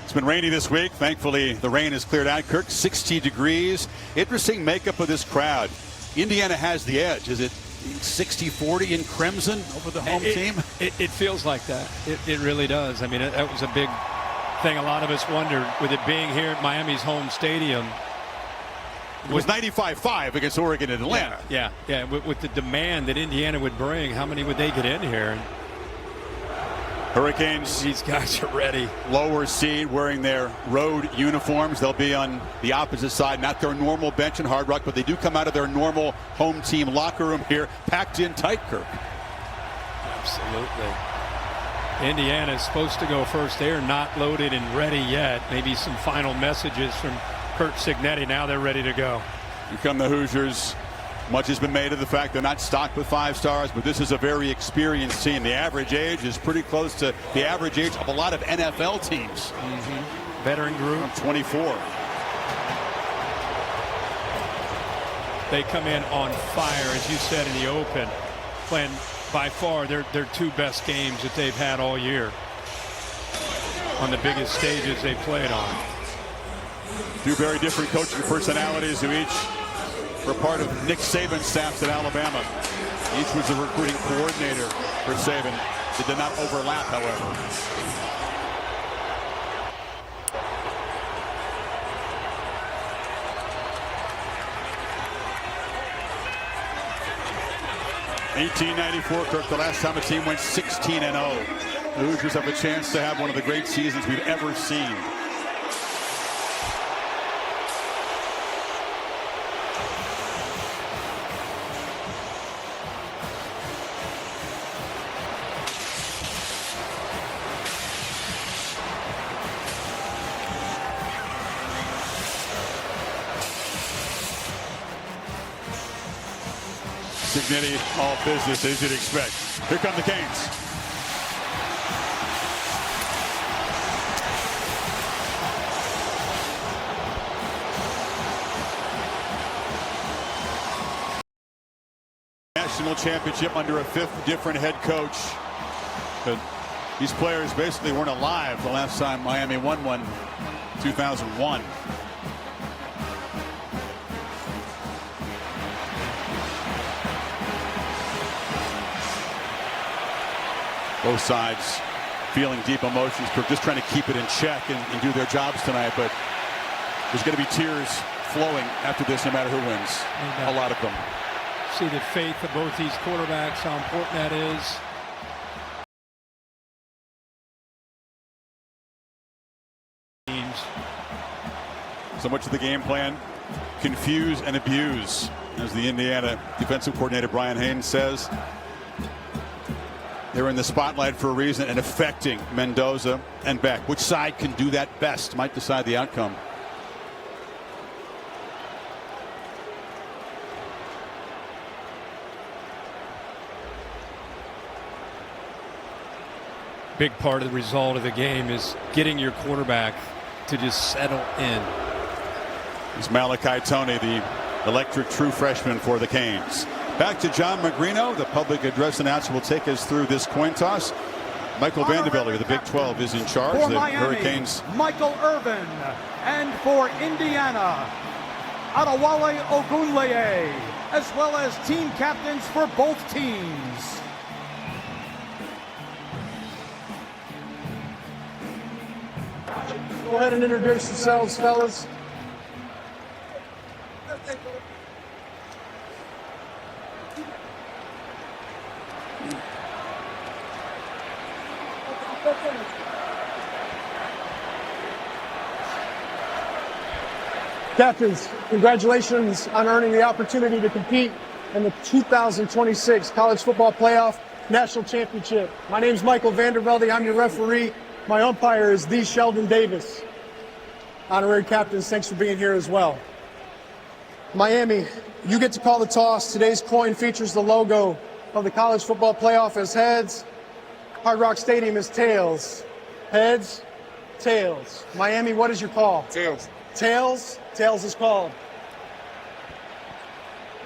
It's been rainy this week. Thankfully, the rain has cleared out. Kirk, 60 degrees. Interesting makeup of this crowd. Indiana has the edge. Is it 60-40 in crimson over the home team? It feels like that. It really does. I mean, that was a big thing. A lot of us wondered, with it being here at Miami's home stadium. It was 95-5 against Oregon and Atlanta. Yeah. With the demand that Indiana would bring, how many would they get in here? Hurricanes, these guys are ready. Lower seed, wearing their road uniforms. They'll be on the opposite side, not their normal bench in Hard Rock, but they do come out of their normal home team locker room here, packed in tight, Kirk. Absolutely. Indiana is supposed to go first. They are not loaded and ready yet. Maybe some final messages from Curt Cignetti. Now they're ready to go. Here come the Hoosiers. Much has been made of the fact they're not stocked with 5 stars, but this is a very experienced team. The average age is pretty close to the average age of a lot of NFL teams. Veteran group. 24. They come in on fire, as you said in the open, playing by far their 2 best games that they've had all year on the biggest stages they've played on. 2 very different coaching personalities who each were part of Nick Saban's staffs at Alabama. Each was a recruiting coordinator for Saban. They did not overlap, however. (1894), Kirk, the last time a team went 16-0. The Hoosiers have a chance to have one of the great seasons we've ever seen. Cignetti, all business as you'd expect. Here come the Canes. National championship under a 5th different head coach. But these players basically weren't alive the last time Miami won one, 2001. Both sides feeling deep emotions, just trying to keep it in check and do their jobs tonight. But there's going to be tears flowing after this, no matter who wins. A lot of them. See the faith of both these quarterbacks, how important that is. So much of the game plan, confuse and abuse, as the Indiana defensive coordinator Brian Haynes says. They're in the spotlight for a reason and affecting Mendoza and Beck. Which side can do that best might decide the outcome. Big part of the result of the game is getting your quarterback to just settle in. It's Malachi Toney, the electric true freshman for the Canes. Back to John Magrino. The public address announcer will take us through this coin toss. Michael Vanderbilt, the Big 12, is in charge. For the Miami, Hurricanes. Michael Irvin. And for Indiana, Adewale Ogunleye, as well as team captains for both teams. Go ahead and introduce yourselves, fellas. Captains, congratulations on earning the opportunity to compete in the 2026 College Football Playoff National Championship. My name is Michael Vandervelde. I'm your referee. My umpire is the Sheldon Davis. Honorary captains, thanks for being here as well. Miami, you get to call the toss. Today's coin features the logo of the College Football Playoff as heads. Hard Rock Stadium is tails. Heads, tails. Miami, what is your call? Tails. Tails? Tails is called.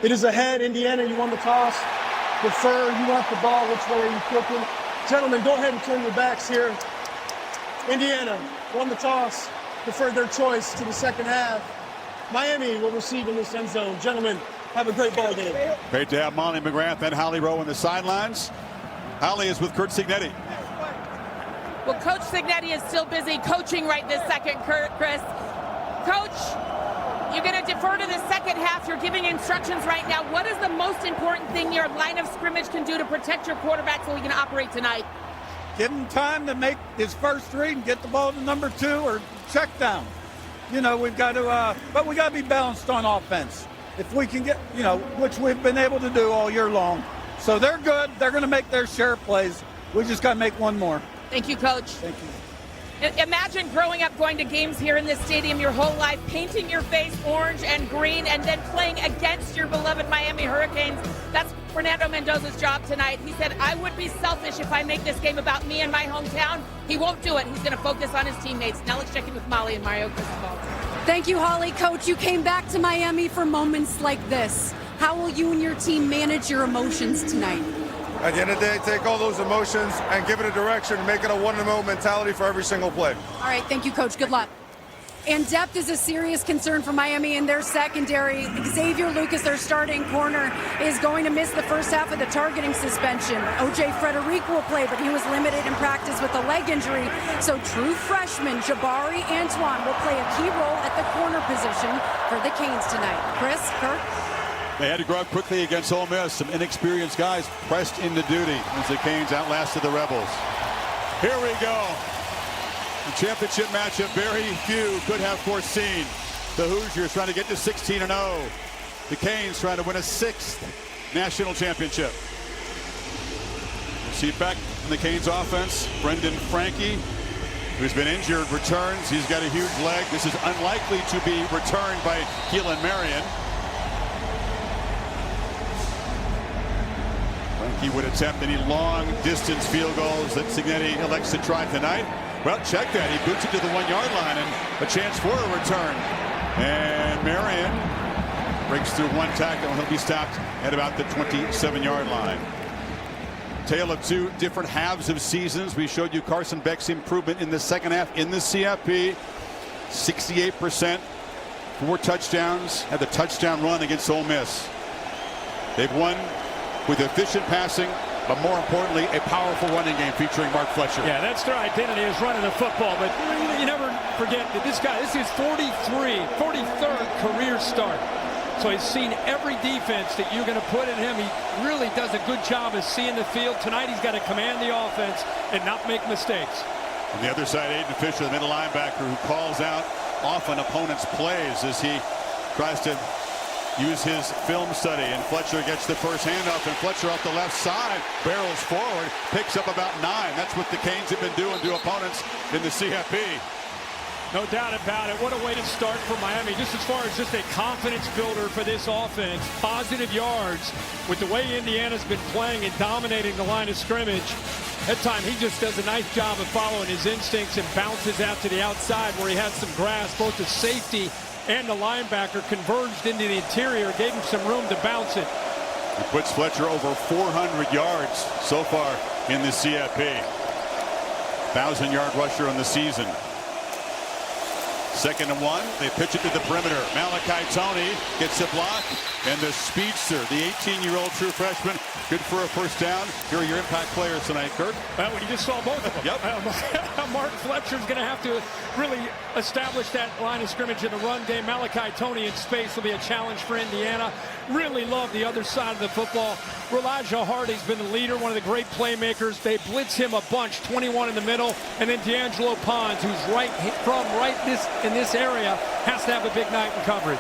It is a head. Indiana, you won the toss. Defer, you want the ball. Which way are you kicking? Gentlemen, go ahead and turn your backs here. Indiana, won the toss, deferred their choice to the second half. Miami will receive in this end zone. Gentlemen, have a great ball game. Great to have Monty McGrath and Holly Rowe on the sidelines. Holly is with Kurt Cignetti. Well, Coach Cignetti is still busy coaching right this second, Chris. Coach, you're going to defer to the second half. You're giving instructions right now. What is the most important thing your line of scrimmage can do to protect your quarterback so he can operate tonight? Give him time to make his first read and get the ball to number 2 or check down. You know, we've got to, but we got to be balanced on offense. If we can get, you know, which we've been able to do all year long. So they're good. They're going to make their share of plays. We just got to make one more. Thank you, Coach. Thank you. Imagine growing up going to games here in this stadium your whole life, painting your face orange and green, and then playing against your beloved Miami Hurricanes. That's Fernando Mendoza's job tonight. He said, I would be selfish if I make this game about me and my hometown. He won't do it. He's going to focus on his teammates. Now let's check in with Molly and Mario Cristobal. Thank you, Holly. Coach, you came back to Miami for moments like this. How will you and your team manage your emotions tonight? At the end of the day, take all those emotions and give it a direction, make it a one-and-oh mentality for every single play. All right, thank you, Coach. Good luck. And depth is a serious concern for Miami in their secondary. Xavier Lucas, their starting corner, is going to miss the first half of the targeting suspension. O.J. Frederic will play, but he was limited in practice with a leg injury. So true freshman Jabari Antoine will play a key role at the corner position for the Canes tonight. Chris, Kirk? They had to grow up quickly against Ole Miss. Some inexperienced guys pressed into duty as the Canes outlasted the Rebels. Here we go. The championship matchup very few could have foreseen. The Hoosiers trying to get to 16-0. The Canes trying to win a 6th national championship. See back in the Canes offense, Brendan Frankie, who's been injured, returns. He's got a huge leg. This is unlikely to be returned by Keelan Marion. He would attempt any long-distance field goals that Cignetti elects to try tonight. Well, check that. He boots it to the 1-yard line and a chance for a return. And Marion breaks through one tackle and he'll be stopped at about the 27-yard line. Tale of two different halves of seasons. We showed you Carson Beck's improvement in the second half in the CFB. 68%, 4 touchdowns, had the touchdown run against Ole Miss. They've won with efficient passing, but more importantly, a powerful running game featuring Mark Fletcher. Yeah, that's their identity, is running the football. But you never forget that this is his 43rd career start. So he's seen every defense that you're going to put in him. He really does a good job of seeing the field. Tonight he's got to command the offense and not make mistakes. On the other side, Aiden Fisher, the middle linebacker, who calls out often opponents' plays as he tries to use his film study, and Fletcher gets the first handoff, and Fletcher off the left side barrels forward, picks up about 9. That's what the Canes have been doing to opponents in the CFB. No doubt about it. What a way to start for Miami. Just as far as just a confidence builder for this offense. Positive yards with the way Indiana's been playing and dominating the line of scrimmage. That time he just does a nice job of following his instincts and bounces out to the outside where he had some grass. Both the safety and the linebacker converged into the interior, gave him some room to bounce it. He puts Fletcher over 400 yards so far in the CFP. 1,000-yard rusher on the season. 2nd and 1. They pitch it to the perimeter. Malachi Tony gets a block, and the speedster, the 18-year-old true freshman, good for a first down. Here are your impact players tonight, Kurt. Well, you just saw both of them. Yep. Mark Fletcher's going to have to really establish that line of scrimmage in the run game. Malachi Tony in space will be a challenge for Indiana. Really love the other side of the football. Elijah Hardy's been the leader, one of the great playmakers. They blitz him a bunch, 21 in the middle, and then D'Angelo Pons, who's in this area, has to have a big night in coverage.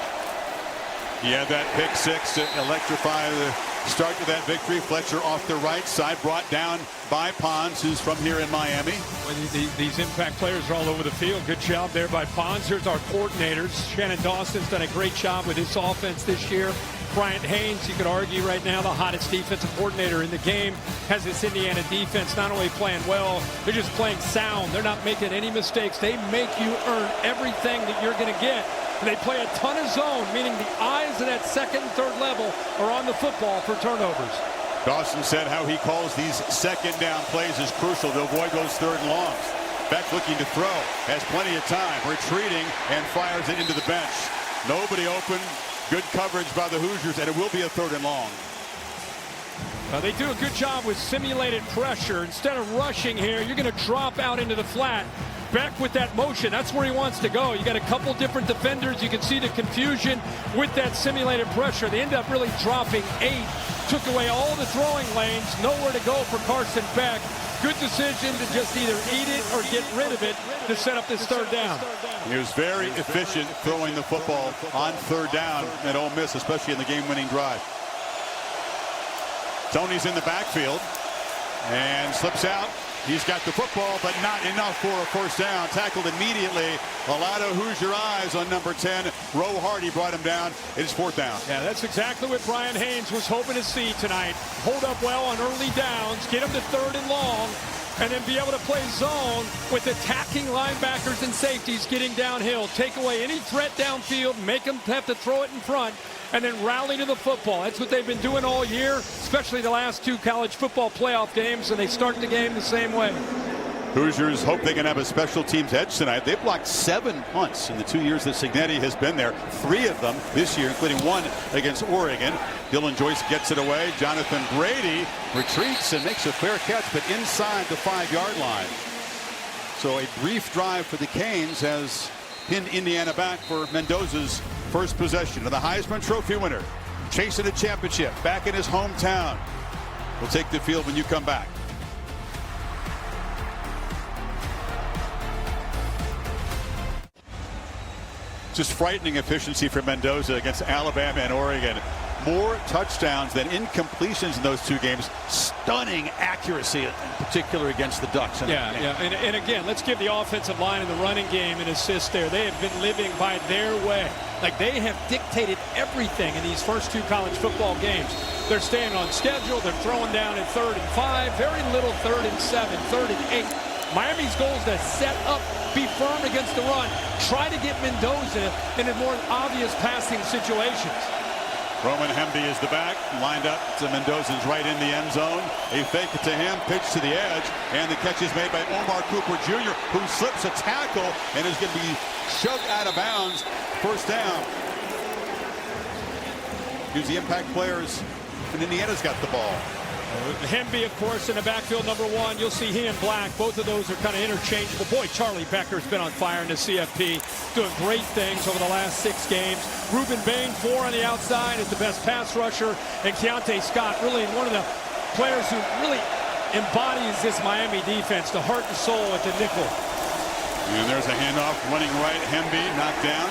He had that pick 6 to electrify the start to that victory. Fletcher off the right side, brought down by Pons, who's from here in Miami. Well, these impact players are all over the field. Good job there by Pons. Here's our coordinators. Shannon Dawson's done a great job with his offense this year. Bryant Haynes, you could argue right now the hottest defensive coordinator in the game, has this Indiana defense not only playing well, they're just playing sound. They're not making any mistakes. They make you earn everything that you're going to get. And they play a ton of zone, meaning the eyes of that 2nd and 3rd level are on the football for turnovers. Dawson said how he calls these 2nd down plays is crucial to avoid those 3rd and longs. Beck looking to throw, has plenty of time, retreating, and fires it into the bench. Nobody open. Good coverage by the Hoosiers, and it will be a 3rd and long. They do a good job with simulated pressure. Instead of rushing here, you're going to drop out into the flat. Beck with that motion, that's where he wants to go. You got a couple different defenders. You can see the confusion with that simulated pressure. They end up really dropping 8. Took away all the throwing lanes. Nowhere to go for Carson Beck. Good decision to just either eat it or get rid of it to set up this 3rd down. He was very efficient throwing the football on 3rd down at Ole Miss, especially in the game-winning drive. Tony's in the backfield and slips out. He's got the football, but not enough for a 1st down. Tackled immediately. A lot of Hoosier eyes on number 10. Roe Hardy brought him down. It's 4th down. Yeah, that's exactly what Brian Haynes was hoping to see tonight. Hold up well on early downs, get him to 3rd and long, and then be able to play zone with attacking linebackers and safeties getting downhill. Take away any threat downfield, make them have to throw it in front, and then rally to the football. That's what they've been doing all year, especially the last 2 college football playoff games, and they start the game the same way. Hoosiers hope they can have a special teams edge tonight. They've blocked 7 punts in the 2 years that Cignetti has been there. 3 of them this year, including 1 against Oregon. Dylan Joyce gets it away. Jonathan Brady retreats and makes a fair catch, but inside the 5-yard line. So a brief drive for the Canes has pinned Indiana back for Mendoza's first possession of the Heisman Trophy winner, chasing a championship back in his hometown. We'll take the field when you come back. Just frightening efficiency for Mendoza against Alabama and Oregon. More touchdowns than incompletions in those 2 games. Stunning accuracy, in particular against the Ducks. And again, let's give the offensive line in the running game an assist there. They have been living by their way. Like, they have dictated everything in these first 2 college football games. They're staying on schedule. They're throwing down at 3rd and 5. Very little 3rd and 7, 3rd and 8. Miami's goal is to set up, be firm against the run, try to get Mendoza into more obvious passing situations. Roman Hemby is the back, lined up to Mendoza's right in the end zone. A fake it to him, pitch to the edge, and the catch is made by Omar Cooper Jr., who slips a tackle and is going to be shoved out of bounds. 1st down. Here's the impact players, and Indiana's got the ball. Hemby, of course, in the backfield, number 1. You'll see he and Black. Both of those are kind of interchangeable. Boy, Charlie Becker's been on fire in the CFP, doing great things over the last 6 games. Ruben Bain, 4 on the outside, is the best pass rusher. And Keontae Scott, really one of the players who really embodies this Miami defense, the heart and soul at the nickel. And there's a handoff running right. Hemby knocked down.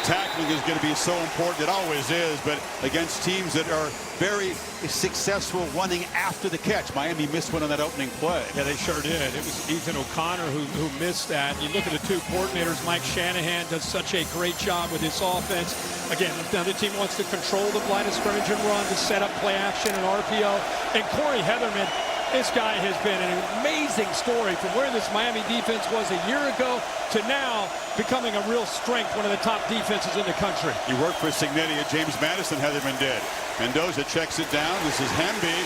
Tackling is going to be so important. It always is, but against teams that are very successful running after the catch. Miami missed one on that opening play. Yeah, they sure did. It was Ethan O'Connor who missed that. You look at the 2 coordinators. Mike Shanahan does such a great job with his offense. Again, the other team wants to control the line of scrimmage and run to set up play action and RPO. And Corey Heatherman, this guy has been an amazing story from where this Miami defense was a year ago to now becoming a real strength, one of the top defenses in the country. He worked for Cignetti at James Madison, Heatherman did. Mendoza checks it down. This is Hemby,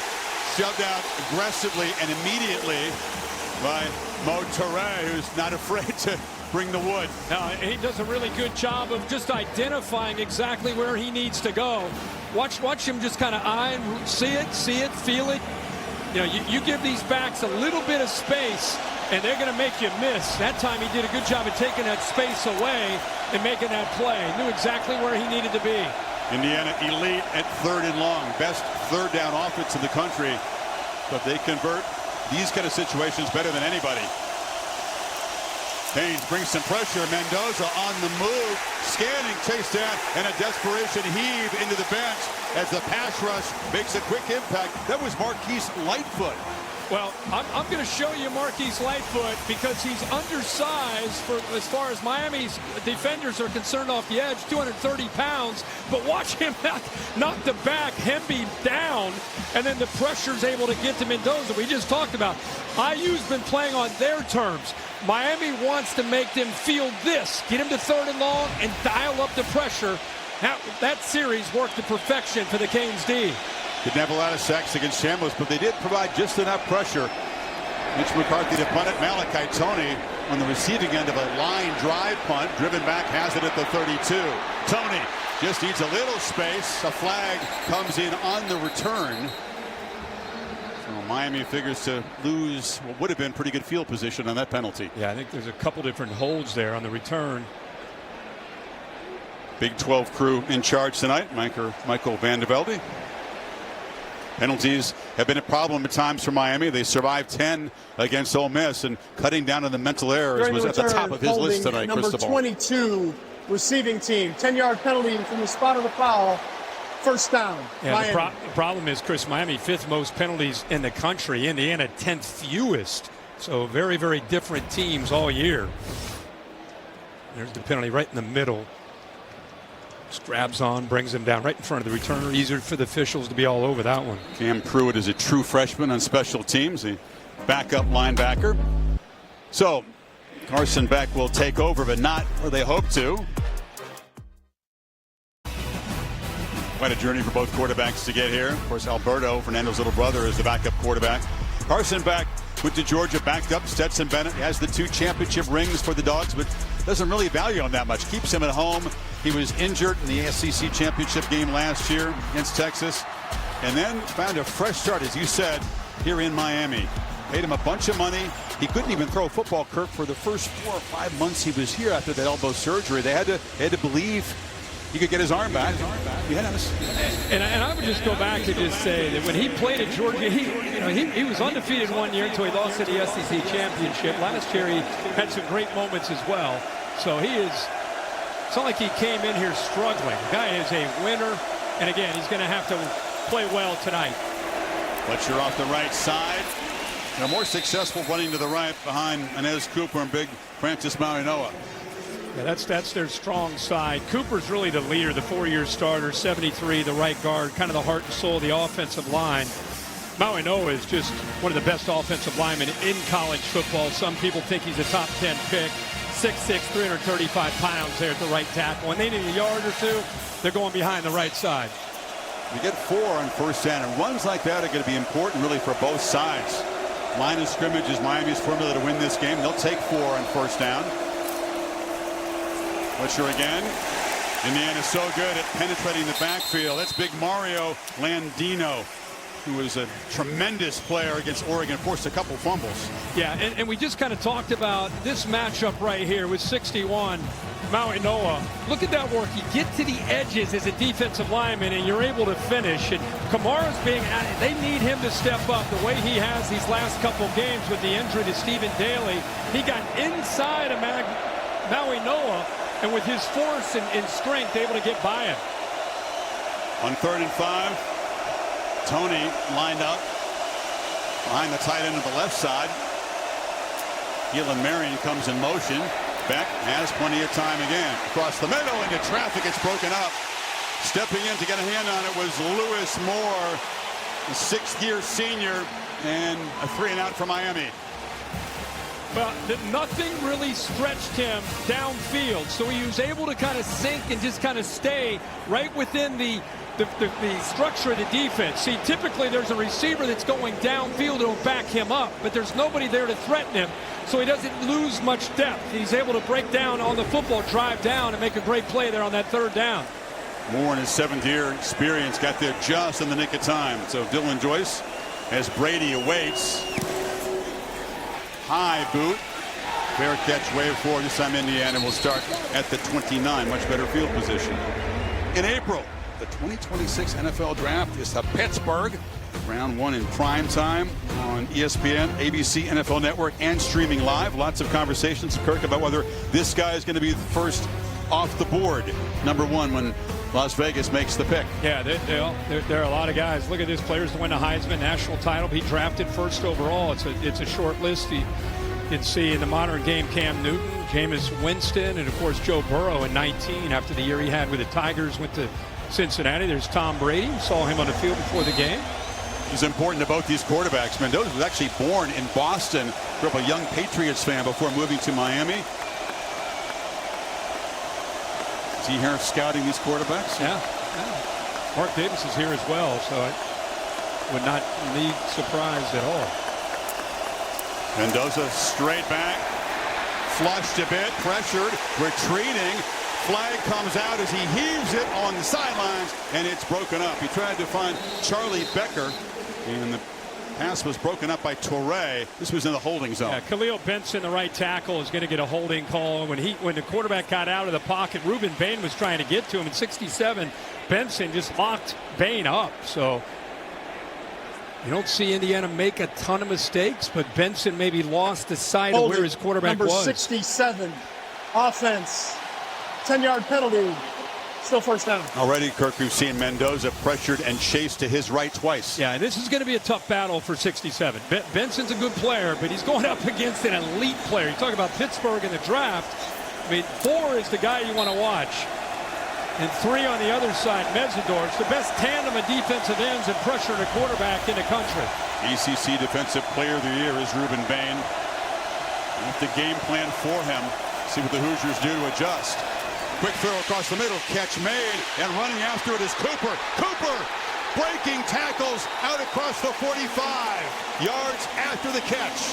shoved out aggressively and immediately by Mo Toure, who's not afraid to bring the wood. Now, he does a really good job of just identifying exactly where he needs to go. Watch him just kind of eye and see it, feel it. You know, you give these backs a little bit of space, and they're going to make you miss. That time he did a good job of taking that space away and making that play. Knew exactly where he needed to be. Indiana elite at 3rd and long. Best 3rd down offense in the country. But they convert these kind of situations better than anybody. Haynes brings some pressure. Mendoza on the move. Scanning, chase down, and a desperation heave into the bench as the pass rush makes a quick impact. That was Marquise Lightfoot. Well, I'm going to show you Marquise Lightfoot because he's undersized for as far as Miami's defenders are concerned off the edge, 230 pounds. But watch him knock the back, Hemby down, and then the pressure's able to get to Mendoza. We just talked about IU's been playing on their terms. Miami wants to make them feel this, get him to 3rd and long and dial up the pressure. That series worked to perfection for the Canes D. Didn't have a lot of sacks against Chambliss, but they did provide just enough pressure. Mitch McCarthy to punt it. Malachi Tony on the receiving end of a line drive punt. Driven back, has it at the 32. Tony just needs a little space. A flag comes in on the return. So Miami figures to lose what would have been pretty good field position on that penalty. Yeah, I think there's a couple different holds there on the return. Big 12 crew in charge tonight. Michael Vandervelde. Penalties have been a problem at times for Miami. They survived 10 against Ole Miss, and cutting down on the mental errors was at the top of his list tonight. Number 22 receiving team, 10-yard penalty from the spot of the foul. First down. Yeah, the problem is, Chris, Miami 5th most penalties in the country. Indiana 10th fewest. So very, very different teams all year. There's the penalty right in the middle. Just grabs on, brings him down right in front of the returner. Easier for the officials to be all over that one. Cam Pruitt is a true freshman on special teams, the backup linebacker. So Carson Beck will take over, but not where they hope to. Quite a journey for both quarterbacks to get here. Of course, Alberto, Fernando's little brother, is the backup quarterback. Carson Beck went to Georgia, backed up. Stetson Bennett has the 2 championship rings for the Dogs, but doesn't really value him that much. Keeps him at home. He was injured in the SEC championship game last year against Texas, and then found a fresh start, as you said, here in Miami. Paid him a bunch of money. He couldn't even throw a football, Kirk, for the first 4 or 5 months he was here after that elbow surgery. They had to believe he could get his arm back. Yes. And I would just go back and just say that when he played at Georgia, he was undefeated 1 year until he lost in the SEC championship. Last year he had some great moments as well. So it's not like he came in here struggling. The guy is a winner, and again, he's going to have to play well tonight. Fletcher off the right side. They're more successful running to the right behind Inez Cooper and big Francis Maui-Noa. Yeah, that's their strong side. Cooper's really the leader, the 4-year starter, 73, the right guard, kind of the heart and soul of the offensive line. Maui-Noa is just one of the best offensive linemen in college football. Some people think he's a top 10 pick. 6'6", 335 pounds there at the right tackle. When they need a yard or two, they're going behind the right side. You get 4 on first down, and runs like that are going to be important really for both sides. Line of scrimmage is Miami's formula to win this game. They'll take 4 on first down. Fletcher again. Indiana's so good at penetrating the backfield. That's big Mario Landino, who is a tremendous player against Oregon, forced a couple fumbles. Yeah, and we just kind of talked about this matchup right here with 61, Maui-Noa. Look at that work. You get to the edges as a defensive lineman, and you're able to finish. And Kamara's being at it. They need him to step up the way he has these last couple games with the injury to Stephen Daly. He got inside of Maui-Noa, and with his force and strength, able to get by him. On 3rd and 5. Tony lined up behind the tight end of the left side. Keelan Marion comes in motion. Beck has plenty of time again. Across the middle into traffic. It's broken up. Stepping in to get a hand on it was Lewis Moore, the 6th-year senior, and a 3-and-out for Miami. Well, nothing really stretched him downfield, so he was able to kind of sink and just kind of stay right within the structure of the defense. See, typically there's a receiver that's going downfield to back him up, but there's nobody there to threaten him, so he doesn't lose much depth. He's able to break down on the football, drive down, and make a great play there on that 3rd down. Moore in his 7th-year experience got there just in the nick of time. So Dylan Joyce, as Brady awaits. High boot. Fair catch, wave forward. This time Indiana will start at the 29. Much better field position. In April, the 2026 NFL Draft is to Pittsburgh. Round 1 in prime time on ESPN, ABC, NFL Network, and streaming live. Lots of conversations, Kirk, about whether this guy is going to be the first off the board, number 1, when Las Vegas makes the pick. Yeah, there are a lot of guys. Look at this, players to win the Heisman national title. He drafted 1st overall. It's a short list. You can see in the modern game Cam Newton, Jameis Winston, and of course Joe Burrow in 19 after the year he had with the Tigers, went to Cincinnati. There's Tom Brady. Saw him on the field before the game. It's important to both these quarterbacks. Mendoza was actually born in Boston, grew up a young Patriots fan before moving to Miami. Is he here scouting these quarterbacks? Yeah. Mark Davis is here as well, so I would not be surprised at all. Mendoza straight back, flushed a bit, pressured, retreating. Flag comes out as he heaves it on the sidelines, and it's broken up. He tried to find Charlie Becker, and the pass was broken up by Toure. This was in the holding zone. Yeah, Khalil Benson, the right tackle, is going to get a holding call. When the quarterback got out of the pocket, Reuben Bain was trying to get to him. At 67, Benson just locked Bain up. So you don't see Indiana make a ton of mistakes, but Benson maybe lost the sight of where his quarterback number was. 67, offense, 10-yard penalty, still first down. Already, Kirk, we've seen Mendoza pressured and chased to his right twice. Yeah, this is going to be a tough battle for 67. Benson's a good player, but he's going up against an elite player. You talk about Pittsburgh in the draft. I mean, 4 is the guy you want to watch. And 3 on the other side, Mesidor. It's the best tandem of defensive ends and pressuring a quarterback in the country. ECC Defensive Player of the Year is Reuben Bain. With the game plan for him, see what the Hoosiers do to adjust. Quick throw across the middle, catch made, and running after it is Cooper. Cooper breaking tackles out across the 45 yards after the catch.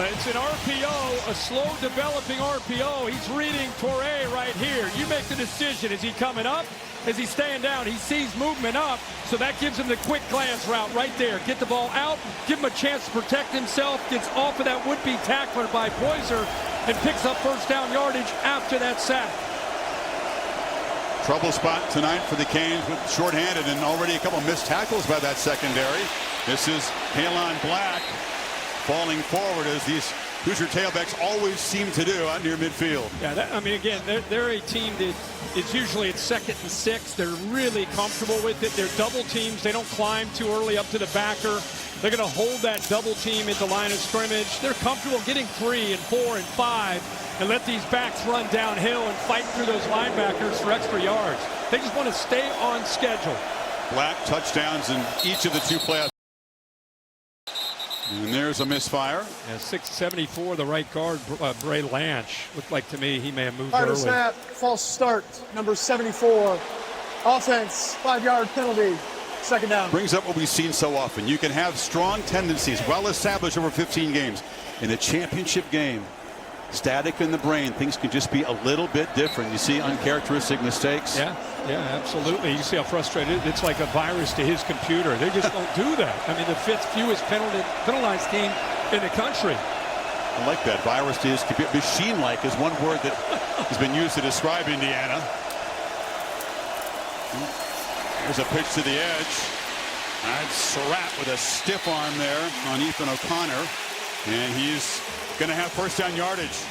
It's an RPO, a slow developing RPO. He's reading Toure right here. You make the decision. Is he coming up? Is he staying down? He sees movement up, so that gives him the quick glance route right there. Get the ball out, give him a chance to protect himself, gets off of that would-be tackler by Poyser, and picks up first down yardage after that sack. Trouble spot tonight for the Canes with shorthanded and already a couple missed tackles by that secondary. This is Halon Black falling forward as these Hoosier tailbacks always seem to do out near midfield. Yeah, I mean, again, they're a team that is usually at 2nd and 6. They're really comfortable with it. They're double teams. They don't climb too early up to the backer. They're going to hold that double team at the line of scrimmage. They're comfortable getting 3 and 4 and 5 and let these backs run downhill and fight through those linebackers for extra yards. They just want to stay on schedule. Black touchdowns in each of the 2 playoffs. And there's a misfire. Yeah, 674, the right guard, Bray Lanch. Looked like to me he may have moved Fire early. snap, false start, number 74, offense, 5-yard penalty, second down. Brings up what we've seen so often. You can have strong tendencies, well established over 15 games. In a championship game, static in the brain, things can just be a little bit different. You see uncharacteristic mistakes. Yeah, absolutely. You see how frustrated it's like a virus to his computer. They just don't do that. I mean, the 5th fewest penalized team in the country. I like that. Virus to his computer. Machine-like is one word that has been used to describe Indiana. There's a pitch to the edge. That's Surratt with a stiff arm there on Ethan O'Connor. And he's going to have first down yardage.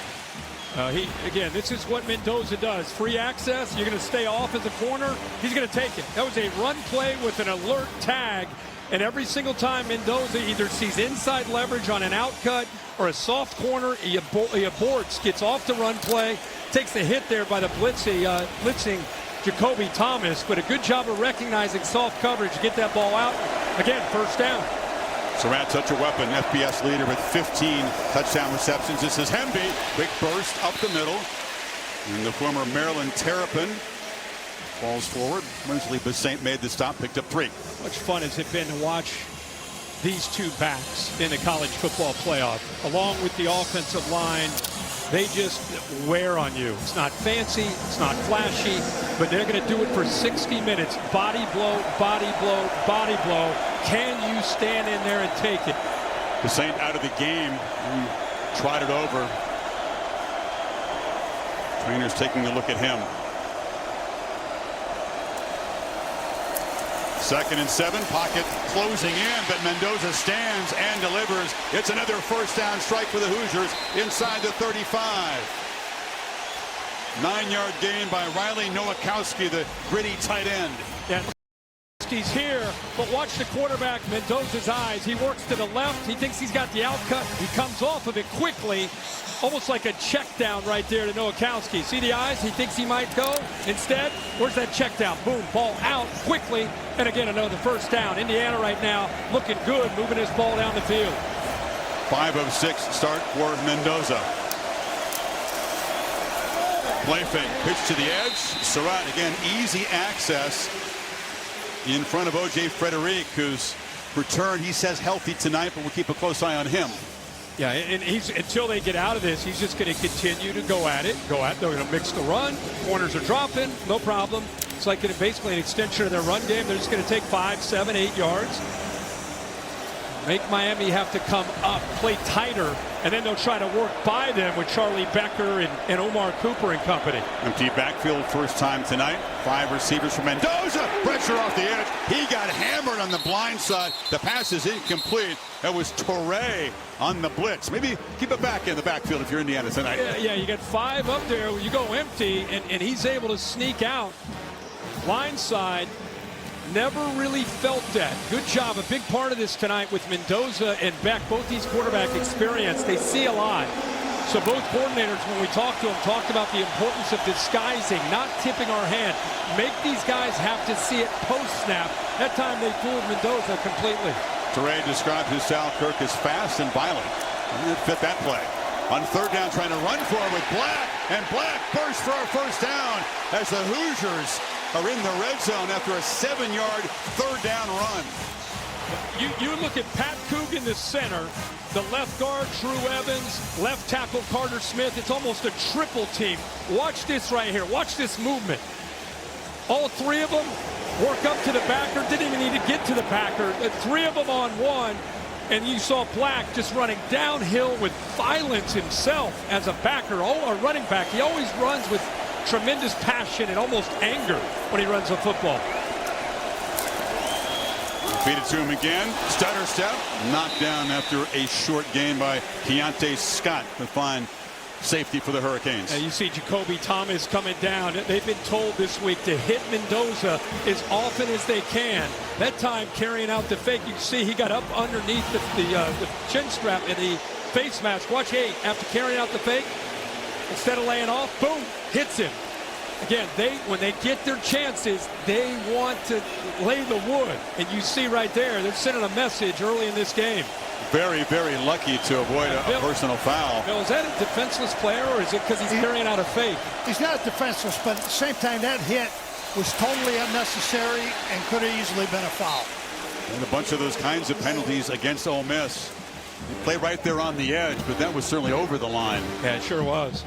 Again, this is what Mendoza does. Free access. You're going to stay off as a corner. He's going to take it. That was a run play with an alert tag. And every single time Mendoza either sees inside leverage on an outcut or a soft corner, he aborts, gets off the run play, takes the hit there by the blitzing Jacoby Thomas. But a good job of recognizing soft coverage to get that ball out. Again, first down. Surratt, such a weapon, FBS leader with 15 touchdown receptions. This is Hemby, big burst up the middle. And the former Maryland Terrapin falls forward. Winsley Basaint made the stop, picked up 3. How much fun has it been to watch these 2 backs in the college football playoff, along with the offensive line? They just wear on you. It's not fancy, it's not flashy, but they're going to do it for 60 minutes. Body blow, body blow, body blow. Can you stand in there and take it? Basaint out of the game. He tried it over. Trainer's taking a look at him. 2nd and 7, pocket closing in, but Mendoza stands and delivers. It's another first down strike for the Hoosiers inside the 35. 9-yard gain by Riley Nowakowski, the gritty tight end. Yeah. He's here, but watch the quarterback, Mendoza's eyes. He works to the left. He thinks he's got the outcut. He comes off of it quickly, almost like a check down right there to Nowakowski. See the eyes? He thinks he might go. Instead, where's that check down? Boom, ball out quickly. And again, another first down. Indiana right now looking good, moving his ball down the field. 5 of 6 start for Mendoza. Play fake, pitch to the edge. Surratt, again, easy access in front of O.J. Frederic, who's return. He says healthy tonight, but we'll keep a close eye on him. Yeah, and he's, until they get out of this, he's just going to continue to go at it. They're going to mix the run. Corners are dropping, no problem. It's like basically an extension of their run game. They're just going to take 5, 7, 8 yards. Make Miami have to come up, play tighter, and then they'll try to work by them with Charlie Becker and Omar Cooper and company. Empty backfield first time tonight. 5 receivers for Mendoza. Pressure off the edge. He got hammered on the blind side. The pass is incomplete. That was Torrey on the blitz. Maybe keep it back in the backfield if you're Indiana tonight. Yeah, you got 5 up there. You go empty, and he's able to sneak out. Blind side. Never really felt that. Good job. A big part of this tonight with Mendoza and Beck, both these quarterback experience. They see a lot. So both coordinators, when we talked to them, talked about the importance of disguising, not tipping our hand. Make these guys have to see it post-snap. That time they fooled Mendoza completely. Torrey described his style, Kirk, as fast and violent. And it fit that play. On third down, trying to run for it with Black. And Black bursts for a first down as the Hoosiers are in the red zone after a 7-yard third down run. You look at Pat Coogan, the center, the left guard, Drew Evans, left tackle, Carter Smith. It's almost a triple team. Watch this right here. Watch this movement. All 3 of them work up to the backer. Didn't even need to get to the backer. 3 of them on one. And you saw Black just running downhill with violence himself as a backer, a running back. He always runs with tremendous passion and almost anger when he runs the football. Feed it to him again. Stutter step. Knocked down after a short gain by Keontae Scott to find safety for the Hurricanes. And you see Jacoby Thomas coming down. They've been told this week to hit Mendoza as often as they can. That time carrying out the fake. You can see he got up underneath the chin strap in the face mask. Watch, after carrying out the fake, instead of laying off, boom, hits him. Again, when they get their chances, they want to lay the wood. And you see right there, they're sending a message early in this game. Very, very lucky to avoid a personal foul. Bill, is that a defenseless player, or is it because he's carrying out a fake? He's not defenseless, but at the same time, that hit was totally unnecessary and could have easily been a foul. And a bunch of those kinds of penalties against Ole Miss. They play right there on the edge, but that was certainly over the line. Yeah, it sure was.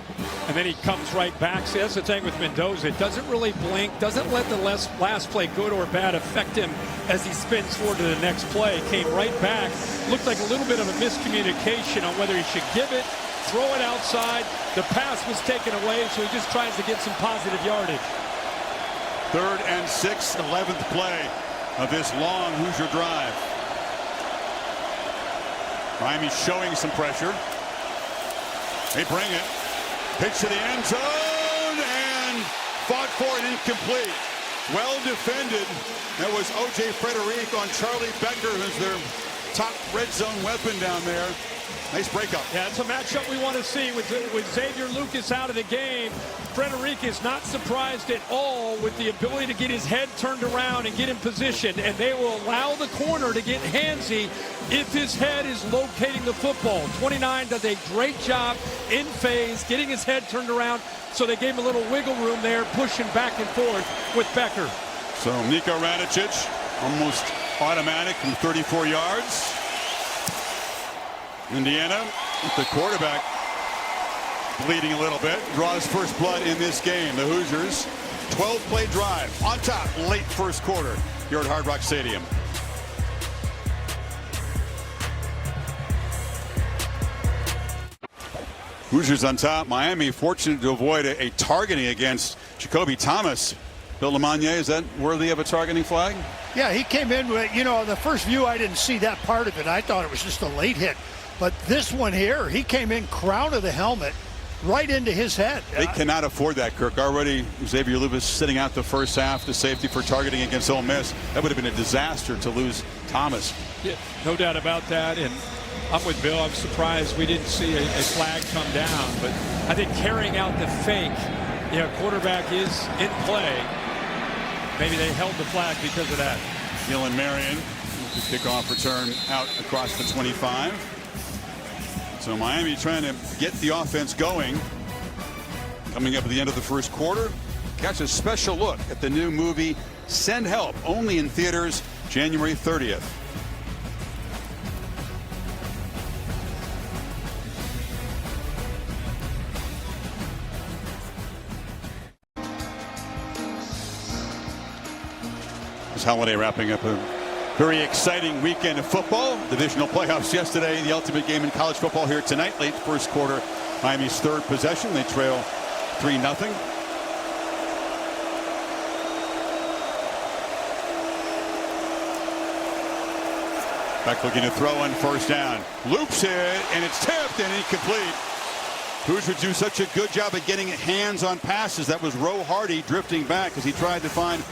And then he comes right back. See, that's the thing with Mendoza. It doesn't really blink, doesn't let the last play, good or bad, affect him as he spins forward to the next play. Came right back. Looked like a little bit of a miscommunication on whether he should give it, throw it outside. The pass was taken away, so he just tries to get some positive yardage. 3rd and 6, 11th play of this long Hoosier drive. Miami showing some pressure. They bring it. Pitch to the end zone and fought for it, incomplete. Well defended. That was O.J. Frederick on Charlie Becker, who's their top red zone weapon down there. Nice breakup. Yeah, it's a matchup we want to see with Xavier Lucas out of the game. Frederick is not surprised at all with the ability to get his head turned around and get in position, and they will allow the corner to get handsy if his head is locating the football. 29 does a great job in phase, getting his head turned around, so they gave him a little wiggle room there, pushing back and forth with Becker. So Niko Radicic, almost automatic from 34 yards. Indiana, with the quarterback bleeding a little bit, draws first blood in this game. The Hoosiers, 12-play drive on top, late first quarter here at Hard Rock Stadium. Hoosiers on top. Miami fortunate to avoid a targeting against Jacoby Thomas. Bill LeMonnier, is that worthy of a targeting flag? Yeah, he came in with, the first view I didn't see that part of it. I thought it was just a late hit. But this one here, he came in crown of the helmet right into his head. They cannot afford that, Kirk. Already Xavier Lucas sitting out the first half to safety for targeting against Ole Miss. That would have been a disaster to lose Thomas. Yeah, no doubt about that. And I'm with Bill. I'm surprised we didn't see a flag come down. But I think carrying out the fake, quarterback is in play. Maybe they held the flag because of that. Dylan Marion, the kickoff return out across the 25. So Miami trying to get the offense going. Coming up at the end of the first quarter, catch a special look at the new movie Send Help, only in theaters January 30th. James Holiday wrapping up a very exciting weekend of football. Divisional playoffs yesterday. The ultimate game in college football here tonight. Late first quarter. Miami's third possession. They trail 3-0. Beck looking to throw on first down. Loops it, and it's tipped and incomplete. Hoosiers do such a good job of getting hands on passes. That was Roe Hardy drifting back as he tried to find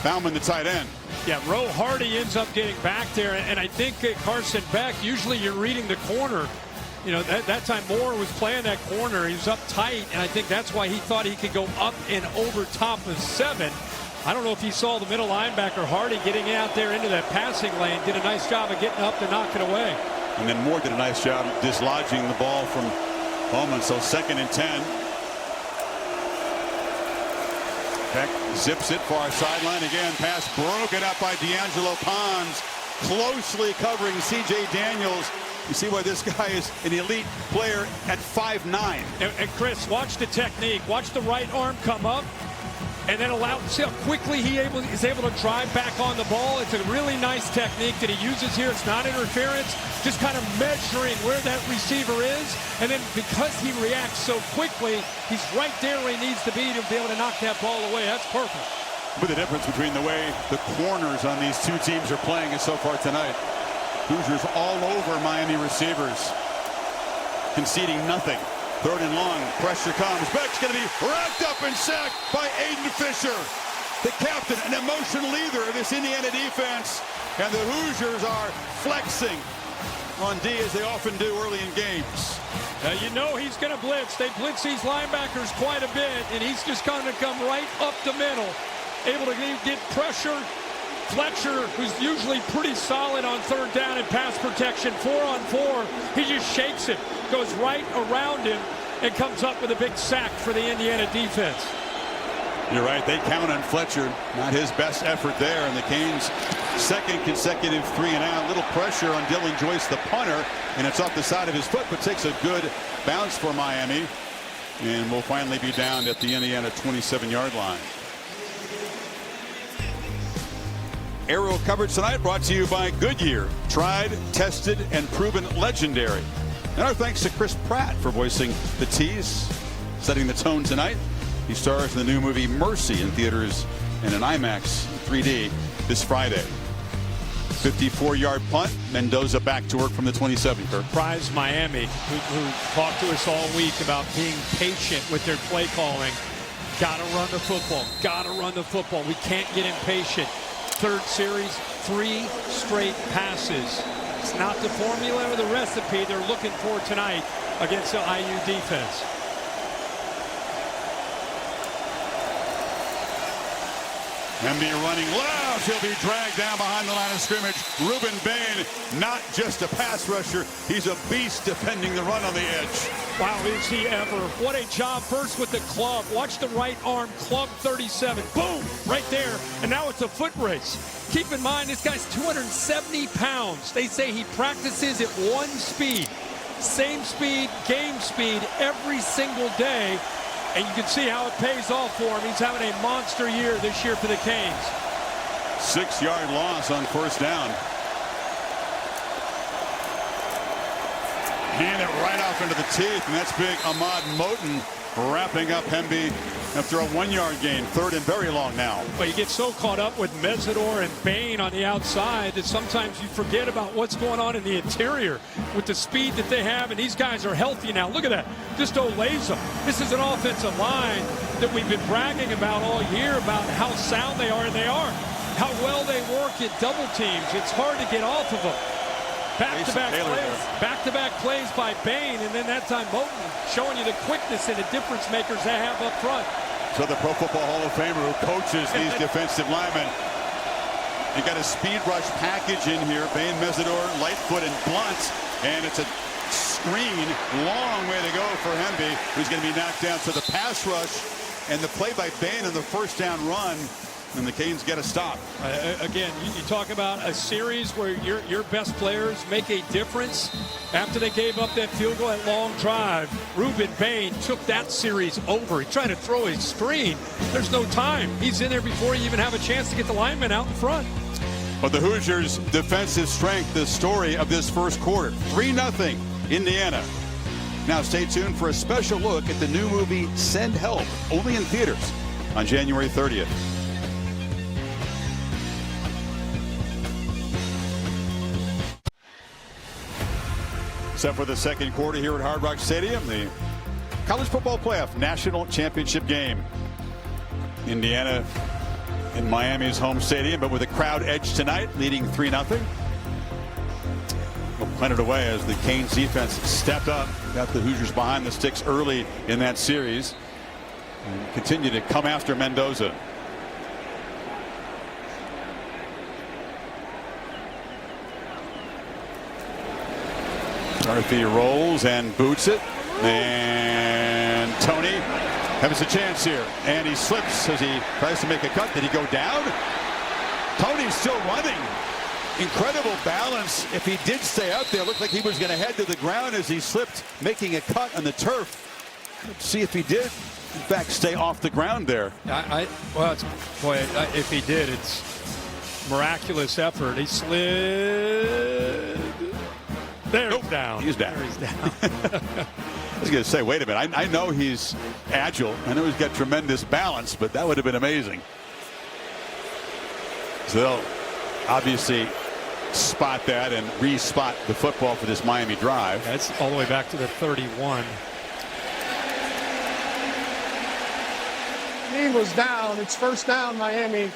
Bauman, the tight end. Yeah, Roe Hardy ends up getting back there, and I think Carson Beck, usually you're reading the corner. You know, that time Moore was playing that corner. He was up tight, and I think that's why he thought he could go up and over top of 7. I don't know if he saw the middle linebacker Hardy getting out there into that passing lane. Did a nice job of getting up to knock it away. And then Moore did a nice job dislodging the ball from Bowman. So 2nd and 10. Beck zips it far sideline again. Pass broken up by D'Angelo Pons. Closely covering C.J. Daniels. You see why this guy is an elite player at 5'9". And Chris, watch the technique. Watch the right arm come up. And then see how quickly he is able to drive back on the ball. It's a really nice technique that he uses here. It's not interference, just kind of measuring where that receiver is. And then because he reacts so quickly, he's right there where he needs to be able to knock that ball away. That's perfect. But the difference between the way the corners on these two teams are playing is so far tonight. Hoosiers all over Miami receivers, conceding nothing. 3rd and long, pressure comes. Beck's going to be racked up and sacked by Aiden Fisher, the captain, an emotional leader of this Indiana defense. And the Hoosiers are flexing on D as they often do early in games. You know he's going to blitz. They blitz these linebackers quite a bit, and he's just going to come right up the middle, able to get pressure. Fletcher, who's usually pretty solid on 3rd down in pass protection, 4-on-4, he just shakes it, goes right around him, and comes up with a big sack for the Indiana defense. You're right. They count on Fletcher. Not his best effort there. And the Canes' 2nd consecutive 3-and-out. Little pressure on Dylan Joyce, the punter, and it's off the side of his foot, but takes a good bounce for Miami. And will finally be down at the Indiana 27-yard line. Aerial coverage tonight brought to you by Goodyear. Tried, tested, and proven legendary. And our thanks to Chris Pratt for voicing the T's, setting the tone tonight. He stars in the new movie Mercy in theaters and in IMAX 3D this Friday. 54-yard punt. Mendoza back to work from the 27. Surprise Miami, who talked to us all week about being patient with their play calling. Got to run the football. Got to run the football. We can't get impatient. 3rd series, 3 straight passes. It's not the formula or the recipe they're looking for tonight against the IU defense. Hemby running left. He'll be dragged down behind the line of scrimmage. Ruben Bain, not just a pass rusher. He's a beast defending the run on the edge. Wow, is he ever. What a job first with the club. Watch the right arm club 37. Boom, right there. And now it's a foot race. Keep in mind, this guy's 270 pounds. They say he practices at 1 speed. Same speed, game speed every single day. And you can see how it pays off for him. He's having a monster year this year for the Canes. 6-yard loss on first down. Hand it right off into the teeth, and that's big. Ahmad Moten wrapping up Hemby after a 1-yard gain. 3rd and very long now. But you get so caught up with Mesidor and Bain on the outside that sometimes you forget about what's going on in the interior with the speed that they have, and these guys are healthy now. Look at that. Just olays them. This is an offensive line that we've been bragging about all year about how sound they are, and they are. How well they work at double teams. It's hard to get off of them. Back-to-back plays by Bain, and then that time Moten showing you the quickness and the difference makers they have up front. So the Pro Football Hall of Famer who coaches these defensive linemen. You got a speed rush package in here. Bain, Mesidor, Lightfoot, and Blunt, and it's a screen. Long way to go for Hemby, who's going to be knocked down. So the pass rush and the play by Bain in the first down run. And the Canes get a stop. Again, you talk about a series where your best players make a difference. After they gave up that field goal, that long drive, Ruben Bain took that series over. He tried to throw a screen. There's no time. He's in there before you even have a chance to get the lineman out in front. But the Hoosiers' defensive strength, the story of this first quarter. 3-0 Indiana. Now stay tuned for a special look at the new movie Send Help, only in theaters on January 30th. Set for the second quarter here at Hard Rock Stadium, the College Football Playoff National Championship game. Indiana in Miami's home stadium, but with a crowd edge tonight, leading 3-0. We'll punt it away as the Canes defense stepped up, got the Hoosiers behind the sticks early in that series, and continue to come after Mendoza. Murphy rolls and boots it, and Tony has a chance here, and he slips as he tries to make a cut. Did he go down? Tony's still running. Incredible balance. If he did stay out there, looked like he was going to head to the ground as he slipped, making a cut on the turf. Let's see if he did, in fact, stay off the ground there. If he did, it's miraculous effort. He slid. There, nope. He's down. He's down. There he's down. I was going to say, wait a minute. I know he's agile. I know he's got tremendous balance, but that would have been amazing. So they'll obviously spot that and re-spot the football for this Miami drive. That's all the way back to the 31. He was down. It's first down, Miami,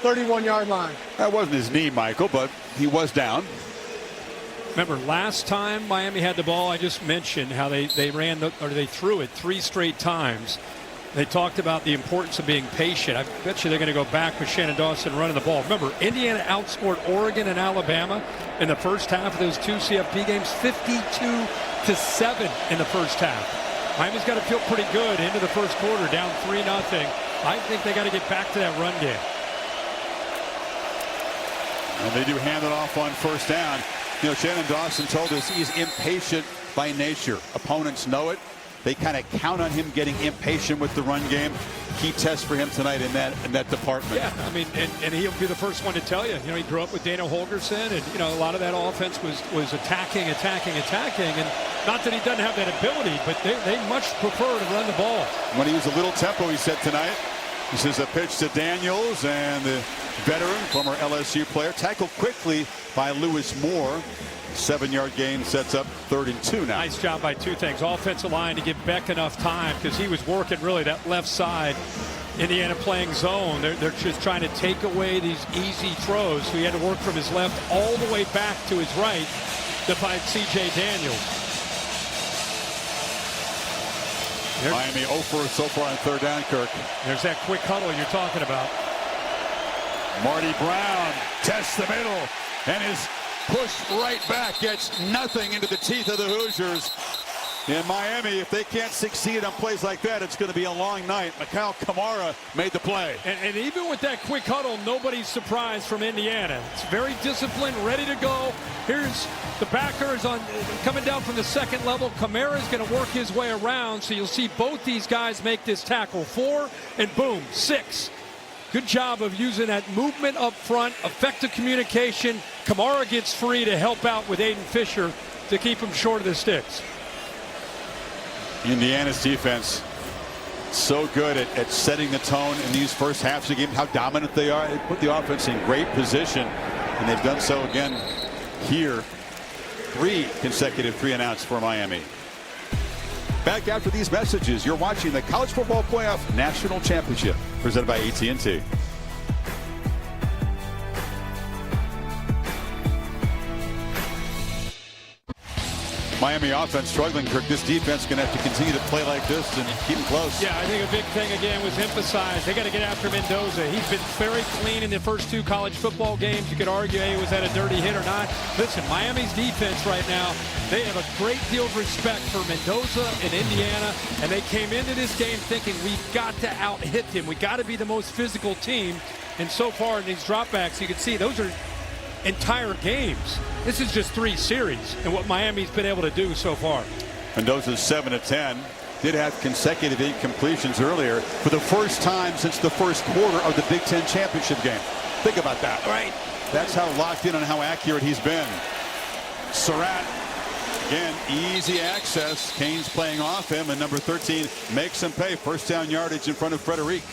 31-yard line. That wasn't his knee, Michael, but he was down. Remember last time Miami had the ball, I just mentioned how they threw it 3 straight times. They talked about the importance of being patient. I bet you they're going to go back with Shannon Dawson running the ball. Remember, Indiana outscored Oregon and Alabama in the first half of those 2 CFB games, 52-7 in the first half. Miami's got to feel pretty good into the first quarter, down 3-0. I think they got to get back to that run game. And they do hand it off on first down. You know, Shannon Dawson told us he's impatient by nature. Opponents know it. They kind of count on him getting impatient with the run game. Key test for him tonight in that department. Yeah, I mean, and he'll be the first one to tell you. You know, he grew up with Dana Holgorsen, and you know, a lot of that offense was attacking, and not that he doesn't have that ability, but they much prefer to run the ball. When he was a little tempo, he said tonight. This is a pitch to Daniels, and the veteran, former LSU player, tackled quickly by Lewis Moore. 7-yard gain sets up 3rd and 2 now. Nice job by 2 things. Offensive line to give Beck enough time because he was working really that left side. Indiana playing zone. They're just trying to take away these easy throws. So he had to work from his left all the way back to his right to find C.J. Daniels. Miami 0 for so far on 3rd down, Kirk. There's that quick huddle you're talking about. Marty Brown tests the middle and is pushed right back, gets nothing into the teeth of the Hoosiers. In Miami, if they can't succeed on plays like that, it's going to be a long night. Mikhail Kamara made the play. And even with that quick huddle, nobody's surprised from Indiana. It's very disciplined, ready to go. Here's the backers coming down from the second level. Kamara's going to work his way around, so you'll see both these guys make this tackle. 4 and boom, 6. Good job of using that movement up front, effective communication. Kamara gets free to help out with Aiden Fisher to keep him short of the sticks. Indiana's defense so good at setting the tone in these first halves of the game, how dominant they are. They put the offense in great position, and they've done so again here. 3 consecutive 3-and-outs for Miami. Back after these messages, you're watching the College Football Playoff National Championship presented by AT&T. Miami offense struggling, Kirk. This defense going to have to continue to play like this and keep them close. Yeah, I think a big thing again was emphasized. They got to get after Mendoza. He's been very clean in the first 2 college football games. You could argue, hey, was that a dirty hit or not? Listen, Miami's defense right now, they have a great deal of respect for Mendoza and Indiana, and they came into this game thinking we've got to out-hit him. We got to be the most physical team. And so far in these dropbacks, you can see those are entire games. This is just 3 series and what Miami's been able to do so far. Mendoza's 7 of 10. Did have consecutive incompletions earlier for the first time since the first quarter of the Big Ten championship game. Think about that. Right. That's how locked in and how accurate he's been. Surratt, again, easy access. Canes playing off him, and number 13 makes him pay. First down yardage in front of Frederic.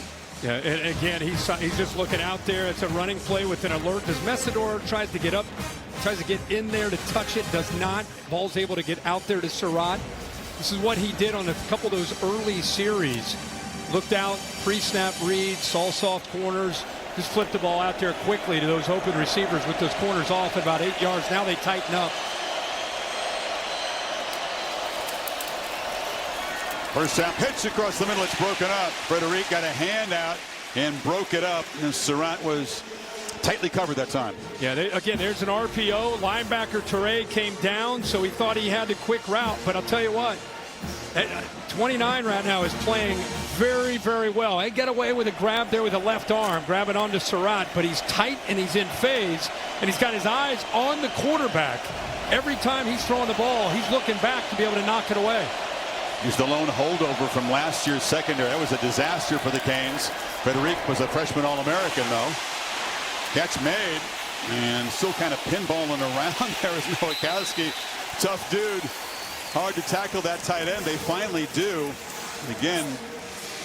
Yeah, and again, he's just looking out there. It's a running play with an alert. As Messidor tries to get up, tries to get in there to touch it, does not. Ball's able to get out there to Surratt. This is what he did on a couple of those early series. Looked out, pre-snap read, saw soft corners, just flipped the ball out there quickly to those open receivers with those corners off at about 8 yards. Now they tighten up. First snap, pitch across the middle. It's broken up. Frederic got a hand out and broke it up. And Surratt was tightly covered that time. Yeah, again, there's an RPO. Linebacker Teray came down, so he thought he had the quick route. But I'll tell you what, 29 right now is playing very, very well. He got away with a grab there with the left arm, grabbing onto Surratt, but he's tight and he's in phase, and he's got his eyes on the quarterback. Every time he's throwing the ball, he's looking back to be able to knock it away. He's the lone holdover from last year's secondary. That was a disaster for the Canes. Frederic was a freshman All-American, though. Catch made, and still kind of pinballing around there is Nowakowski. Tough dude. Hard to tackle that tight end. They finally do. Again,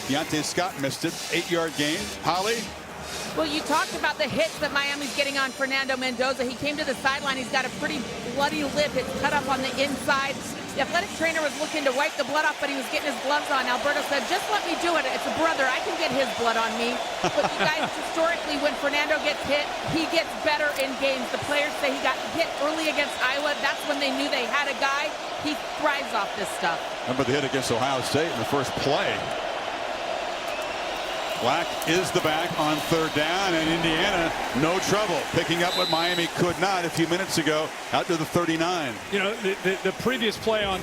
Deontay Scott missed it. 8-yard gain. Holly? Well, you talked about the hits that Miami's getting on Fernando Mendoza. He came to the sideline. He's got a pretty bloody lip. It's cut up on the inside. The athletic trainer was looking to wipe the blood off, but he was getting his gloves on. Alberto said, just let me do it. It's a brother. I can get his blood on me. But you guys, historically, when Fernando gets hit, he gets better in games. The players say he got hit early against Iowa. That's when they knew they had a guy. He thrives off this stuff. Remember the hit against Ohio State in the first play. Black is the back on third down, and Indiana no trouble picking up what Miami could not a few minutes ago out to the 39. You know, the previous play on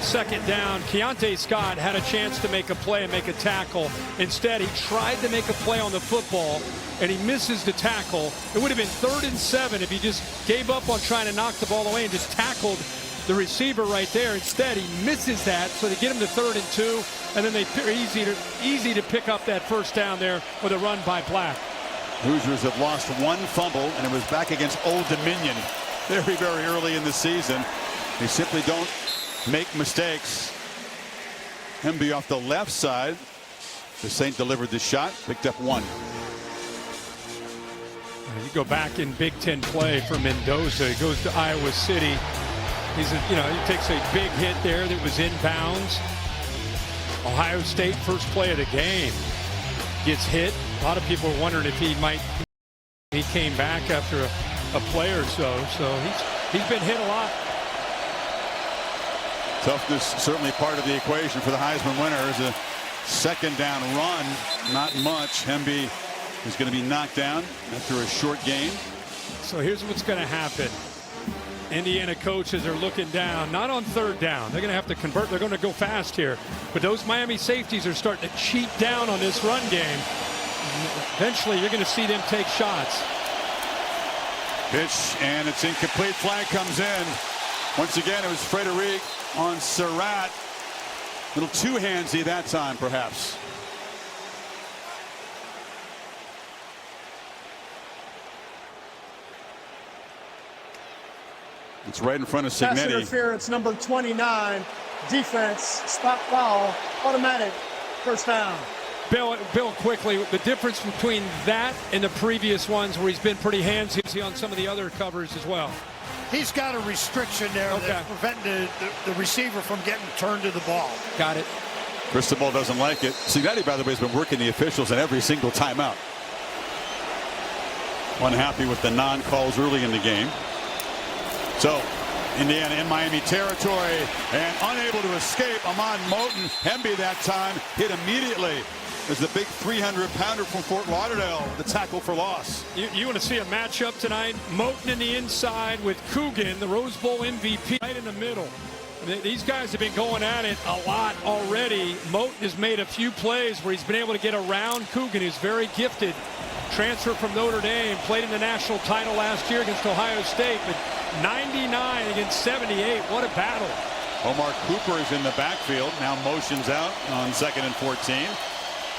second down, Keontae Scott had a chance to make a play and make a tackle. Instead, he tried to make a play on the football, and he misses the tackle. It would have been 3rd and 7 if he just gave up on trying to knock the ball away and just tackled the receiver right there. Instead, he misses that, so they get him to 3rd and 2, and then easy to pick up that first down there with a run by Black. Hoosiers have lost one fumble, and it was back against Old Dominion very, very early in the season. They simply don't make mistakes. Hemby off the left side. The Saint delivered the shot, picked up 1. You go back in Big Ten play for Mendoza. He goes to Iowa City. He takes a big hit there that was inbounds. Ohio State, first play of the game, gets hit. A lot of people are wondering if he came back after a play or so. So he's been hit a lot. Toughness certainly part of the equation for the Heisman winner. Is a second down run, not much. Hemby is going to be knocked down after a short gain. So here's what's going to happen. Indiana coaches are looking down, not on third down. They're going to have to convert. They're going to go fast here. But those Miami safeties are starting to cheat down on this run game. Eventually, you're going to see them take shots. Pitch, and it's incomplete. Flag comes in. Once again, it was Frederic on Surratt. A little two-handsy that time, perhaps. It's right in front of Pass Cignetti. interference, number 29. Defense, stop foul, automatic, first down. Bill, quickly, the difference between that and the previous ones where he's been pretty handsy on some of the other covers as well. He's got a restriction there that's preventing the receiver from getting turned to the ball. Got it. Cristobal doesn't like it. Cignetti, by the way, has been working the officials in every single timeout. Unhappy with the non-calls early in the game. So, Indiana in Miami territory and unable to escape. Amon Moten. Hemby that time hit immediately. There's the big 300-pounder from Fort Lauderdale, the tackle for loss. You want to see a matchup tonight? Moten in the inside with Coogan, the Rose Bowl MVP, right in the middle. These guys have been going at it a lot already. Moten has made a few plays where he's been able to get around Coogan, who's very gifted. Transfer from Notre Dame, played in the national title last year against Ohio State, but 99 against 78. What a battle. Omar Cooper is in the backfield. Now motions out on 2nd and 14.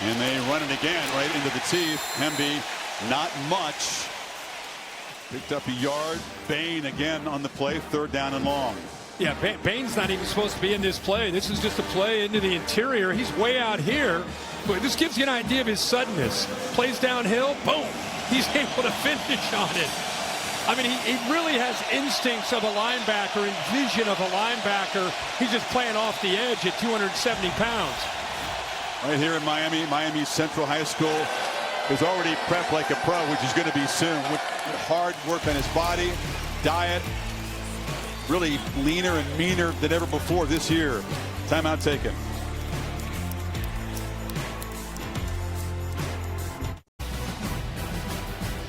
And they run it again right into the teeth. Hemby, not much. Picked up a yard. Bain again on the play. 3rd down and long. Yeah, Bain's not even supposed to be in this play. This is just a play into the interior. He's way out here. But this gives you an idea of his suddenness. Plays downhill, boom. He's able to finish on it. I mean, he really has instincts of a linebacker and vision of a linebacker. He's just playing off the edge at 270 pounds. Right here in Miami Central High School is already prepped like a pro, which is going to be soon. With hard work on his body, diet, really leaner and meaner than ever before this year. Timeout taken.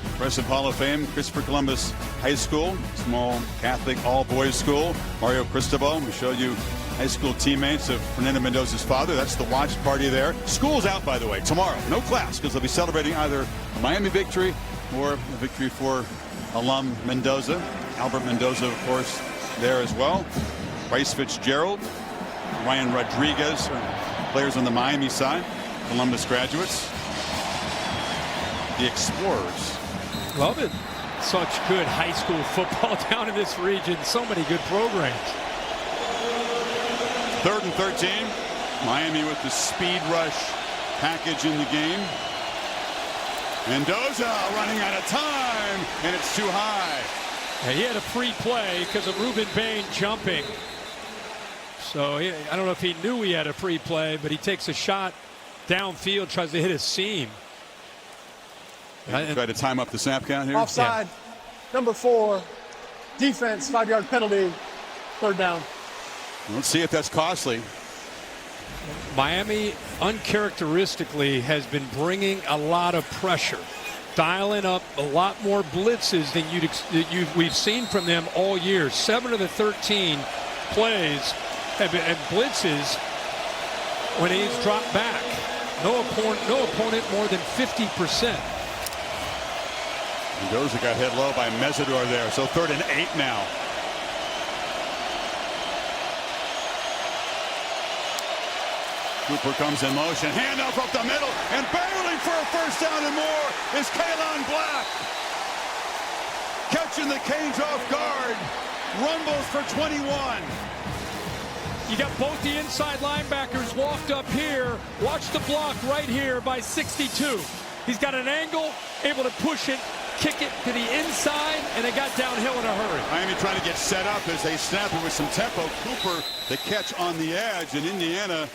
Progressive Hall of Fame, Christopher Columbus High School, small Catholic all-boys school. Mario Cristobal, we showed you high school teammates of Fernando Mendoza's father. That's the watch party there. School's out, by the way, tomorrow. No class, because they'll be celebrating either a Miami victory or a victory for alum Mendoza. Albert Mendoza, of course, there as well. Bryce Fitzgerald, Ryan Rodriguez, players on the Miami side. Columbus graduates. The Explorers. Love it. Such good high school football down in this region. So many good programs. 3rd and 13. Miami with the speed rush package in the game. Mendoza running out of time, and it's too high. Yeah, he had a free play because of Ruben Bain jumping. So I don't know if he knew he had a free play, but he takes a shot downfield, tries to hit a seam. Try to time up the snap count here. Offside. Number 4. Defense, 5-yard penalty. 3rd down. Let's see if that's costly. Miami uncharacteristically has been bringing a lot of pressure, dialing up a lot more blitzes than we've seen from them all year. 7 of the 13 plays have been blitzes when he's dropped back. No opponent more than 50%. Mendoza got hit low by Mesidor there, so 3rd and 8 now. Cooper comes in motion, handoff up the middle, and barreling for a 1st down and more is Kaylon Black. Catching the Canes off guard, rumbles for 21. You got both the inside linebackers walked up here. Watch the block right here by 62. He's got an angle, able to push it, kick it to the inside, and they got downhill in a hurry. Miami trying to get set up as they snap it with some tempo. Cooper the catch on the edge, and Indiana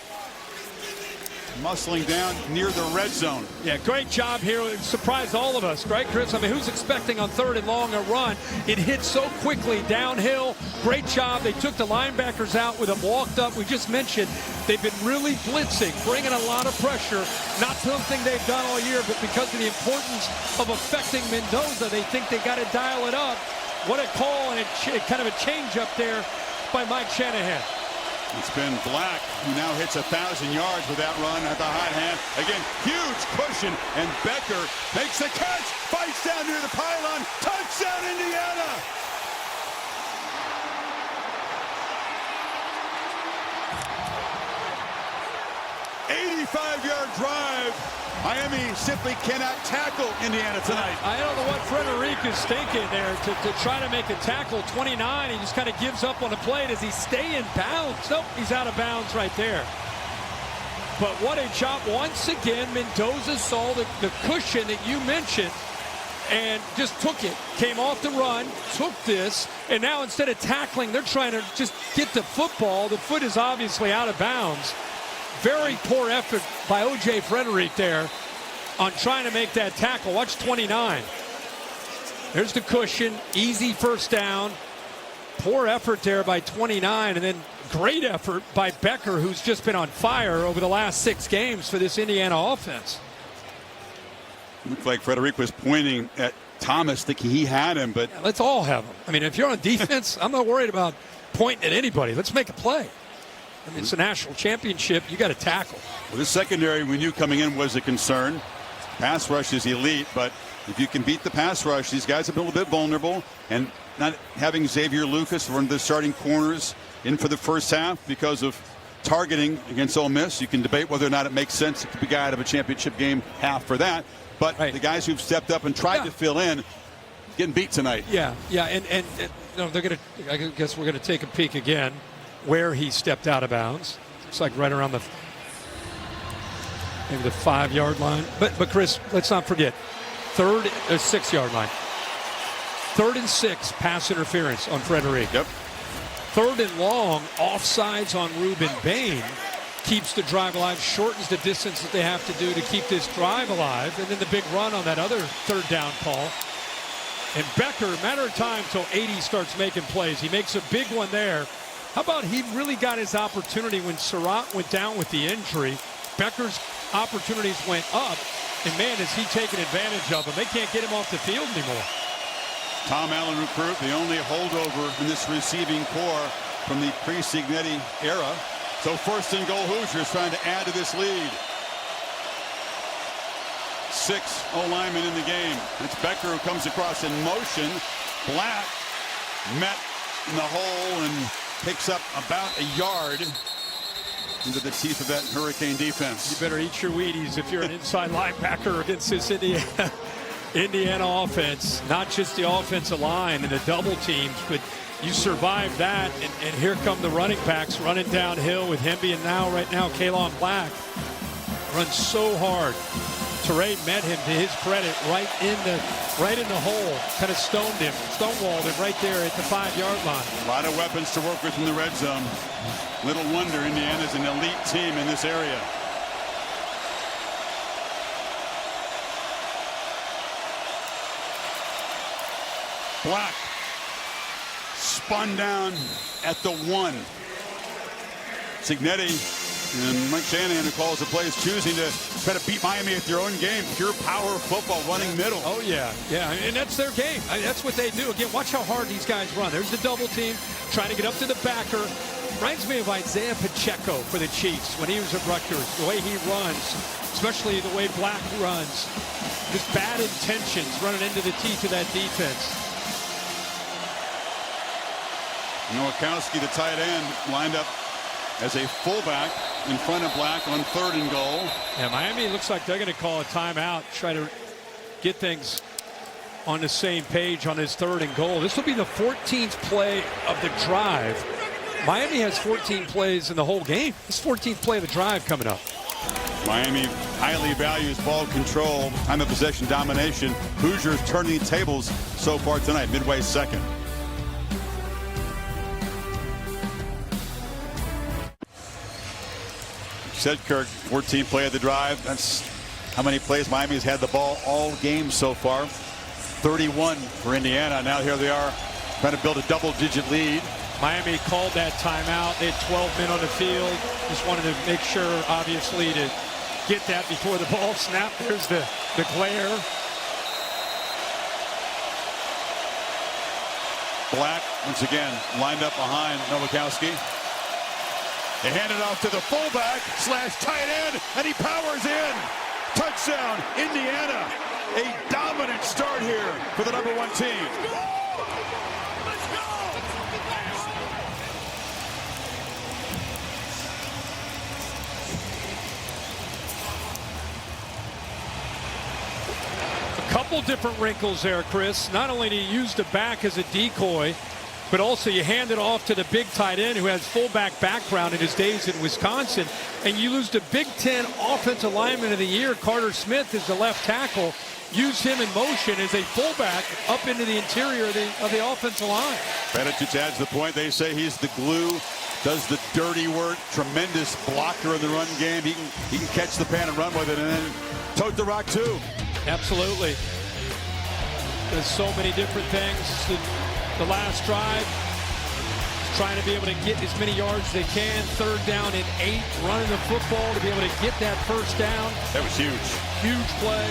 muscling down near the red zone. Yeah, great job here. It surprised all of us, right, Chris? I mean, who's expecting on 3rd and long a run? It hit so quickly downhill. Great job. They took the linebackers out with them walked up. We just mentioned they've been really blitzing, bringing a lot of pressure. Not something they've done all year, but because of the importance of affecting Mendoza, they think they got to dial it up. What a call, and kind of a change up there by Mike Shanahan. It's been Black, who now hits 1,000 yards with that run at the hot hand. Again, huge cushion, and Becker makes the catch, fights down near the pylon. Touchdown, Indiana! '85-yard drive. Miami simply cannot tackle Indiana tonight. I don't know what Frederic is thinking there to try to make a tackle. 29, he just kind of gives up on the play. Does he stay in bounds? Nope, he's out of bounds right there. But what a job. Once again, Mendoza saw the cushion that you mentioned and just took it. Came off the run, took this, and now instead of tackling, they're trying to just get the football. The foot is obviously out of bounds. Very poor effort by O.J. Frederic there on trying to make that tackle. Watch 29. There's the cushion. Easy 1st down. Poor effort there by 29. And then great effort by Becker, who's just been on fire over the last 6 games for this Indiana offense. Looked like Frederic was pointing at Thomas, thinking he had him, but... Yeah, let's all have him. I mean, if you're on defense, I'm not worried about pointing at anybody. Let's make a play. I mean, it's a national championship. You got to tackle. Well, this secondary we knew coming in was a concern. Pass rush is elite, but if you can beat the pass rush, these guys have been a little bit vulnerable. And not having Xavier Lucas, one of the starting corners, in for the 1st half because of targeting against Ole Miss. You can debate whether or not it makes sense to keep a guy out of a championship game half for that. But the guys who've stepped up and tried to fill in, getting beat tonight. Yeah, and they're going to. I guess we're going to take a peek again where he stepped out of bounds. Looks like right around maybe the 5-yard line. But Chris, let's not forget, 6-yard line. 3rd and 6, pass interference on Frederic. Yep. 3rd and long, offsides on Ruben Bain. Keeps the drive alive, shortens the distance that they have to do to keep this drive alive. And then the big run on that other 3rd down call. And Becker, matter of time till 80 starts making plays. He makes a big one there. How about he really got his opportunity when Surratt went down with the injury. Becker's opportunities went up. And man, is he taking advantage of them. They can't get him off the field anymore. Tom Allen recruit, the only holdover in this receiving core from the pre-Cignetti era. So 1st and goal, Hoosiers trying to add to this lead. 6 O-linemen in the game. It's Becker who comes across in motion. Black met in the hole and picks up about a yard into the teeth of that Hurricane defense. You better eat your Wheaties if you're an inside linebacker against this Indiana offense. Not just the offensive line and the double teams, but you survive that, and here come the running backs running downhill with Hemby and right now Kalon Black runs so hard. Teray met him, to his credit, right in the hole, kind of stonewalled him right there at the 5-yard line. A lot of weapons to work with in the red zone. Little wonder Indiana's an elite team in this area. Black spun down at the 1. Cignetti and Mike Shanahan, who calls the plays, choosing to try to beat Miami at their own game. Pure power football, running middle. Oh, yeah, and that's their game. That's what they do. Again, watch how hard these guys run. There's the double team, trying to get up to the backer. Reminds me of Isaiah Pacheco for the Chiefs when he was at Rutgers. The way he runs, especially the way Black runs. Just bad intentions running into the teeth of that defense. Nowakowski, the tight end, lined up as a fullback in front of Black on 3rd and goal. Yeah, Miami looks like they're going to call a timeout, try to get things on the same page on his 3rd and goal. This will be the 14th play of the drive. Miami has 14 plays in the whole game. This 14th play of the drive coming up. Miami highly values ball control, time of possession domination. Hoosiers turning tables so far tonight, midway 2nd. Said Kirk, 14 play of the drive. That's how many plays Miami has had the ball all game so far. 31 for Indiana. Now here they are trying to build a double-digit lead. Miami called that timeout. They had 12 men on the field. Just wanted to make sure, obviously, to get that before the ball snapped. There's the glare. Black, once again, lined up behind Nowakowski. They hand it off to the fullback / tight end, and he powers in. Touchdown, Indiana. A dominant start here for the #1 team. A couple different wrinkles there, Chris. Not only do you use the back as a decoy, but also you hand it off to the big tight end who has fullback background in his days in Wisconsin. And you lose the Big Ten Offensive Lineman of the Year, Carter Smith, as the left tackle. Use him in motion as a fullback up into the interior of the offensive line. Benedict adds the point. They say he's the glue, does the dirty work, tremendous blocker in the run game. He can catch the pan and run with it, and then tote the rock too. Absolutely. There's so many different things. The last drive, trying to be able to get as many yards as they can. 3rd down and 8, running the football to be able to get that 1st down. That was huge. Huge play.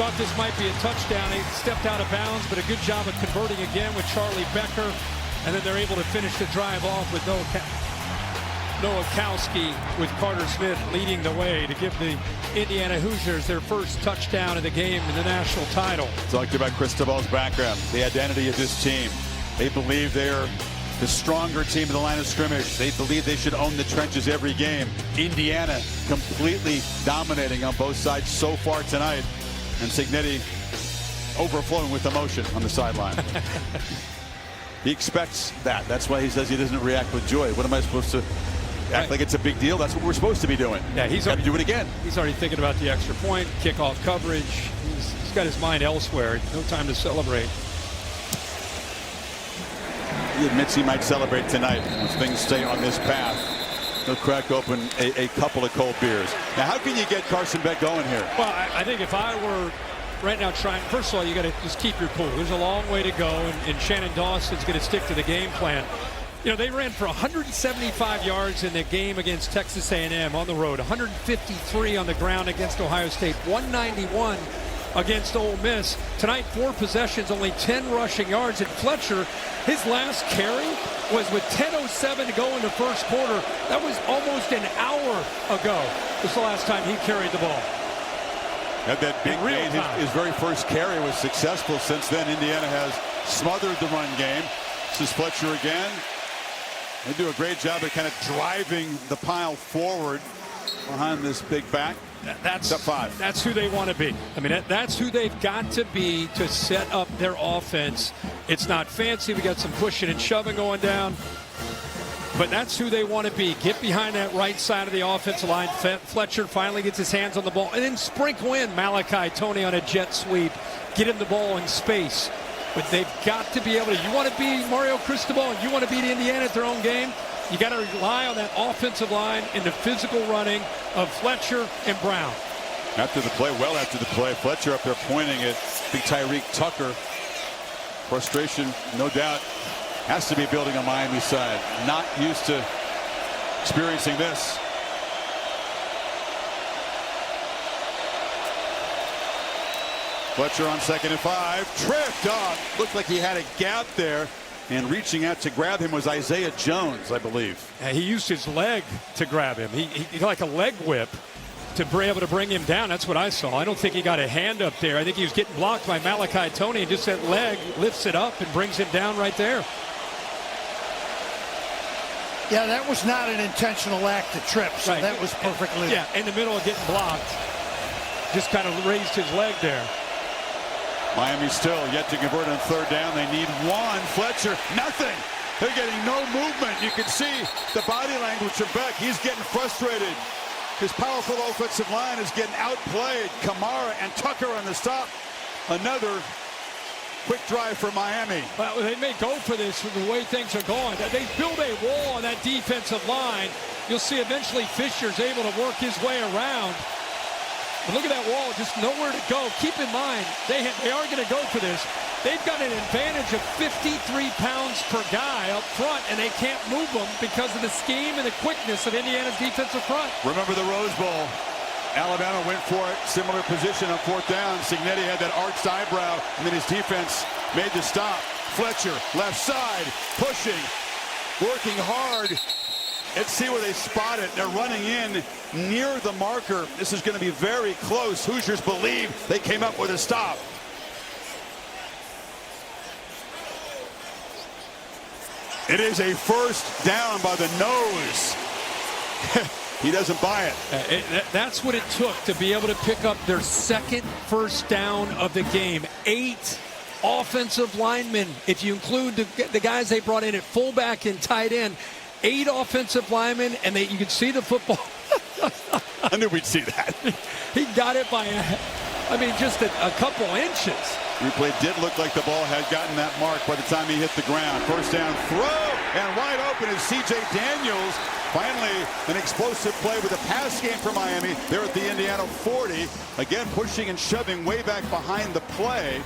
Thought this might be a touchdown. He stepped out of bounds, but a good job of converting again with Charlie Becker. And then they're able to finish the drive off with Nowakowski, with Carter Smith leading the way to give the Indiana Hoosiers their first touchdown of the game in the national title. Talked about Cristobal's background, the identity of this team. They believe they're the stronger team in the line of scrimmage. They believe they should own the trenches every game. Indiana completely dominating on both sides so far tonight. And Cignetti overflowing with emotion on the sideline. He expects that. That's why he says he doesn't react with joy. What am I supposed to act like it's a big deal? That's what we're supposed to be doing. Yeah, he's got to do it again. He's already thinking about the extra point, kickoff coverage. He's got his mind elsewhere. No time to celebrate. He admits he might celebrate tonight if things stay on this path. He'll crack open a couple of cold beers. Now, how can you get Carson Beck going here? Well, I think if I were right now trying, first of all, you got to just keep your cool. There's a long way to go, and Shannon Dawson's going to stick to the game plan. You know, they ran for 175 yards in the game against Texas A&M on the road, 153 on the ground against Ohio State, 191 against Ole Miss. Tonight, 4 possessions, only 10 rushing yards. And Fletcher, his last carry was with 10:07 to go in the first quarter. That was almost an hour ago. This is the last time he carried the ball. Had that big gain. His very first carry was successful. Since then, Indiana has smothered the run game. This is Fletcher again. They do a great job of kind of driving the pile forward behind this big back. That's up 5. That's who they want to be. I mean, that's who they've got to be to set up their offense. It's not fancy. We got some pushing and shoving going down. But that's who they want to be. Get behind that right side of the offensive line. Fletcher finally gets his hands on the ball. And then sprinkle in Malachi Tony on a jet sweep. Get him the ball in space. But they've got to be able to. You want to be Mario Cristobal and you want to beat Indiana at their own game. You got to rely on that offensive line and the physical running of Fletcher and Brown. After the play, well after the play, Fletcher up there pointing at big Tyreek Tucker. Frustration, no doubt, has to be building on Miami's side. Not used to experiencing this. Fletcher on 2nd and 5. Tripped off. Looked like he had a gap there. And reaching out to grab him was Isaiah Jones, I believe. He used his leg to grab him. He like a leg whip to be able to bring him down. That's what I saw. I don't think he got a hand up there. I think he was getting blocked by Malachi Tony, and just that leg lifts it up and brings him down right there. Yeah, that was not an intentional act to trip, so right. That was perfectly. Yeah, in the middle of getting blocked. Just kind of raised his leg there. Miami still yet to convert on 3rd down. They need 1. Fletcher, nothing. They're getting no movement. You can see the body language of Beck. He's getting frustrated. His powerful offensive line is getting outplayed. Kamara and Tucker on the stop. Another quick drive for Miami. Well, they may go for this with the way things are going. They build a wall on that defensive line. You'll see eventually Fisher's able to work his way around. But look at that wall, just nowhere to go. Keep in mind, they are going to go for this. They've got an advantage of 53 pounds per guy up front, and they can't move them because of the scheme and the quickness of Indiana's defensive front. Remember the Rose Bowl. Alabama went for it, similar position on 4th down. Cignetti had that arched eyebrow, and then his defense made the stop. Fletcher, left side, pushing, working hard. Let's see where they spot it. They're running in near the marker. This is going to be very close. Hoosiers believe they came up with a stop. It is a 1st down by the nose. He doesn't buy it. That's what it took to be able to pick up their 2nd first down of the game. 8 offensive linemen, if you include the guys they brought in at fullback and tight end. 8 offensive linemen, and you can see the football. I knew we'd see that. He got it by, just a couple inches. Replay did look like the ball had gotten that mark by the time he hit the ground. 1st down throw, and wide open is C.J. Daniels. Finally, an explosive play with a pass game for Miami. They're at the Indiana 40. Again, pushing and shoving way back behind the play.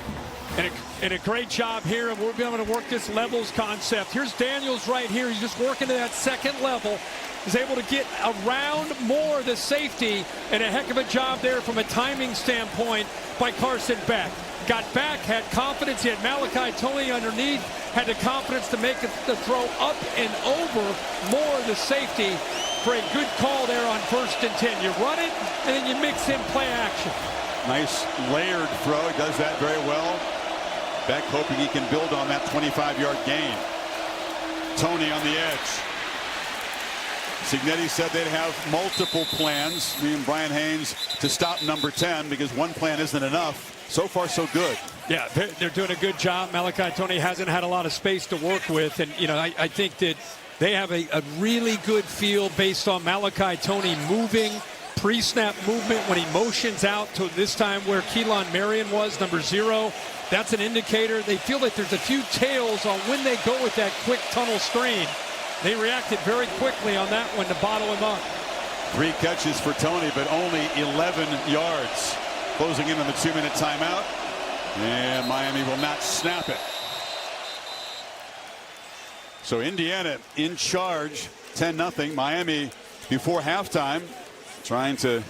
And a great job here, and we're being able to work this levels concept. Here's Daniels right here. He's just working to that 2nd level. He's able to get around more the safety, and a heck of a job there from a timing standpoint by Carson Beck. Got back, had confidence. He had Malachi Tony underneath, had the confidence to make the throw up and over more the safety for a good call there on 1st and 10. You run it, and then you mix in play action. Nice layered throw. He does that very well. Beck hoping he can build on that 25-yard gain. Tony on the edge. Cignetti said they'd have multiple plans, me and Brian Haynes, to stop number 10 because one plan isn't enough. so far so good. Yeah, they're doing a good job. Malachi Tony hasn't had a lot of space to work with. And, I think that they have a really good feel based on Malachi Tony moving, pre-snap movement when he motions out to this time where Keelan Marion was, number 0. That's an indicator. They feel like there's a few tails on when they go with that quick tunnel screen. They reacted very quickly on that one to bottle him up. 3 catches for Tony, but only 11 yards. Closing in on the 2-minute timeout. And Miami will not snap it. So Indiana in charge, 10-0. Miami before halftime trying to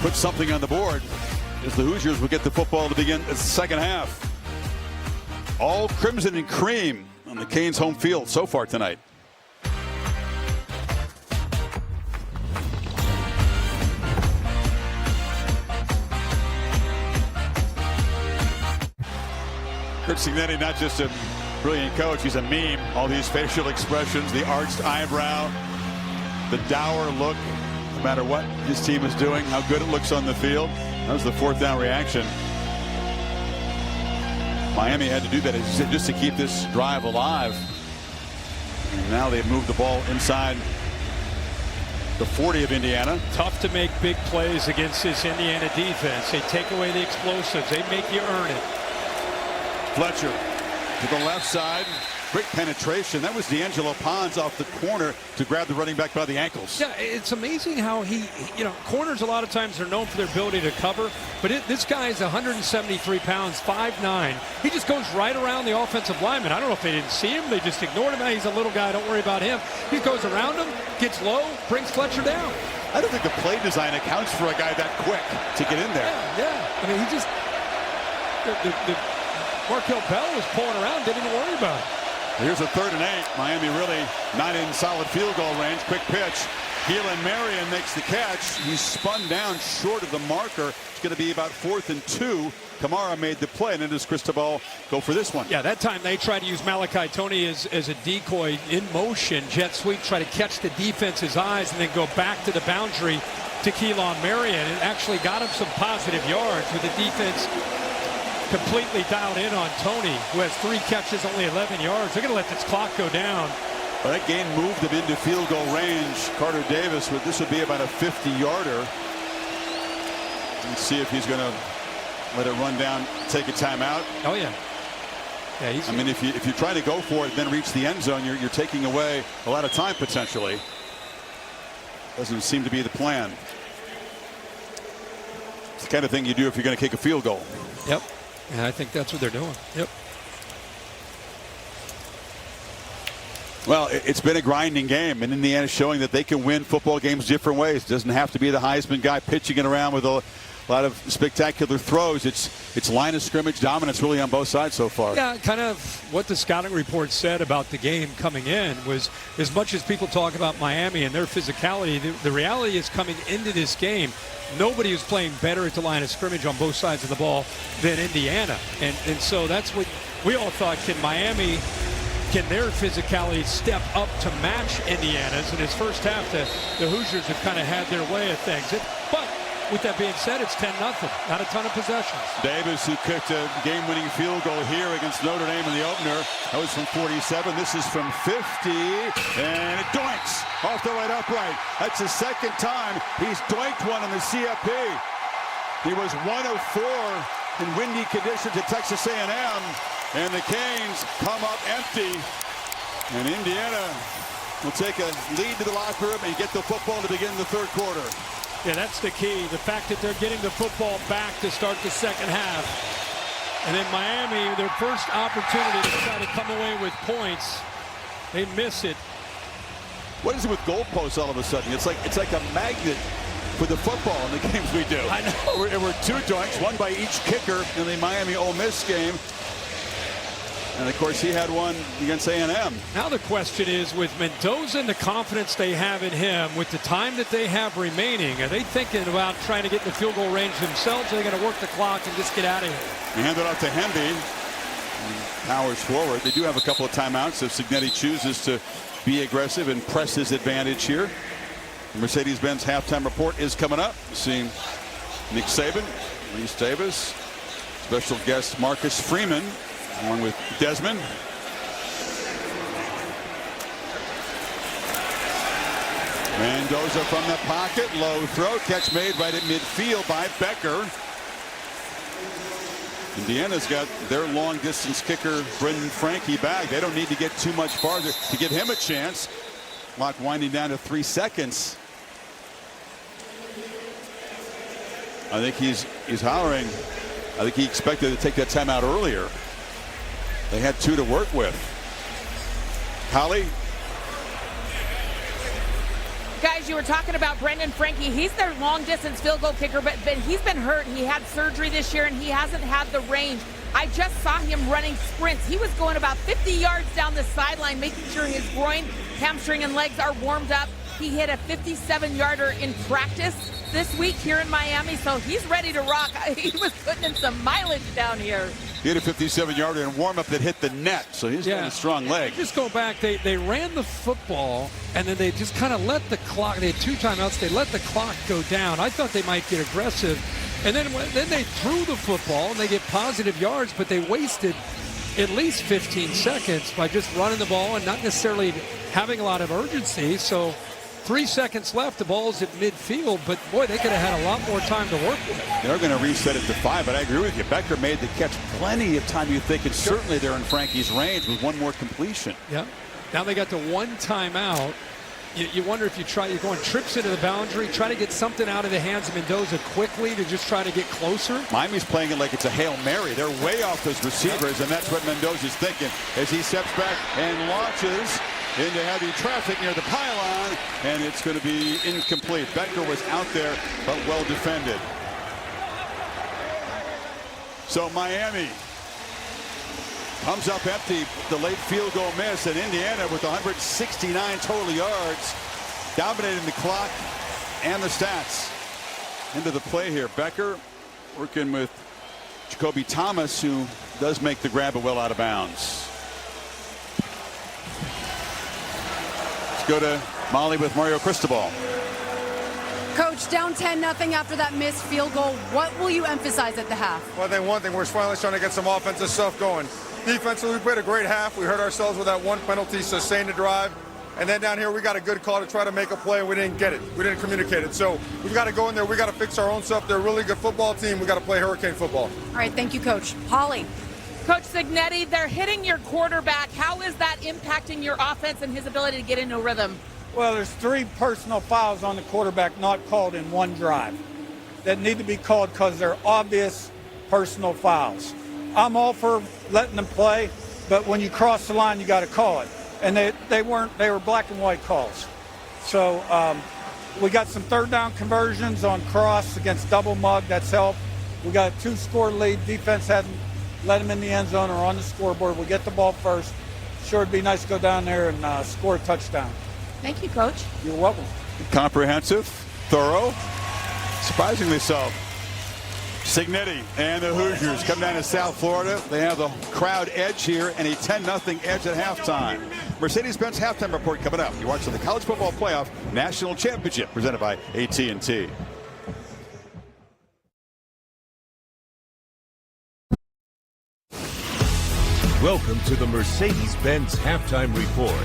put something on the board as the Hoosiers will get the football to begin the second half. All crimson and cream on the Canes home field so far tonight. Curt Cignetti, not just a brilliant coach, he's a meme. All these facial expressions, the arched eyebrow, the dour look, no matter what his team is doing, how good it looks on the field. That was the 4th down reaction. Miami had to do that, as you said, just to keep this drive alive. And now they've moved the ball inside the 40 of Indiana. Tough to make big plays against this Indiana defense. They take away the explosives. They make you earn it. Fletcher to the left side. Great penetration. That was D'Angelo Pons off the corner to grab the running back by the ankles. Yeah, it's amazing how corners a lot of times are known for their ability to cover, but this guy is 173 pounds, 5'9". He just goes right around the offensive lineman. I don't know if they didn't see him. They just ignored him. He's a little guy. Don't worry about him. He goes around him, gets low, brings Fletcher down. I don't think the play design accounts for a guy that quick to get in there. Yeah. I mean, he just... Markel Bell was pulling around, didn't even worry about it. Here's a 3rd and 8. Miami really not in solid field goal range. Quick pitch. Keelan Marion makes the catch. He's spun down short of the marker. It's going to be about 4th and 2. Kamara made the play, and then does Cristobal go for this one? Yeah, that time they tried to use Malachi Tony as a decoy in motion. Jet sweep, try to catch the defense's eyes, and then go back to the boundary to Keelan Marion. It actually got him some positive yards with the defense completely dialed in on Tony, who has 3 catches, only 11 yards. They're going to let this clock go down. Well, that gain moved them into field goal range. Carter Davis, this would be about a 50-yarder. Let's see if he's going to let it run down, take a timeout. Oh, yeah. I mean, if you try to go for it, then reach the end zone, you're taking away a lot of time potentially. Doesn't seem to be the plan. It's the kind of thing you do if you're going to kick a field goal. Yep. And I think that's what they're doing. Yep. Well, it's been a grinding game, and Indiana showing that they can win football games different ways. It doesn't have to be the Heisman guy pitching it around with a lot of spectacular throws. It's line of scrimmage dominance really on both sides so far. Yeah, kind of what the scouting report said about the game coming in was, as much as people talk about Miami and their physicality, the reality is coming into this game, nobody was playing better at the line of scrimmage on both sides of the ball than Indiana. And so that's what we all thought. Can their physicality step up to match Indiana's? In his first half, the Hoosiers have kind of had their way of things. But with that being said, it's 10-0. Not a ton of possessions. Davis, who kicked a game-winning field goal here against Notre Dame in the opener. That was from 47. This is from 50. And it doinks off the right upright. That's the 2nd time he's doinked one in the CFB. He was 1 of 4 in windy conditions at Texas A&M. And the Canes come up empty. And Indiana will take a lead to the locker room and get the football to begin the 3rd quarter. Yeah, that's the key. The fact that they're getting the football back to start the second half. And then Miami, their first opportunity to try to come away with points, they miss it. What is it with goalposts all of a sudden? It's like a magnet for the football in the games we do. I know. There were 2 doinks, one by each kicker in the Miami-Ole Miss game. And, of course, he had one against A&M. Now the question is, with Mendoza and the confidence they have in him, with the time that they have remaining, are they thinking about trying to get in the field goal range themselves, or are they going to work the clock and just get out of here? He handed off to Hemby. Powers forward. They do have a couple of timeouts if Cignetti chooses to be aggressive and press his advantage here. The Mercedes-Benz halftime report is coming up. We're seeing Nick Saban, Reese Davis, Special guest Marcus Freeman along with Desmond. Mendoza from the pocket, low throw, catch made right at midfield by Becker. Indiana's got their long distance kicker Brendan Franke back. They don't need to get too much farther to give him a chance. Clock winding down to 3 seconds. I think he's hollering. I think he expected to take that timeout earlier. They had 2 to work with. Holly. Guys, you were talking about Brendan Franke. He's their long-distance field goal kicker, but he's been hurt. He had surgery this year, and he hasn't had the range. I just saw him running sprints. He was going about 50 yards down the sideline, making sure his groin, hamstring, and legs are warmed up. He hit a 57-yarder in practice this week here in Miami, so he's ready to rock. He was putting in some mileage down here. He had a 57-yarder in warm-up that hit the net, so he's got a strong leg. Just go back. They ran the football, and then they just kind of let the clock. They had 2 timeouts. They let the clock go down. I thought they might get aggressive, and then they threw the football, and they get positive yards, but they wasted at least 15 seconds by just running the ball and not necessarily having a lot of urgency. So 3 seconds left. The ball's at midfield, but boy, they could have had a lot more time to work with. They're going to reset it to 5, but I agree with you. Becker made the catch plenty of time, you think, and certainly they're in Franke's range with 1 more completion. Yeah. Now they got the 1 timeout. You wonder if you're going trips into the boundary, try to get something out of the hands of Mendoza quickly to just try to get closer. Miami's playing it like it's a Hail Mary. They're way off those receivers, and that's what Mendoza's thinking as he steps back and launches into heavy traffic near the pylon, and it's going to be incomplete. Becker was out there, but well defended. So Miami comes up empty, the late field goal miss, and Indiana with 169 total yards, dominating the clock and the stats. Into the play here, Becker working with Jacoby Thomas, who does make the grab, but well out of bounds. Let's go to Molly with Mario Cristobal. Coach, down 10-0 after that missed field goal. What will you emphasize at the half? Well, I think one thing, we're finally trying to get some offensive stuff going. Defensively, we played a great half. We hurt ourselves with that 1 penalty, sustained the drive. And then down here, we got a good call to try to make a play, and we didn't get it. We didn't communicate it. So we've got to go in there. We got to fix our own stuff. They're a really good football team. We got to play Hurricane football. All right, thank you, Coach. Holly. Coach Signetti, they're hitting your quarterback. How is that impacting your offense and his ability to get into a rhythm? Well, there's 3 personal fouls on the quarterback not called in 1 drive that need to be called because they're obvious personal fouls. I'm all for letting them play, but when you cross the line, you got to call it. And they were black and white calls. So we got some 3rd down conversions on cross against double mug. That's helped. We got a 2-score lead. Defense hasn't let them in the end zone or on the scoreboard. We get the ball first. Sure, it'd be nice to go down there and score a touchdown. Thank you, Coach. You're welcome. Comprehensive, thorough, surprisingly so. Signetti and the Hoosiers come down to South Florida. They have the crowd edge here and a 10-0 edge at halftime. Mercedes-Benz halftime report coming up. You're watching the College Football Playoff National Championship presented by AT&T. Welcome to the Mercedes-Benz halftime report.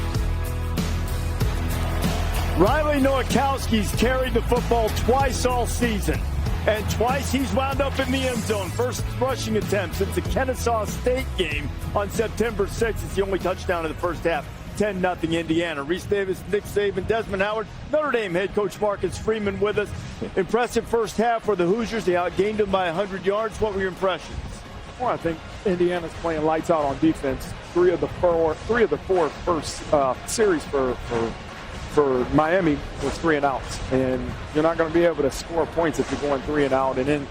Riley Nowakowski's carried the football twice all season, and twice he's wound up in the end zone. First rushing attempt since the Kennesaw State game on September 6th. It's the only touchdown in the first half. 10-0 Indiana. Reese Davis, Nick Saban, Desmond Howard, Notre Dame head coach Marcus Freeman with us. Impressive first half for the Hoosiers. They outgained them by 100 yards. What were your impressions? Well, I think Indiana's playing lights out on defense. Three of the four first series for Miami was 3 and outs, and you're not going to be able to score points if you're going 3 and out. And then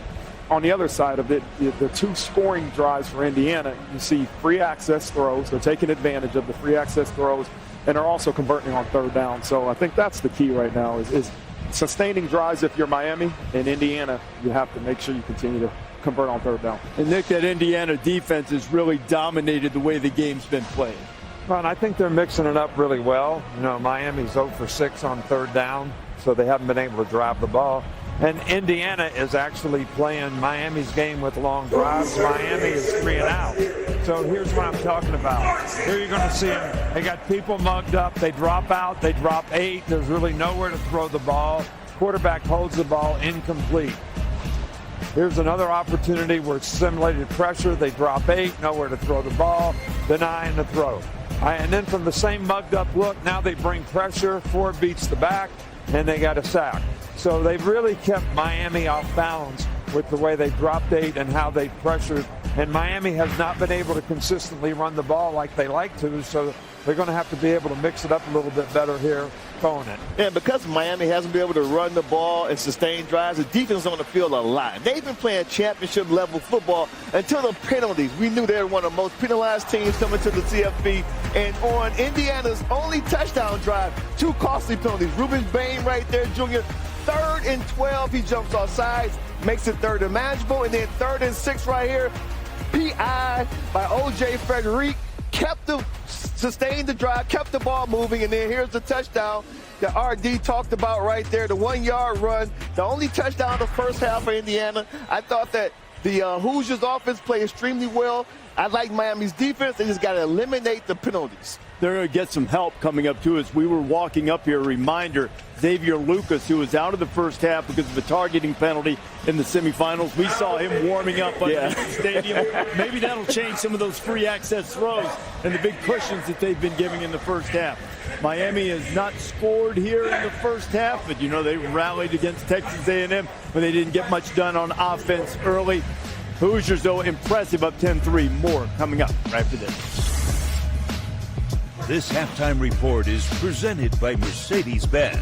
on the other side of it, the 2 scoring drives for Indiana, you see free access throws. They're taking advantage of the free access throws, and they're also converting on 3rd down. So I think that's the key right now is sustaining drives. If you're Miami and Indiana, you have to make sure you continue to convert on 3rd down. And Nick, that Indiana defense has really dominated the way the game's been played. Well, and I think they're mixing it up really well. You know, Miami's 0 for 6 on 3rd down, so they haven't been able to drive the ball. And Indiana is actually playing Miami's game with long drives. Miami is 3 and out. So here's what I'm talking about. Here you're going to see them. They got people mugged up. They drop out. They drop 8. There's really nowhere to throw the ball. Quarterback holds the ball incomplete. Here's another opportunity where it's simulated pressure. They drop 8. Nowhere to throw the ball. Denying the throw. And then from the same mugged up look, now they bring pressure. Ford beats the back, and they got a sack. So they've really kept Miami off balance with the way they dropped 8 and how they pressured. And Miami has not been able to consistently run the ball like they like to, so they're going to have to be able to mix it up a little bit better here, throwing it. And because Miami hasn't been able to run the ball and sustain drives, the defense is on the field a lot. They've been playing championship-level football until the penalties. We knew they were one of the most penalized teams coming to the CFB. And on Indiana's only touchdown drive, 2 costly penalties. Ruben Bain right there, Jr., 3rd and 12, he jumps off sides, makes it 3rd and manageable, and then 3rd and 6 right here. PI by O.J. Frederick sustained the drive, kept the ball moving, and then here's the touchdown that RD talked about right there, the 1-yard run, the only touchdown of the first half for Indiana. I thought that the Hoosiers offense played extremely well. I like Miami's defense. They just got to eliminate the penalties. They're going to get some help coming up, too, as we were walking up here. A reminder, Xavier Lucas, who was out of the first half because of a targeting penalty in the semifinals. We saw him warming up underneath the stadium. Maybe that'll change some of those free access throws and the big cushions that they've been giving in the first half. Miami has not scored here in the first half, but, you know, they rallied against Texas A&M, but they didn't get much done on offense early. Hoosiers, though, impressive, up 10-3. More coming up right after this. This halftime report is presented by Mercedes-Benz.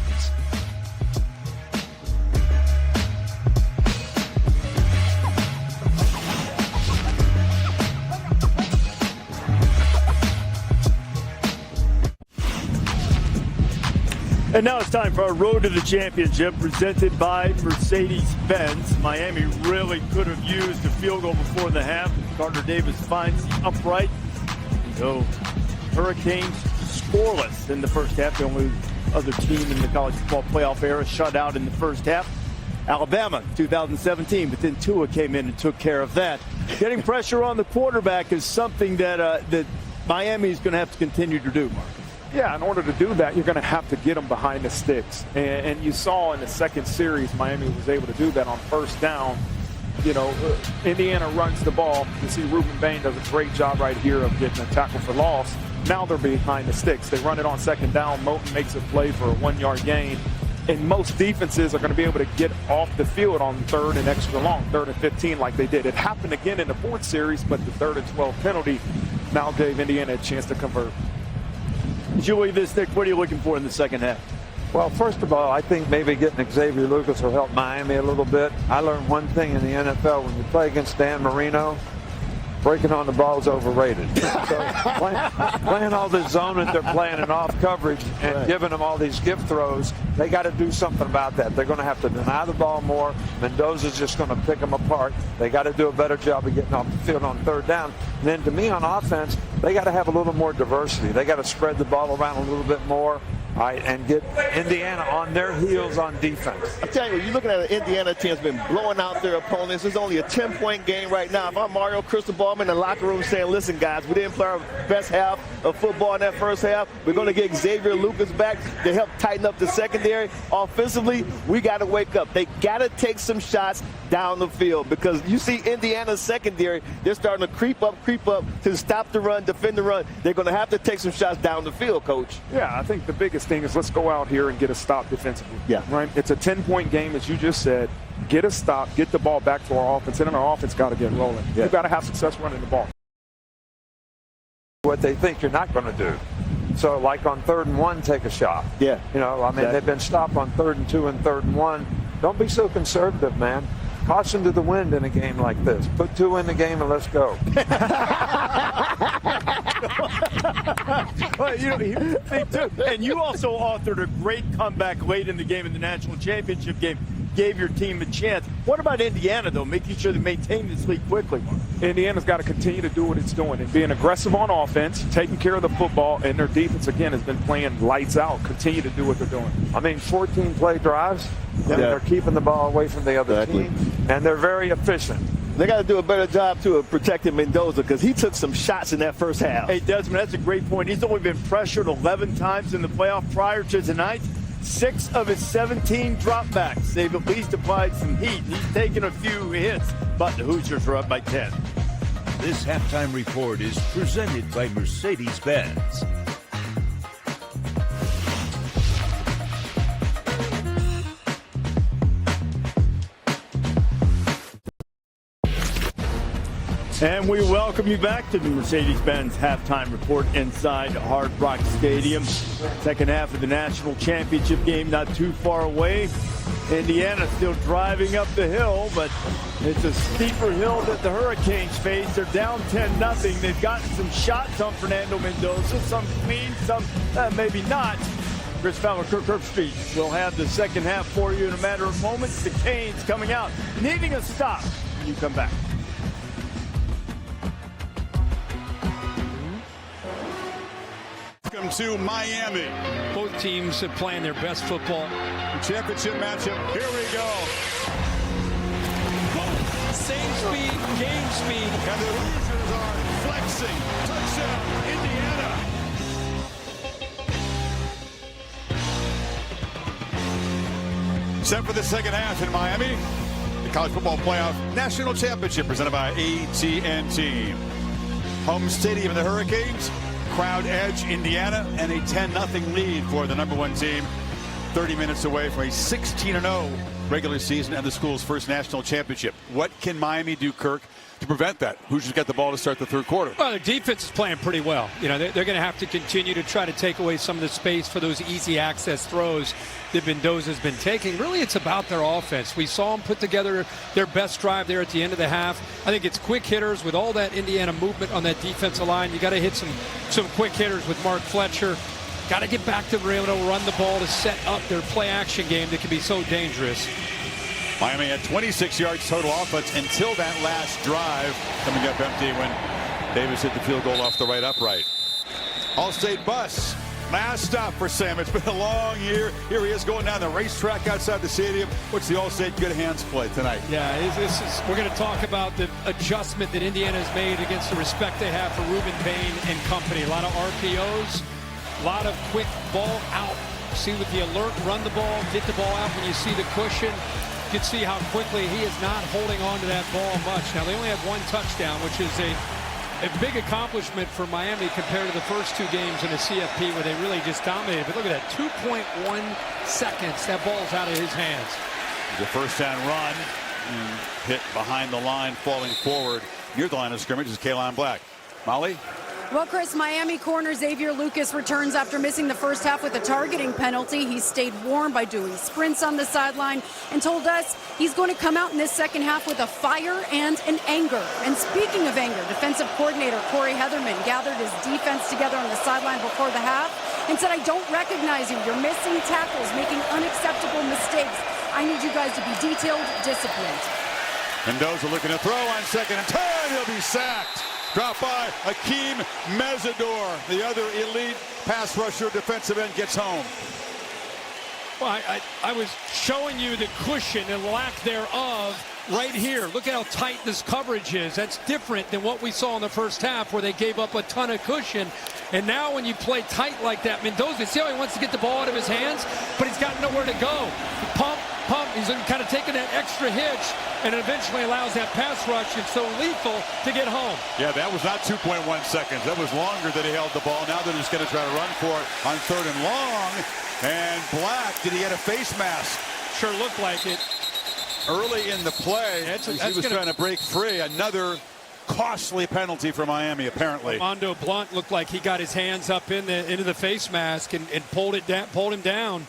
And now it's time for our Road to the Championship presented by Mercedes-Benz. Miami really could have used a field goal before the half. Gardner Davis finds the upright. So Hurricanes scoreless in the first half. The only other team in the college football playoff era shut out in the first half. Alabama, 2017, but then Tua came in and took care of that. Getting pressure on the quarterback is something that that Miami is going to have to continue to do, Mark. Yeah, in order to do that, you're going to have to get them behind the sticks. And you saw in the second series, Miami was able to do that on first down. You know, Indiana runs the ball. You see Ruben Bain does a great job right here of getting a tackle for loss. Now they're behind the sticks. They run it on second down. Moton makes a play for a 1-yard gain. And most defenses are going to be able to get off the field on 3rd and extra long, 3rd and 15 like they did. It happened again in the 4th series, but the 3rd and 12 penalty now gave Indiana a chance to convert. Julie, Nick, what are you looking for in the second half? Well, first of all, I think maybe getting Xavier Lucas will help Miami a little bit. I learned one thing in the NFL, when you play against Dan Marino, breaking on the ball is overrated. So playing all this zone that they're playing and off coverage and giving them all these gift throws, they got to do something about that. They're going to have to deny the ball more. Mendoza's just going to pick them apart. They got to do a better job of getting off the field on 3rd down. And then to me on offense, they got to have a little more diversity. They got to spread the ball around a little bit more. And get Indiana on their heels on defense. I'm telling you, you're looking at an Indiana team that's been blowing out their opponents. It's only a 10-point game right now. If I'm Mario Cristobal in the locker room saying, listen, guys, we didn't play our best half of football in that first half. We're going to get Xavier Lucas back to help tighten up the secondary. Offensively, we got to wake up. They got to take some shots down the field because you see Indiana's secondary, they're starting to creep up to stop the run, defend the run. They're going to have to take some shots down the field, Coach. Yeah, I think the biggest thing is let's go out here and get a stop defensively. Yeah. Right? It's a 10-point game, as you just said. Get a stop, get the ball back to our offense, and then our offense got to get rolling. Yeah. You've got to have success running the ball. What they think you're not going to do. So, like on 3rd and 1, take a shot. Yeah. You know, I mean, they've been stopped on 3rd and 2 and 3rd and 1. Don't be so conservative, man. Caution to the wind in a game like this. Put 2 in the game and let's go. Well, you know, and you also authored a great comeback late in the game in the national championship game. gave your team a chance. What about Indiana, though, making sure they maintain this lead quickly? Indiana's got to continue to do what it's doing and being aggressive on offense, taking care of the football, and their defense, again, has been playing lights out. Continue to do what they're doing. I mean, 14 play drives, and they're keeping the ball away from the other team, and they're very efficient. They got to do a better job, too, of protecting Mendoza because he took some shots in that first half. Hey, Desmond, that's a great point. He's only been pressured 11 times in the playoff prior to tonight. 6 of his 17 dropbacks. They've at least applied some heat. He's taken a few hits, but the Hoosiers are up by 10. This halftime report is presented by Mercedes-Benz. And we welcome you back to the Mercedes-Benz halftime report inside Hard Rock Stadium. Second half of the national championship game not too far away. Indiana still driving up the hill, but it's a steeper hill that the Hurricanes face. They're down 10-0. They've gotten some shots on Fernando Mendoza, some clean, some maybe not. Chris Fowler, Kirk Herbstreit will have the second half for you in a matter of moments. The Canes coming out, needing a stop when you come back. Welcome to Miami. Both teams are playing their best football. Championship matchup. Here we go. Same speed, game speed. And the Hoosiers are flexing. Touchdown, Indiana. Set for the second half in Miami. The College Football Playoff National Championship presented by AT&T. Home stadium of the Hurricanes. Crowd edge, Indiana, and a 10-0 lead for the #1 team. 30 minutes away from a 16-0 regular season and the school's first national championship. What can Miami do, Kirk, to prevent that? Hoosiers got the ball to start the third quarter. Well, their defense is playing pretty well. You know, they're going to have to continue to try to take away some of the space for those easy access throws that Mendoza's been taking. Really, it's about their offense. We saw them put together their best drive there at the end of the half. I think it's quick hitters with all that Indiana movement on that defensive line. You got to hit some quick hitters with Mark Fletcher. Got to get back to being able to run the ball to set up their play action game that can be so dangerous. Miami had 26 yards total offense until that last drive, coming up empty when Davis hit the field goal off the right upright. All-State bus. Last stop for Sam. It's been a long year. Here he is going down the racetrack outside the stadium. What's the All-State good hands play tonight? Yeah, we're going to talk about the adjustment that Indiana has made against the respect they have for Ruben Payne and company. A lot of RPOs, a lot of quick ball out. See with the alert, run the ball, get the ball out when you see the cushion. You can see how quickly he is not holding on to that ball much. Now, they only have one touchdown, which is a big accomplishment for Miami compared to the first two games in the CFP where they really just dominated. But look at that, 2.1 seconds. That ball's out of his hands. The first down run, hit behind the line, falling forward near the line of scrimmage is Kaylon Black. Molly? Well, Chris, Miami corner Xavier Lucas returns after missing the first half with a targeting penalty. He stayed warm by doing sprints on the sideline and told us he's going to come out in this second half with a fire and an anger. And speaking of anger, defensive coordinator Corey Heatherman gathered his defense together on the sideline before the half and said, I don't recognize you. You're missing tackles, making unacceptable mistakes. I need you guys to be detailed, disciplined. Mendoza looking to throw on second and 10. He'll be sacked. Dropped by Akeem Mesidor. The other elite pass rusher defensive end gets home. Well, I was showing you the cushion and lack thereof right here. Look at how tight this coverage is. That's different than what we saw in the first half where they gave up a ton of cushion. And now when you play tight like that, Mendoza, see how he wants to get the ball out of his hands, but he's got nowhere to go. Pump. He's kind of taking that extra hitch, and it eventually allows that pass rush. It's so lethal to get home. Yeah, that was not 2.1 seconds. That was longer that he held the ball. Now they're just going to try to run for it on third and long. And Black, did he get a face mask? Sure looked like it. Early in the play, he was trying to break free. Another costly penalty for Miami, apparently. Armando Blunt looked like he got his hands up into the face mask and pulled him down.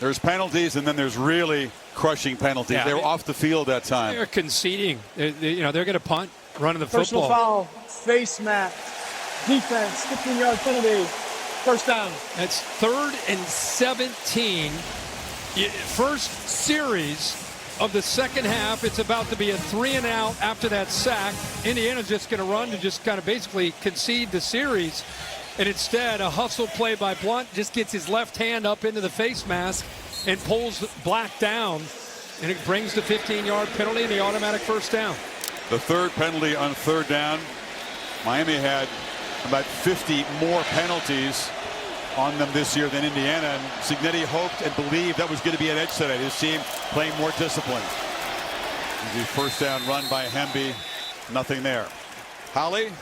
There's penalties, and then there's really crushing penalties. Yeah, they were off the field that time. They're conceding. They're going to punt, running the Personal football. foul, face mask, defense, 15-yard penalty, first down. That's 3rd and 17. First series of the second half. It's about to be a 3-and-out after that sack. Indiana's just going to run to just kind of basically concede the series. And instead, a hustle play by Blunt just gets his left hand up into the face mask and pulls Black down. And it brings the 15-yard penalty and the automatic first down. The third penalty on third down. Miami had about 50 more penalties on them this year than Indiana. And Cignetti hoped and believed that was going to be an edge today. His team playing more discipline. The first down run by Hemby. Nothing there. Holly?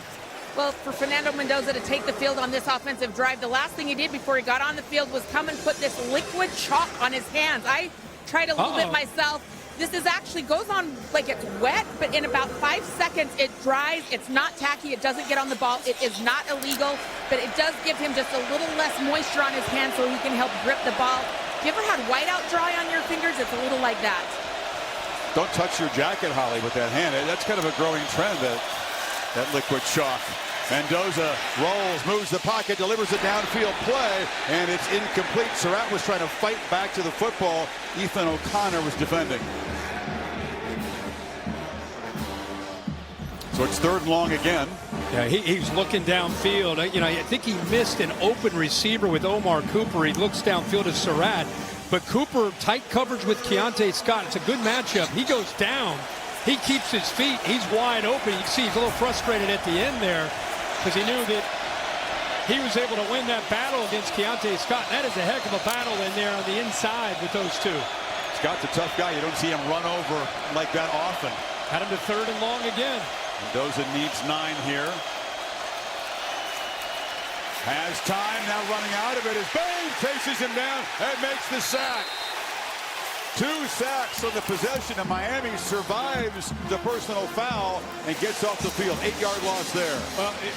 Well, for Fernando Mendoza to take the field on this offensive drive, the last thing he did before he got on the field was come and put this liquid chalk on his hands. I tried a little bit myself. This is actually goes on like it's wet, but in about 5 seconds it dries. It's not tacky. It doesn't get on the ball. It is not illegal, but it does give him just a little less moisture on his hands so he can help grip the ball. Have you ever had whiteout dry on your fingers? It's a little like that. Don't touch your jacket, Holly, with that hand. That's kind of a growing trend, that liquid chalk. Mendoza rolls, moves the pocket, delivers a downfield play, and it's incomplete. Surratt was trying to fight back to the football. Ethan O'Connor was defending. So it's third and long again. Yeah, he's looking downfield. I think he missed an open receiver with Omar Cooper. He looks downfield to Surratt, but Cooper tight coverage with Keontae Scott. It's a good matchup. He goes down. He keeps his feet. He's wide open. You can see he's a little frustrated at the end there because he knew that he was able to win that battle against Keontae Scott. That is a heck of a battle in there on the inside with those two. Scott's a tough guy. You don't see him run over like that often. Had him to third and long again. Mendoza needs 9 here. Has time, now running out of it as Bain chases him down and makes the sack. 2 sacks on the possession, and Miami survives the personal foul and gets off the field. 8-yard loss there.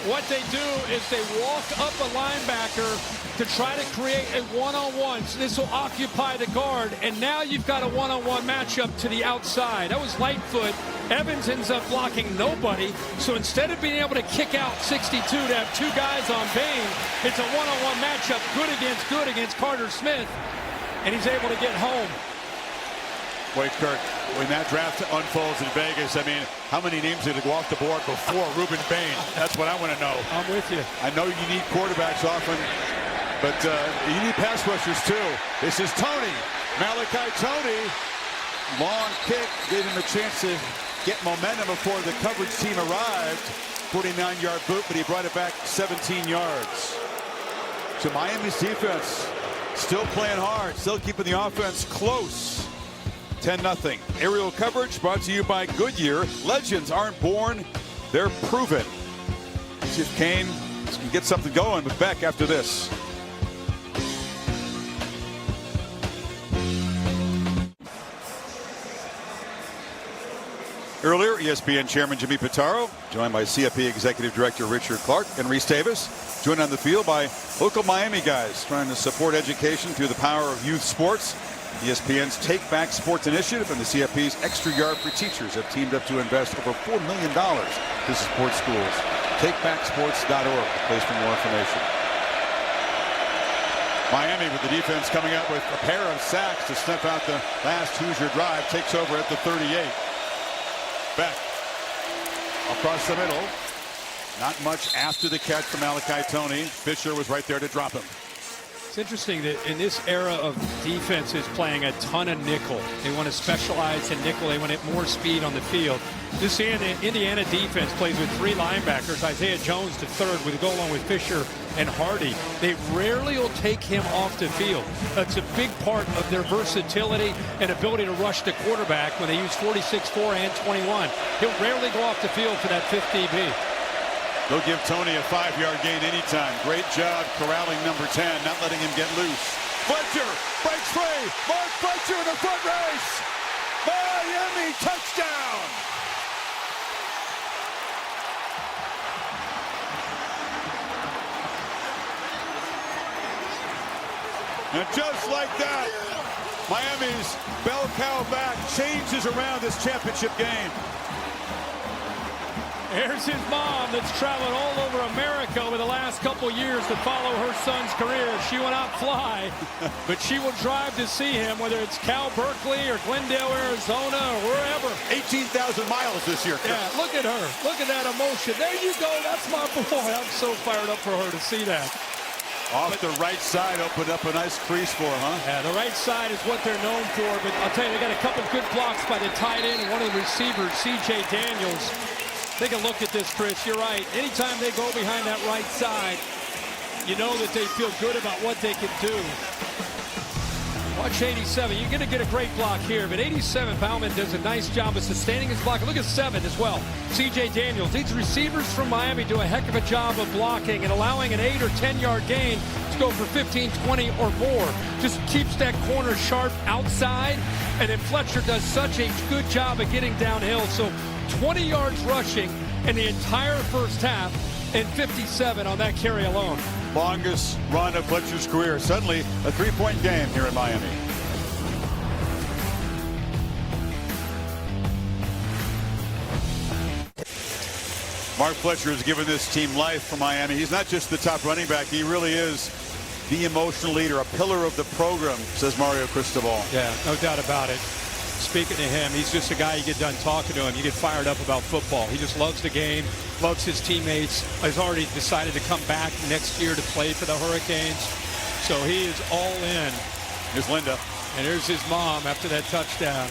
What they do is they walk up a linebacker to try to create a one-on-one. So this will occupy the guard, and now you've got a one-on-one matchup to the outside. That was Lightfoot. Evans ends up blocking nobody. So instead of being able to kick out 62 to have 2 guys on Bain, it's a one-on-one matchup, good against Carter Smith, and he's able to get home. Wait, Kirk, when that draft unfolds in Vegas, I mean, how many names did go off the board before Ruben Bain? That's what I want to know. I'm with you. I know you need quarterbacks often, but you need pass rushers too. This is Tony. Malachi Tony. Long kick gave him a chance to get momentum before the coverage team arrived. 49-yard boot, but he brought it back 17 yards. So Miami's defense still playing hard, still keeping the offense close. 10-0. Aerial coverage brought to you by Goodyear. Legends aren't born, they're proven. See if Kane can get something going with Beck after this. Earlier, ESPN Chairman Jimmy Pitaro, joined by CFB Executive Director Richard Clark and Reese Davis, joined on the field by local Miami guys trying to support education through the power of youth sports. ESPN's Take Back Sports Initiative and the CFP's Extra Yard for Teachers have teamed up to invest over $4 million to support schools. TakeBackSports.org, the place for more information. Miami, with the defense coming out with a pair of sacks to snuff out the last Hoosier drive, takes over at the 38. Beck across the middle. Not much after the catch from Malachi Tony. Fisher was right there to drop him. It's interesting that in this era of defenses playing a ton of nickel, they want to specialize in nickel. They want more speed on the field. This Indiana defense plays with 3 linebackers. Isaiah Jones to third with a goal along with Fisher and Hardy. They rarely will take him off the field. That's a big part of their versatility and ability to rush the quarterback when they use 46-4 and 21. He'll rarely go off the field for that 5th DB. They'll give Tony a 5-yard gain anytime. Great job corralling number 10, not letting him get loose. Fletcher breaks free. Mark Fletcher in the foot race. Miami touchdown. And just like that, Miami's bell cow back changes around this championship game. Here's his mom that's traveled all over America over the last couple years to follow her son's career. She will not fly, but she will drive to see him, whether it's Cal Berkeley or Glendale, Arizona, or wherever. 18,000 miles this year. Yeah, look at her. Look at that emotion. There you go. That's my boy. I'm so fired up for her to see that. Off the right side, opened up a nice crease for him, huh? Yeah, the right side is what they're known for, but I'll tell you, they got a couple good blocks by the tight end and one of the receivers, C.J. Daniels. Take a look at this, Chris. You're right. Anytime they go behind that right side, you know that they feel good about what they can do. Watch 87. You're going to get a great block here, but 87, Bauman does a nice job of sustaining his block. Look at 7 as well. C.J. Daniels. These receivers from Miami do a heck of a job of blocking and allowing an 8 or 10-yard gain to go for 15, 20 or more. Just keeps that corner sharp outside, and then Fletcher does such a good job of getting downhill. So 20 yards rushing in the entire first half and 57 on that carry alone. Longest run of Fletcher's career. Suddenly a 3-point game here in Miami. Mark Fletcher has given this team life for Miami. He's not just the top running back. He really is the emotional leader, a pillar of the program, says Mario Cristobal. Yeah, no doubt about it. Speaking to him, he's just a guy, you get done talking to him, you get fired up about football. He just loves the game, loves his teammates, has already decided to come back next year to play for the Hurricanes. So he is all in. Here's Linda. And here's his mom after that touchdown.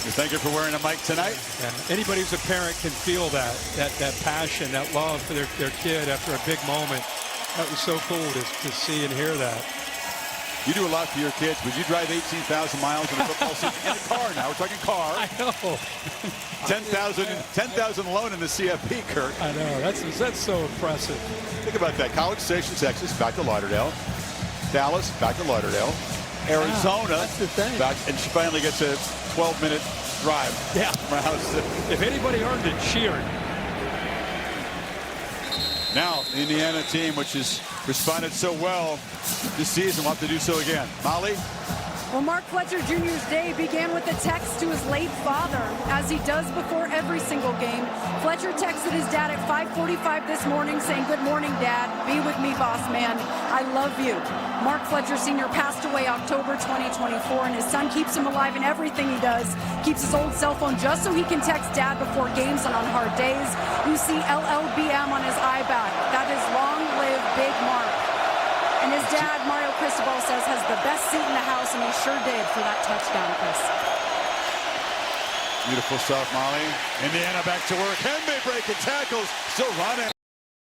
We thank you for wearing a mic tonight. Yeah. Anybody who's a parent can feel that passion, that love for their kid after a big moment. That was so cool to see and hear that. You do a lot for your kids. Would you drive 18,000 miles in a football season? In a car now. We're talking car. I know. 10,000 alone in the CFB, Kurt. I know. That's so impressive. Think about that. College Station, Texas, back to Lauderdale. Dallas, back to Lauderdale. Arizona, that's the thing. back, and she finally gets a 12-minute drive. Yeah. From her house. If anybody earned it, she earned. Now, the Indiana team, which has responded so well this season, will have to do so again. Molly? Well, Mark Fletcher Jr.'s day began with a text to his late father, as he does before every single game. Fletcher texted his dad at 5:45 this morning saying, "Good morning, Dad. Be with me, boss man. I love you." Mark Fletcher Sr. passed away October 2024, and his son keeps him alive in everything he does. Keeps his old cell phone just so he can text Dad before games and on hard days. You see LLBM on his iBack. That is long live Big Mark. And his dad, Mario Cristobal, says has the best seat in the house, and he sure did for that touchdown, Chris. Beautiful stuff, Molly. Indiana back to work. Henry breaking tackles. Still running.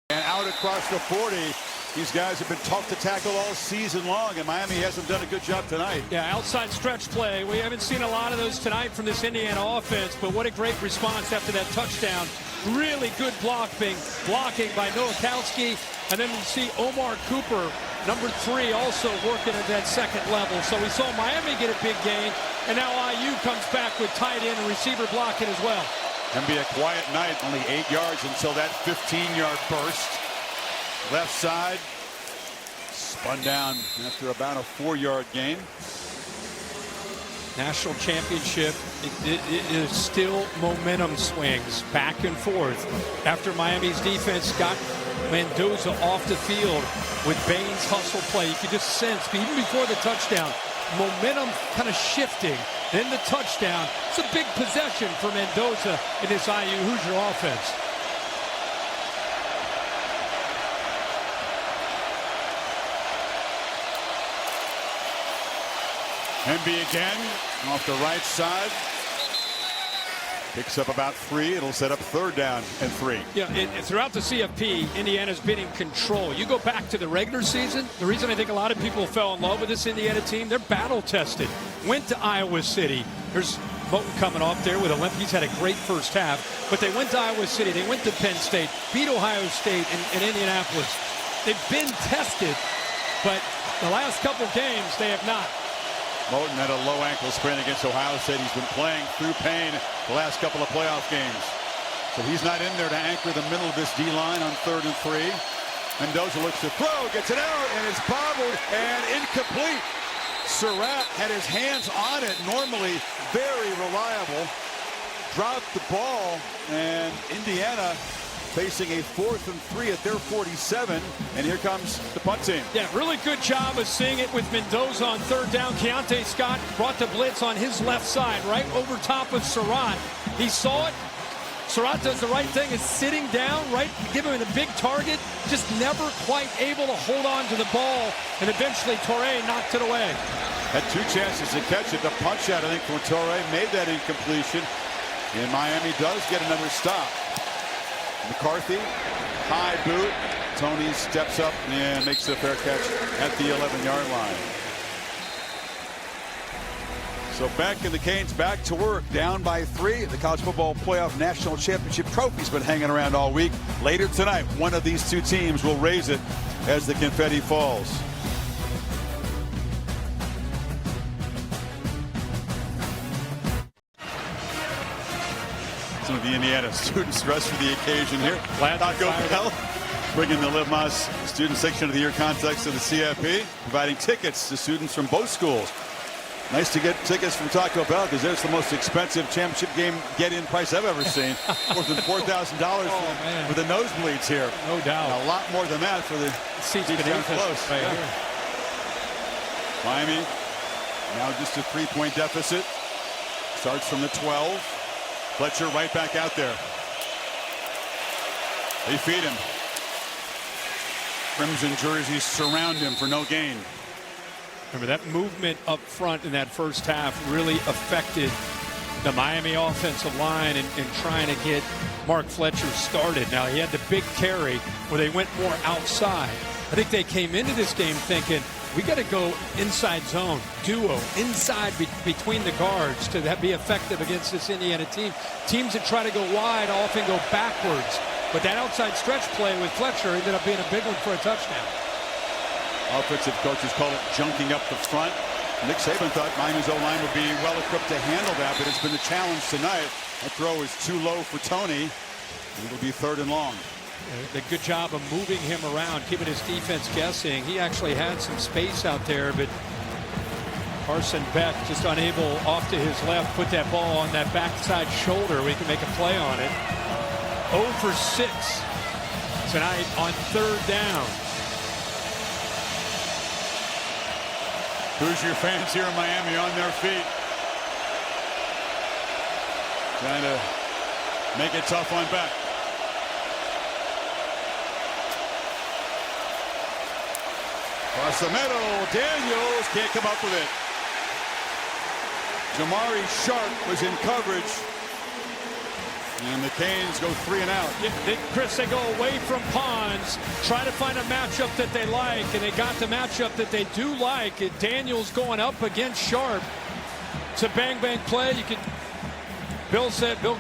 And out across the 40. These guys have been tough to tackle all season long, and Miami hasn't done a good job tonight. Yeah, outside stretch play. We haven't seen a lot of those tonight from this Indiana offense, but what a great response after that touchdown. Really good blocking by Nowakowski. And then we see Omar Cooper, number 3, also working at that second level. So we saw Miami get a big gain, and now IU comes back with tight end and receiver blocking as well. Gonna be a quiet night, only 8 yards until that 15-yard burst. Left side, spun down after about a 4-yard gain. National championship, it is still momentum swings back and forth. After Miami's defense got Mendoza off the field with Bain's hustle play, you could just sense, even before the touchdown, momentum kind of shifting. Then the touchdown. It's a big possession for Mendoza in this IU Hoosier offense. Hemby again off the right side. Picks up about 3. It'll set up 3rd down and 3. Yeah, throughout the CFP, Indiana's been in control. You go back to the regular season, the reason I think a lot of people fell in love with this Indiana team, they're battle tested. Went to Iowa City. There's Moten coming off there with Olympic. He's had a great first half, but they went to Iowa City. They went to Penn State, beat Ohio State and Indianapolis. They've been tested, but the last couple games they have not. Moten had a low ankle sprain against Ohio State. He's been playing through pain the last couple of playoff games. So he's not in there to anchor the middle of this D-line on 3rd and 3. Mendoza looks to throw, gets it out, and it's bobbled and incomplete. Surratt had his hands on it, normally very reliable. Dropped the ball, and Indiana facing a 4th and 3 at their 47, and here comes the punt team. Yeah, really good job of seeing it with Mendoza on 3rd down. Keontae Scott brought the blitz on his left side, right over top of Surratt. He saw it. Surratt does the right thing, is sitting down, right, giving him a big target, just never quite able to hold on to the ball, and eventually Torrey knocked it away. Had 2 chances to catch it. The punch out, I think, from Torrey made that incompletion, and Miami does get another stop. McCarthy, high boot. Tony steps up and makes a fair catch at the 11-yard line. So back in the Canes, back to work, down by 3. The College Football Playoff National Championship trophy's been hanging around all week. Later tonight, one of these 2 teams will raise it as the confetti falls. Some of the Indiana students dressed for the occasion here. Taco Bell bringing the Liv Mas Student Section of the Year contest to the CFB, providing tickets to students from both schools. Nice to get tickets from Taco Bell because there's the most expensive championship game get-in price I've ever seen. More than $4,000 for the nosebleeds here. No doubt. And a lot more than that for the seats down close. Right here. Miami now just a 3-point deficit. Starts from the 12. Fletcher right back out there. They feed him. Crimson jerseys surround him for no gain. Remember, that movement up front in that first half really affected the Miami offensive line and trying to get Mark Fletcher started. Now, he had the big carry where they went more outside. I think they came into this game thinking, we got to go inside zone, duo, inside between the guards to be effective against this Indiana team. Teams that try to go wide often go backwards. But that outside stretch play with Fletcher ended up being a big one for a touchdown. Offensive coaches call it junking up the front. Nick Saban thought Miami's O-line would be well equipped to handle that, but it's been a challenge tonight. That throw is too low for Tony. It'll be 3rd and long. A good job of moving him around, keeping his defense guessing. He actually had some space out there, but Carson Beck just unable off to his left, put that ball on that backside shoulder. We can make a play on it. 0 for 6 tonight on 3rd down. Hoosier fans here in Miami on their feet. Trying to make it tough on Beck. Across the middle, Daniels can't come up with it. Jamari Sharp was in coverage. And the Canes go 3 and out. Chris, they go away from Pons, try to find a matchup that they like, and they got the matchup that they do like. Daniels going up against Sharp. It's a bang-bang play. Bill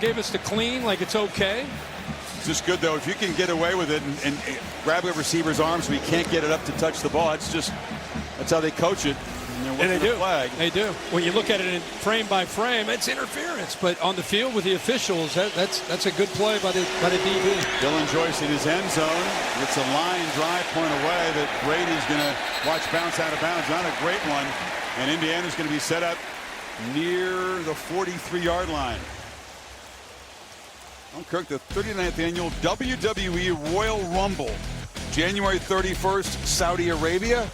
gave us the clean, like it's okay. It's just good, though, if you can get away with it and grab a receiver's arms so he can't get it up to touch the ball. That's how they coach it. And they do. They do. When you look at it in frame by frame, it's interference. But on the field with the officials, that's a good play by the DB. Dylan Joyce in his end zone. It's a line drive point away that Brady's going to watch bounce out of bounds. Not a great one. And Indiana's going to be set up near the 43-yard line. Kirk, the 39th annual WWE Royal Rumble. January 31st, Saudi Arabia.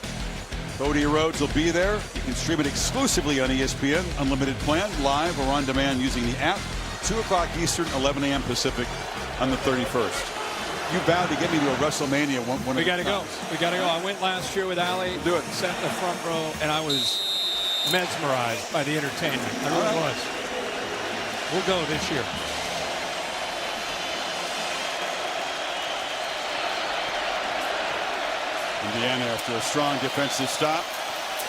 Cody Rhodes will be there. You can stream it exclusively on ESPN, unlimited plan, live or on demand using the app. 2 o'clock Eastern, 11 a.m. Pacific on the 31st. You vowed to get me to a WrestleMania one. We got to go. We got to go. I went last year with Allie. Do it. Sat in the front row, and I was mesmerized by the entertainment. I really was. We'll go this year. Indiana after a strong defensive stop.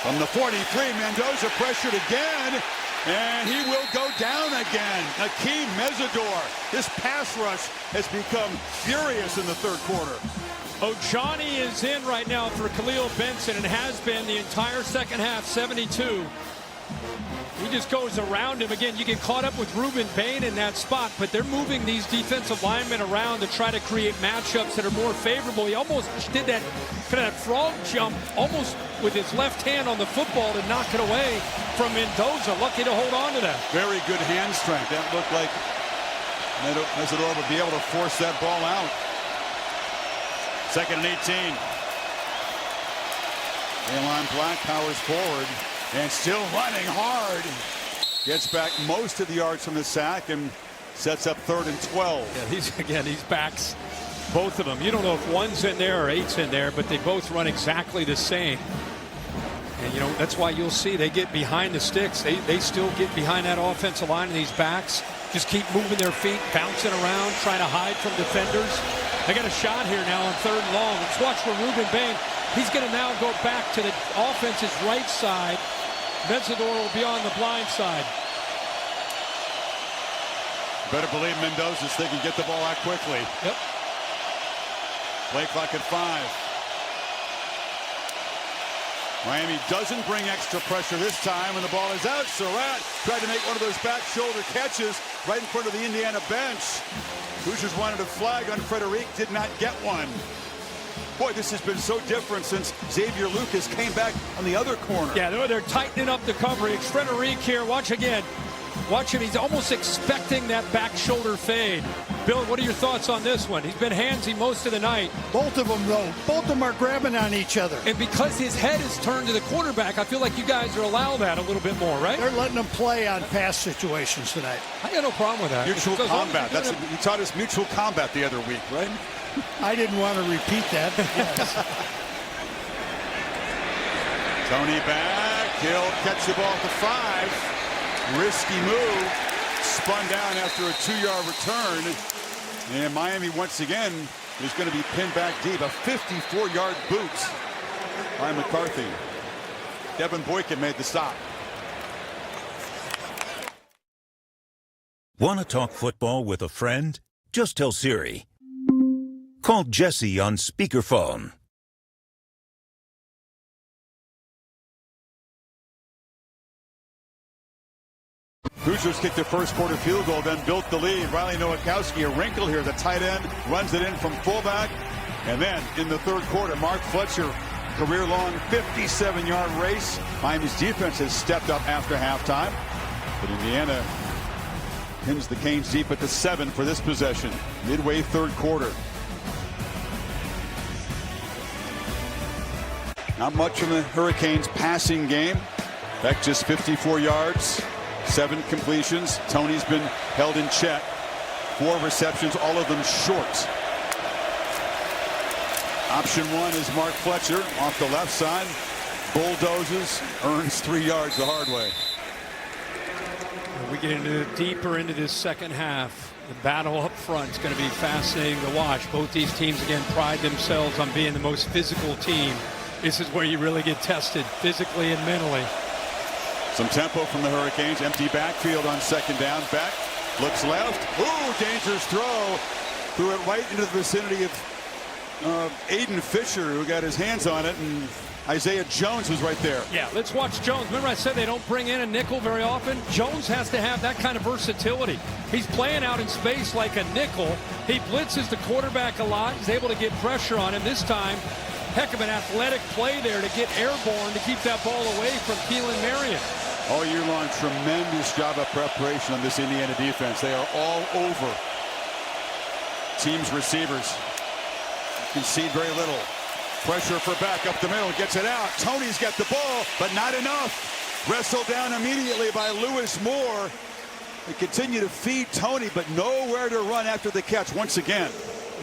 From the 43, Mendoza pressured again, and he will go down again. Akeem Mesidor. This pass rush has become furious in the 3rd quarter. Johnny is in right now for Khalil Benson and has been the entire second half, 72. He just goes around him. Again, you get caught up with Ruben Bain in that spot, but they're moving these defensive linemen around to try to create matchups that are more favorable. He almost did that kind of frog jump almost with his left hand on the football to knock it away from Mendoza. Lucky to hold on to that. Very good hand strength. That looked like Mesidor would be able to force that ball out. 2nd and 18. Elon Black powers forward and still running hard. Gets back most of the yards from the sack and sets up 3rd and 12. Yeah, he's backs both of them. You don't know if one's in there or 8's in there, but they both run exactly the same. And, that's why you'll see they get behind the sticks. They still get behind that offensive line, and these backs just keep moving their feet, bouncing around, trying to hide from defenders. They got a shot here now on 3rd and long. Let's watch for Ruben Bain. He's going to now go back to the offense's right side. Mesidor will be on the blind side. Better believe Mendoza's thinking get the ball out quickly. Yep. Play clock at 5. Miami doesn't bring extra pressure this time, and the ball is out. Surratt tried to make one of those back shoulder catches right in front of the Indiana bench. Hoosiers wanted a flag on Frederic, did not get one. Boy, this has been so different since Xavier Lucas came back on the other corner. Yeah, they're tightening up the coverage. Frederic here, watch again. Watch him, he's almost expecting that back shoulder fade. Bill, what are your thoughts on this one? He's been handsy most of the night. Both of them, though. Both of them are grabbing on each other. And because his head is turned to the quarterback, I feel like you guys are allowed that a little bit more, right? They're letting them play on pass situations tonight. I got no problem with that. Mutual combat. You taught us mutual combat the other week, right? I didn't want to repeat that. Yes. Tony back. He'll catch the ball at the 5. Risky move. Spun down after a 2-yard return. And Miami once again is going to be pinned back deep. A 54-yard boot by McCarthy. Devin Boykin made the stop. Want to talk football with a friend? Just tell Siri. Call Jesse on speakerphone. Hoosiers kicked their first quarter field goal, then built the lead. Riley Nowakowski, a wrinkle here. The tight end runs it in from fullback. And then in the 3rd quarter, Mark Fletcher, career-long 57-yard race. Miami's defense has stepped up after halftime. But Indiana pins the Canes deep at the 7 for this possession. Midway 3rd quarter. Not much from the Hurricanes' passing game. Beck just 54 yards. 7 completions. Tony's been held in check. 4 receptions, all of them short. Option 1 is Mark Fletcher off the left side. Bulldozes, earns 3 yards the hard way. We get deeper into this second half. The battle up front is going to be fascinating to watch. Both these teams, again, pride themselves on being the most physical team. This is where you really get tested physically and mentally. Some tempo from the Hurricanes. Empty backfield on 2nd down. Beck looks left. Ooh, dangerous throw. Threw it right into the vicinity of Aiden Fisher, who got his hands on it, and Isaiah Jones was right there. Yeah, let's watch Jones. Remember I said they don't bring in a nickel very often? Jones has to have that kind of versatility. He's playing out in space like a nickel. He blitzes the quarterback a lot. He's able to get pressure on him. This time, heck of an athletic play there to get airborne to keep that ball away from Keelan Marion. All year long, tremendous job of preparation on this Indiana defense. They are all over team's receivers. Concede very little. Pressure for Beck up the middle, gets it out. Tony's got the ball, but not enough. Wrestled down immediately by Lewis Moore. They continue to feed Tony, but nowhere to run after the catch once again.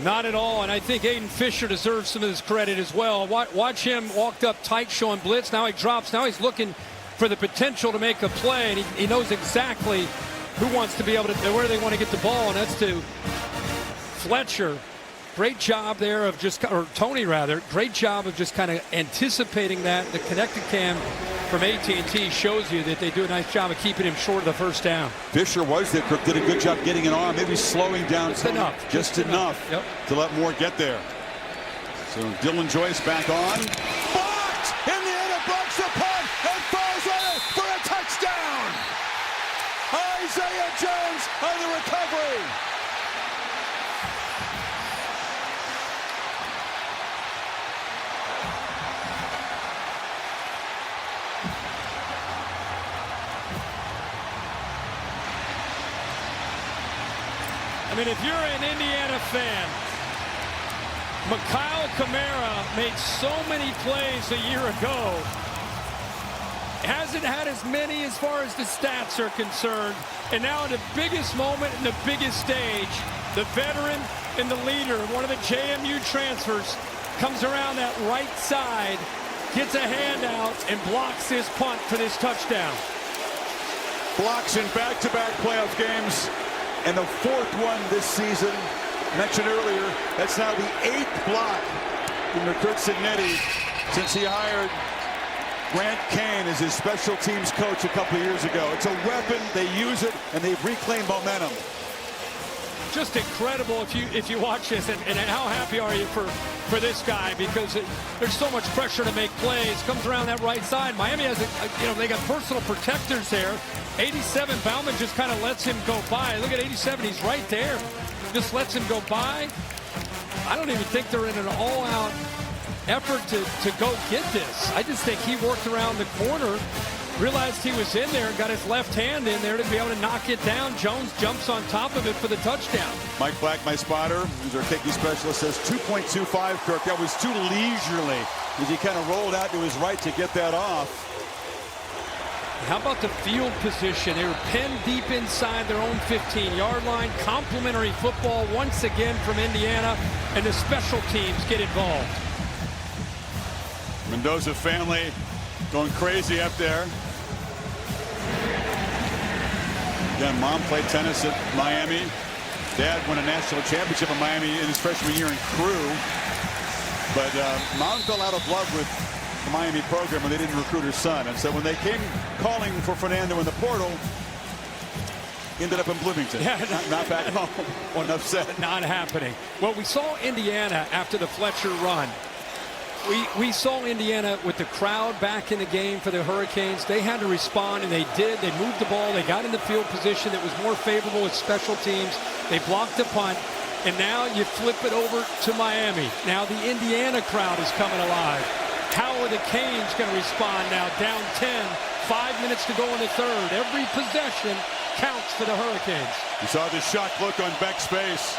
Not at all, and I think Aiden Fisher deserves some of this credit as well. Watch him walked up tight, showing blitz. Now he drops. Now he's looking for the potential to make a play, and he knows exactly who wants to be able to, where they want to get the ball, and that's to Fletcher. Great job there of just, or Tony rather, great job of just kind of anticipating that. The connected cam from AT&T shows you that they do a nice job of keeping him short of the first down. Fisher was there. Cook did a good job getting an arm, maybe slowing down. Just enough. Yep. To let Moore get there. So Dylan Joyce back on. Blocked! Indiana blocks the punt and falls on it for a touchdown! Isaiah Jones on the recovery. I mean, if you're an Indiana fan, Mikhail Kamara made so many plays a year ago. Hasn't had as many as far as the stats are concerned. And now in the biggest moment and the biggest stage, the veteran and the leader, one of the JMU transfers, comes around that right side, gets a handout, and blocks this punt for this touchdown. Blocks in back-to-back playoff games. And the fourth one this season, mentioned earlier, that's now the 8th block from Kurt Cignetti since he hired Grant Kane as his special teams coach a couple of years ago. It's a weapon, they use it, and they've reclaimed momentum. Just incredible if you watch this, and how happy are you for this guy, because there's so much pressure to make plays. Comes around that right side. Miami has they got personal protectors there. 87, Bauman just kind of lets him go by. Look at 87, he's right there. Just lets him go by. I don't even think they're in an all-out effort to go get this. I just think he worked around the corner, realized he was in there, and got his left hand in there to be able to knock it down. Jones jumps on top of it for the touchdown. Mike Black, my spotter, who's our kicking specialist, says 2.25, Kirk. That was too leisurely as he kind of rolled out to his right to get that off. How about the field position? They were pinned deep inside their own 15-yard line. Complimentary football once again from Indiana, and the special teams get involved. Mendoza family going crazy up there. Again, mom played tennis at Miami. Dad won a national championship in Miami in his freshman year in crew. But mom fell out of love with the Miami program when they didn't recruit her son. And so when they came calling for Fernando in the portal, ended up in Bloomington. Yeah, not back home. Enough said. Not happening. Well, we saw Indiana after the Fletcher run. We saw Indiana with the crowd back in the game for the Hurricanes. They had to respond, and they did. They moved the ball. They got in the field position that was more favorable with special teams. They blocked the punt, and now you flip it over to Miami. Now the Indiana crowd is coming alive. How are the Canes going to respond now? Down 10, 5 minutes to go in the third. Every possession counts for the Hurricanes. You saw the shocked look on Beck's face.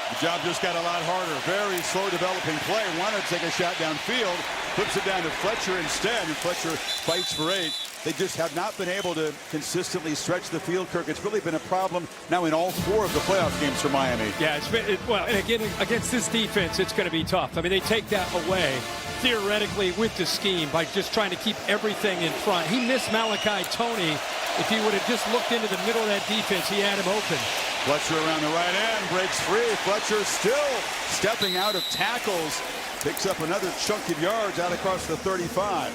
The job just got a lot harder. Very slow developing play. Wanted to take a shot downfield. Flips it down to Fletcher instead, and Fletcher fights for 8. They just have not been able to consistently stretch the field, Kirk. It's really been a problem now in all 4 of the playoff games for Miami. Yeah, it's been, well, and again, against this defense, it's going to be tough. I mean, they take that away, theoretically, with the scheme by just trying to keep everything in front. He missed Malachi Tony. If he would have just looked into the middle of that defense, he had him open. Fletcher around the right end, breaks free. Fletcher still stepping out of tackles. Picks up another chunk of yards out across the 35.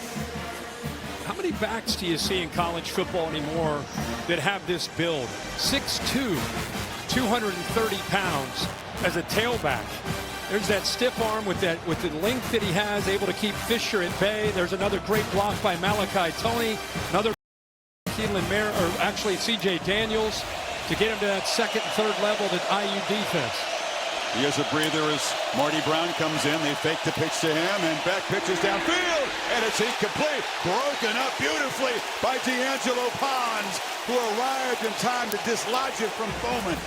How many backs do you see in college football anymore that have this build? 6'2", 230 pounds as a tailback. There's that stiff arm with the length that he has, able to keep Fisher at bay. There's another great block by Malachi Tony. Another Keelan Mayer, or actually C.J. Daniels, to get him to that second and third level of the IU defense. He has a breather as Marty Brown comes in. They fake the pitch to him, and Beck pitches downfield, and it's incomplete. Broken up beautifully by D'Angelo Pons, who arrived in time to dislodge it from Bowman.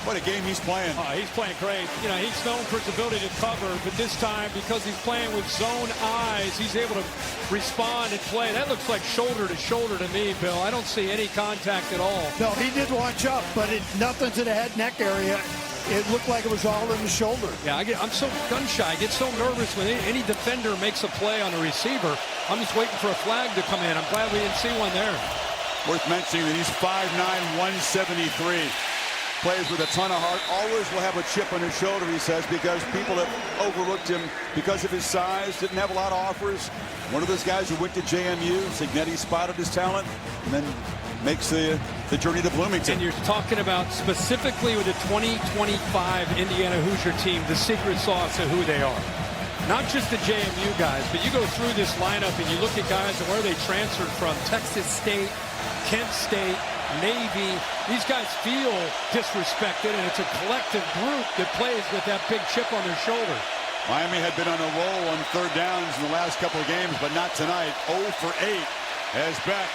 What a game he's playing. Oh, he's playing great. You know, he's known for his ability to cover, but this time, because he's playing with zone eyes, he's able to respond and play. That looks like shoulder to shoulder to me, Bill. I don't see any contact at all. No, he did launch up, but nothing to the head neck area. It looked like it was all in the shoulder. Yeah, I'm so gun shy. I get so nervous when any defender makes a play on a receiver. I'm just waiting for a flag to come in. I'm glad we didn't see one there. Worth mentioning that he's 5'9", 173. Plays with a ton of heart. Always will have a chip on his shoulder, he says, because people have overlooked him because of his size. Didn't have a lot of offers. One of those guys who went to JMU. Cignetti spotted his talent and then makes the journey to Bloomington. And you're talking about specifically with the 2025 Indiana Hoosier team, the secret sauce of who they are. not just the JMU guys, but you go through this lineup and you look at guys and where they transferred from. Texas State, Kent State, Navy. These guys feel disrespected, and it's a collective group that plays with that big chip on their shoulder. Miami had been on a roll on third downs in the last couple of games, but not tonight. 0 for 8 as Beck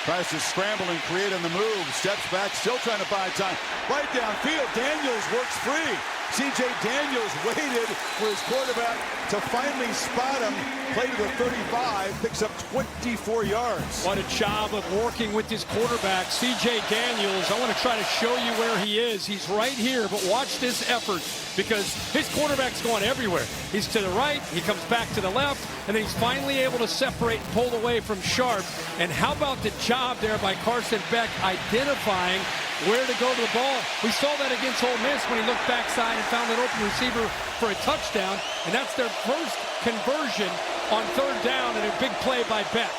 tries to scramble and create on the move. Steps back, still trying to buy time. Right downfield, Daniels works free. C.J. Daniels waited for his quarterback to finally spot him. Play to the 35, picks up 24 yards. What a job of working with his quarterback, C.J. Daniels. I want to try to show you where he is. He's right here, but watch this effort because his quarterback's going everywhere. He's to the right, he comes back to the left, and then he's finally able to separate and pull away from Sharp. And how about the job there by Carson Beck identifying where to go to the ball. We saw that against Ole Miss when he looked backside and found an open receiver for a touchdown, and that's their first conversion on third down and a big play by Beck.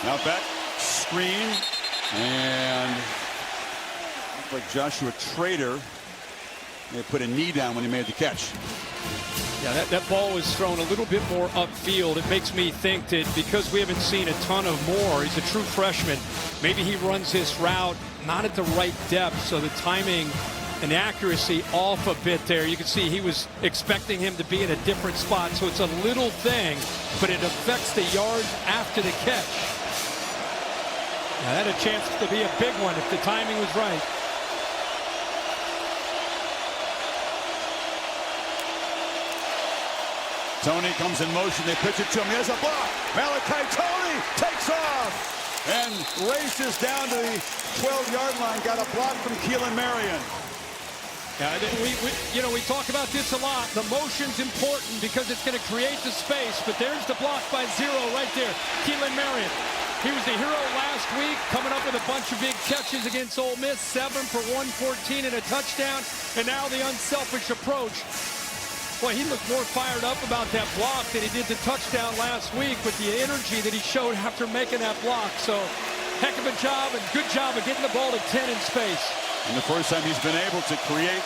Now Beck, screen, and like Joshua Trader, they put a knee down when he made the catch. Yeah, that ball was thrown a little bit more upfield. It makes me think that because we haven't seen a ton of Moore, he's a true freshman, maybe he runs this route not at the right depth, so the timing and accuracy off a bit there. You can see he was expecting him to be in a different spot, so it's a little thing, but it affects the yards after the catch. Now, that had a chance to be a big one if the timing was right. Tony comes in motion. They pitch it to him. He has a block. Malachi Tony takes off and races down to the 12-yard line. Got a block from Keelan Marion. Yeah, we talk about this a lot. The motion's important because it's going to create the space. But there's the block by Zero right there. Keelan Marion. He was the hero last week, coming up with a bunch of big catches against Ole Miss. 7 for 114 and a touchdown. And now the unselfish approach. Boy, he looked more fired up about that block than he did the touchdown last week with the energy that he showed after making that block. So, heck of a job and good job of getting the ball to 10 in space. And the first time he's been able to create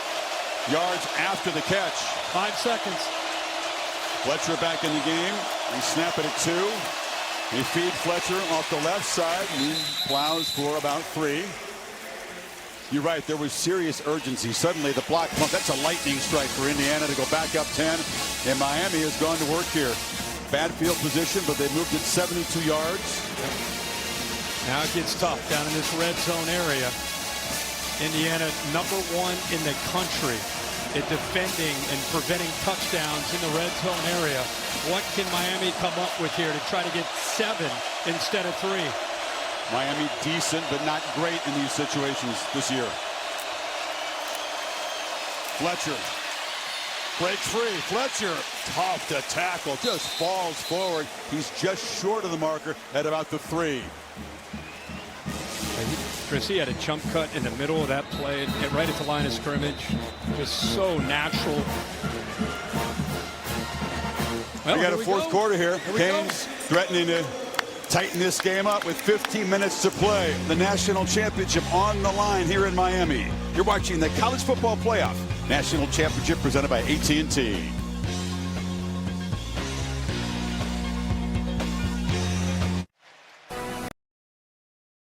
yards after the catch. 5 seconds. Fletcher back in the game. They snap it at 2. They feed Fletcher off the left side. And he plows for about 3. You're right, there was serious urgency. Suddenly the block punt, that's a lightning strike for Indiana to go back up 10. And Miami has gone to work here. Bad field position, but they moved it 72 yards. Now it gets tough down in this red zone area. Indiana #1 in the country at defending and preventing touchdowns in the red zone area. What can Miami come up with here to try to get 7 instead of 3? Miami decent, but not great in these situations this year. Fletcher breaks free. Fletcher, tough to tackle, just falls forward. He's just short of the marker at about the 3. Chris, he had a jump cut in the middle of that play, right at the line of scrimmage. Just so natural. Well, we got a fourth quarter here. Canes threatening to tighten this game up with 15 minutes to play. The national championship on the line here in Miami. You're watching the College Football Playoff National Championship presented by AT&T.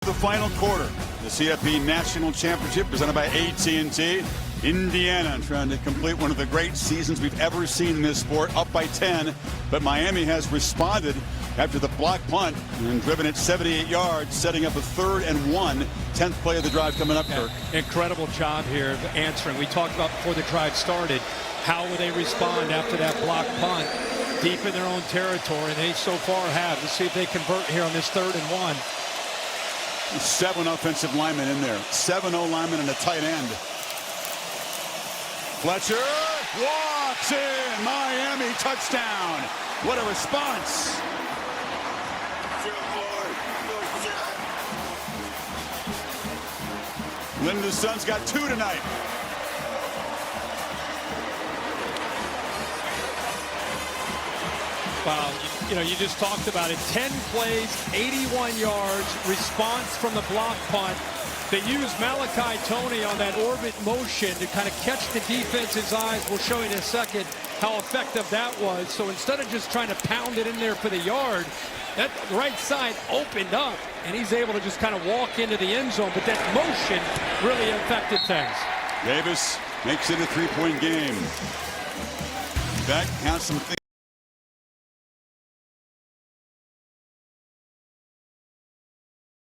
The final quarter, the CFB National Championship presented by AT&T. Indiana trying to complete one of the great seasons we've ever seen in this sport, up by 10, but Miami has responded after the block punt and driven it 78 yards, setting up a 3rd and 1, 10th play of the drive coming up, Kirk. Incredible job here of answering. We talked about before the drive started, how will they respond after that block punt deep in their own territory, and they so far have. Let's see if they convert here on this 3rd and 1. 7 offensive linemen in there, 7 O-linemen and a tight end. Fletcher walks in. Miami touchdown. What a response. Linda's son's got 2 tonight. Wow, you just talked about it. 10 plays, 81 yards, response from the block punt. They use Malachi Tony on that orbit motion to kind of catch the defense's eyes. We'll show you in a second how effective that was. So instead of just trying to pound it in there for the yard, that right side opened up, and he's able to just kind of walk into the end zone. But that motion really affected things. Davis makes it a 3-point game. Beck has some things.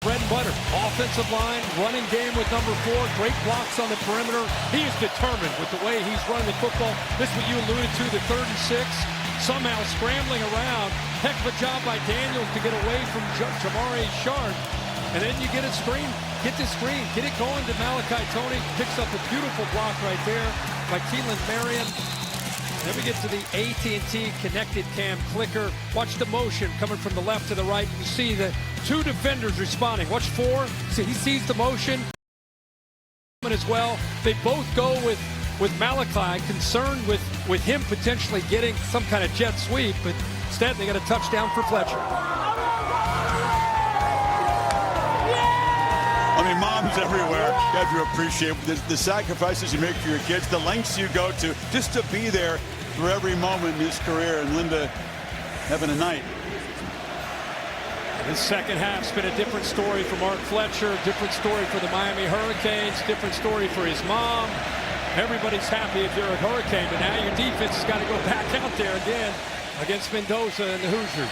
Bread and butter, offensive line, running game with number 4, great blocks on the perimeter. He is determined with the way he's running the football. This is what you alluded to, the 3rd and 6, somehow scrambling around. Heck of a job by Daniels to get away from Jamari Sharp. And then you get a screen, get it going to Malachi Tony. Picks up a beautiful block right there by Keelan Marion. Then we get to the AT&T connected cam clicker. Watch the motion coming from the left to the right. You see the 2 defenders responding. Watch 4. See, he sees the motion as well. They both go with Malachi, concerned with him potentially getting some kind of jet sweep, but instead they got a touchdown for Fletcher. I mean, moms everywhere. You have to appreciate the sacrifices you make for your kids, the lengths you go to just to be there for every moment in his career. And Linda having a night. This second half's been a different story for Mark Fletcher, different story for the Miami Hurricanes, different story for his mom. Everybody's happy if you're a Hurricane, but now your defense has got to go back out there again against Mendoza and the Hoosiers.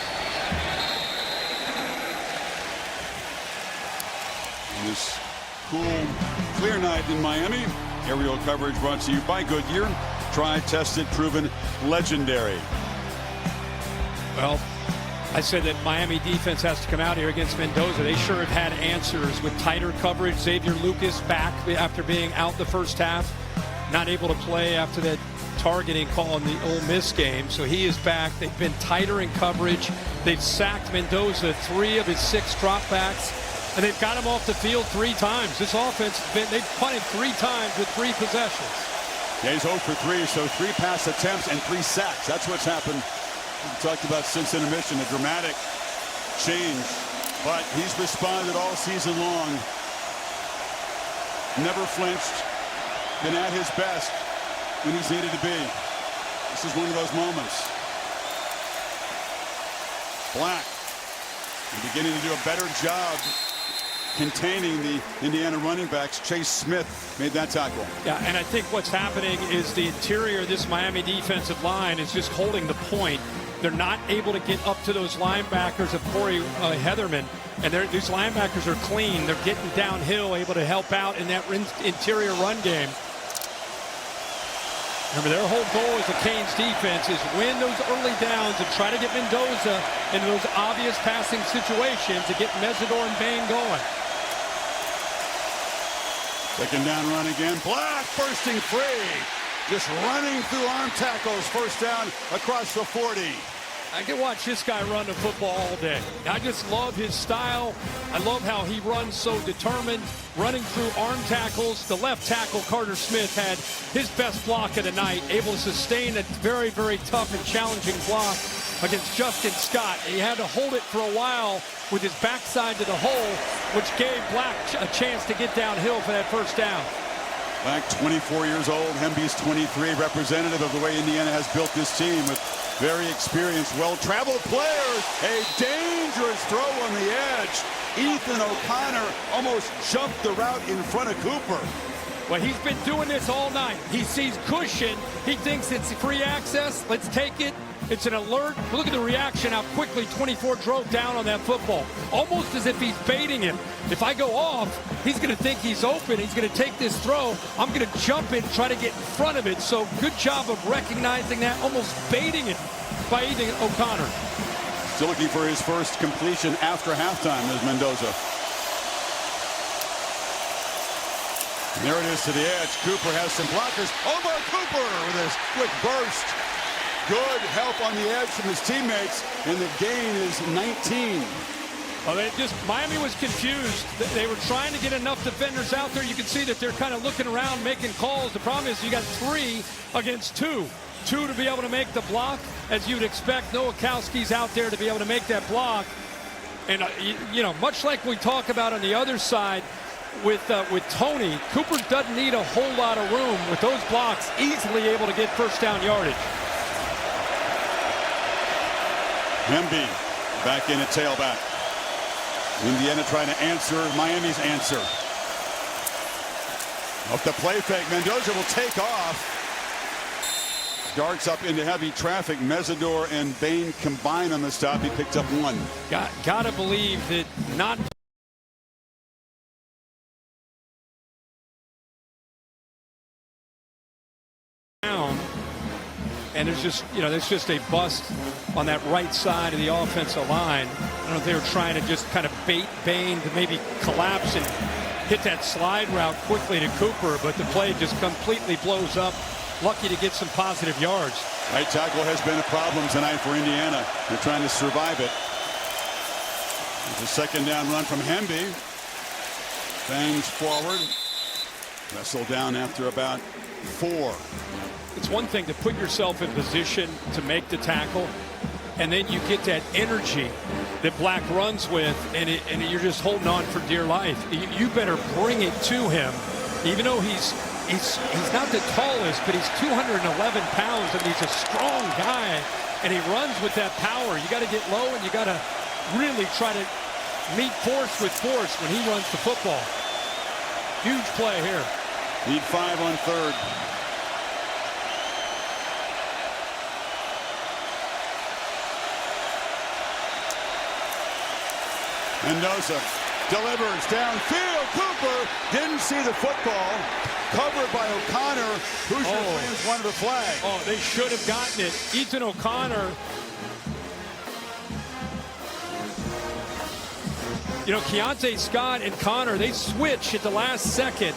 This cool, clear night in Miami. Aerial coverage brought to you by Goodyear. Tried, tested, proven, legendary. Well, I said that Miami defense has to come out here against Mendoza. They sure have had answers with tighter coverage. Xavier Lucas back after being out the first half. Not able to play after that targeting call in the Ole Miss game. So he is back. They've been tighter in coverage. They've sacked Mendoza 3 of his 6 dropbacks. And they've got him off the field 3 times. This offense, they've punted 3 times with 3 possessions. Yeah, he's 0 for 3, so 3 pass attempts and 3 sacks. That's what's happened. We talked about since intermission, a dramatic change. But he's responded all season long. Never flinched. Been at his best when he's needed to be. This is one of those moments. Black beginning to do a better job containing the Indiana running backs. Chase Smith made that tackle. Yeah, and I think what's happening is the interior of this Miami defensive line is just holding the point. They're not able to get up to those linebackers of Corey Heatherman, and these linebackers are clean. They're getting downhill, able to help out in that interior run game. Remember, their whole goal as a Canes defense is win those early downs and try to get Mendoza into those obvious passing situations to get Mesidor and Bain going. Second down run again. Black bursting free. Just running through arm tackles. First down across the 40. I can watch this guy run the football all day. I just love his style. I love how he runs so determined, running through arm tackles. The left tackle, Carter Smith, had his best block of the night, able to sustain a very, very tough and challenging block against Justin Scott. And he had to hold it for a while with his backside to the hole, which gave Black a chance to get downhill for that first down. Black, 24 years old. Hemby's 23, representative of the way Indiana has built this team with very experienced, well-traveled players. A dangerous throw on the edge. Ethan O'Connor almost jumped the route in front of Cooper. Well, he's been doing this all night. He sees cushion. He thinks it's free access. Let's take it. It's an alert. Look at the reaction, how quickly 24 drove down on that football. Almost as if he's baiting him. If I go off, he's going to think he's open. He's going to take this throw. I'm going to jump in, try to get in front of it. So good job of recognizing that, almost baiting it by Ethan O'Connor. Still looking for his first completion after halftime as Mendoza. And there it is to the edge. Cooper has some blockers. Omar Cooper with his quick burst. Good help on the edge from his teammates, and the gain is 19. Well, Miami was confused. They were trying to get enough defenders out there. You can see that they're kind of looking around, making calls. The problem is you got 3 against 2. 2 to be able to make the block, as you'd expect. Nowakowski's out there to be able to make that block. And, you know, much like we talk about on the other side, with Tony, Cooper doesn't need a whole lot of room. With those blocks, easily able to get first down yardage. Hemby back in at tailback. Indiana trying to answer Miami's answer. Off the play fake, Mendoza will take off. Darts up into heavy traffic. Mesidor and Bain combine on the stop. He picked up one. Gotta believe that not down, and there's just a bust on that right side of the offensive line. I don't know if they were trying to just kind of bait Bain to maybe collapse and hit that slide route quickly to Cooper, but the play just completely blows up. Lucky to get some positive yards. Right tackle has been a problem tonight for Indiana. They're trying to survive it. There's a second down run from Hemby. Bangs forward. Wrestled down after about 4. It's one thing to put yourself in position to make the tackle, and then you get that energy that Black runs with, and you're just holding on for dear life. You better bring it to him, even though he's not the tallest, but he's 211 pounds, and he's a strong guy, and he runs with that power. You got to get low, and you got to really try to meet force with force when he runs the football. Huge play here. Need 5 on third. Mendoza delivers downfield. Cooper didn't see the football. Covered by O'Connor. Hoosier fans wanted a flag. Oh, they should have gotten it. Ethan O'Connor. You know, Keontae Scott and Connor, they switch at the last second.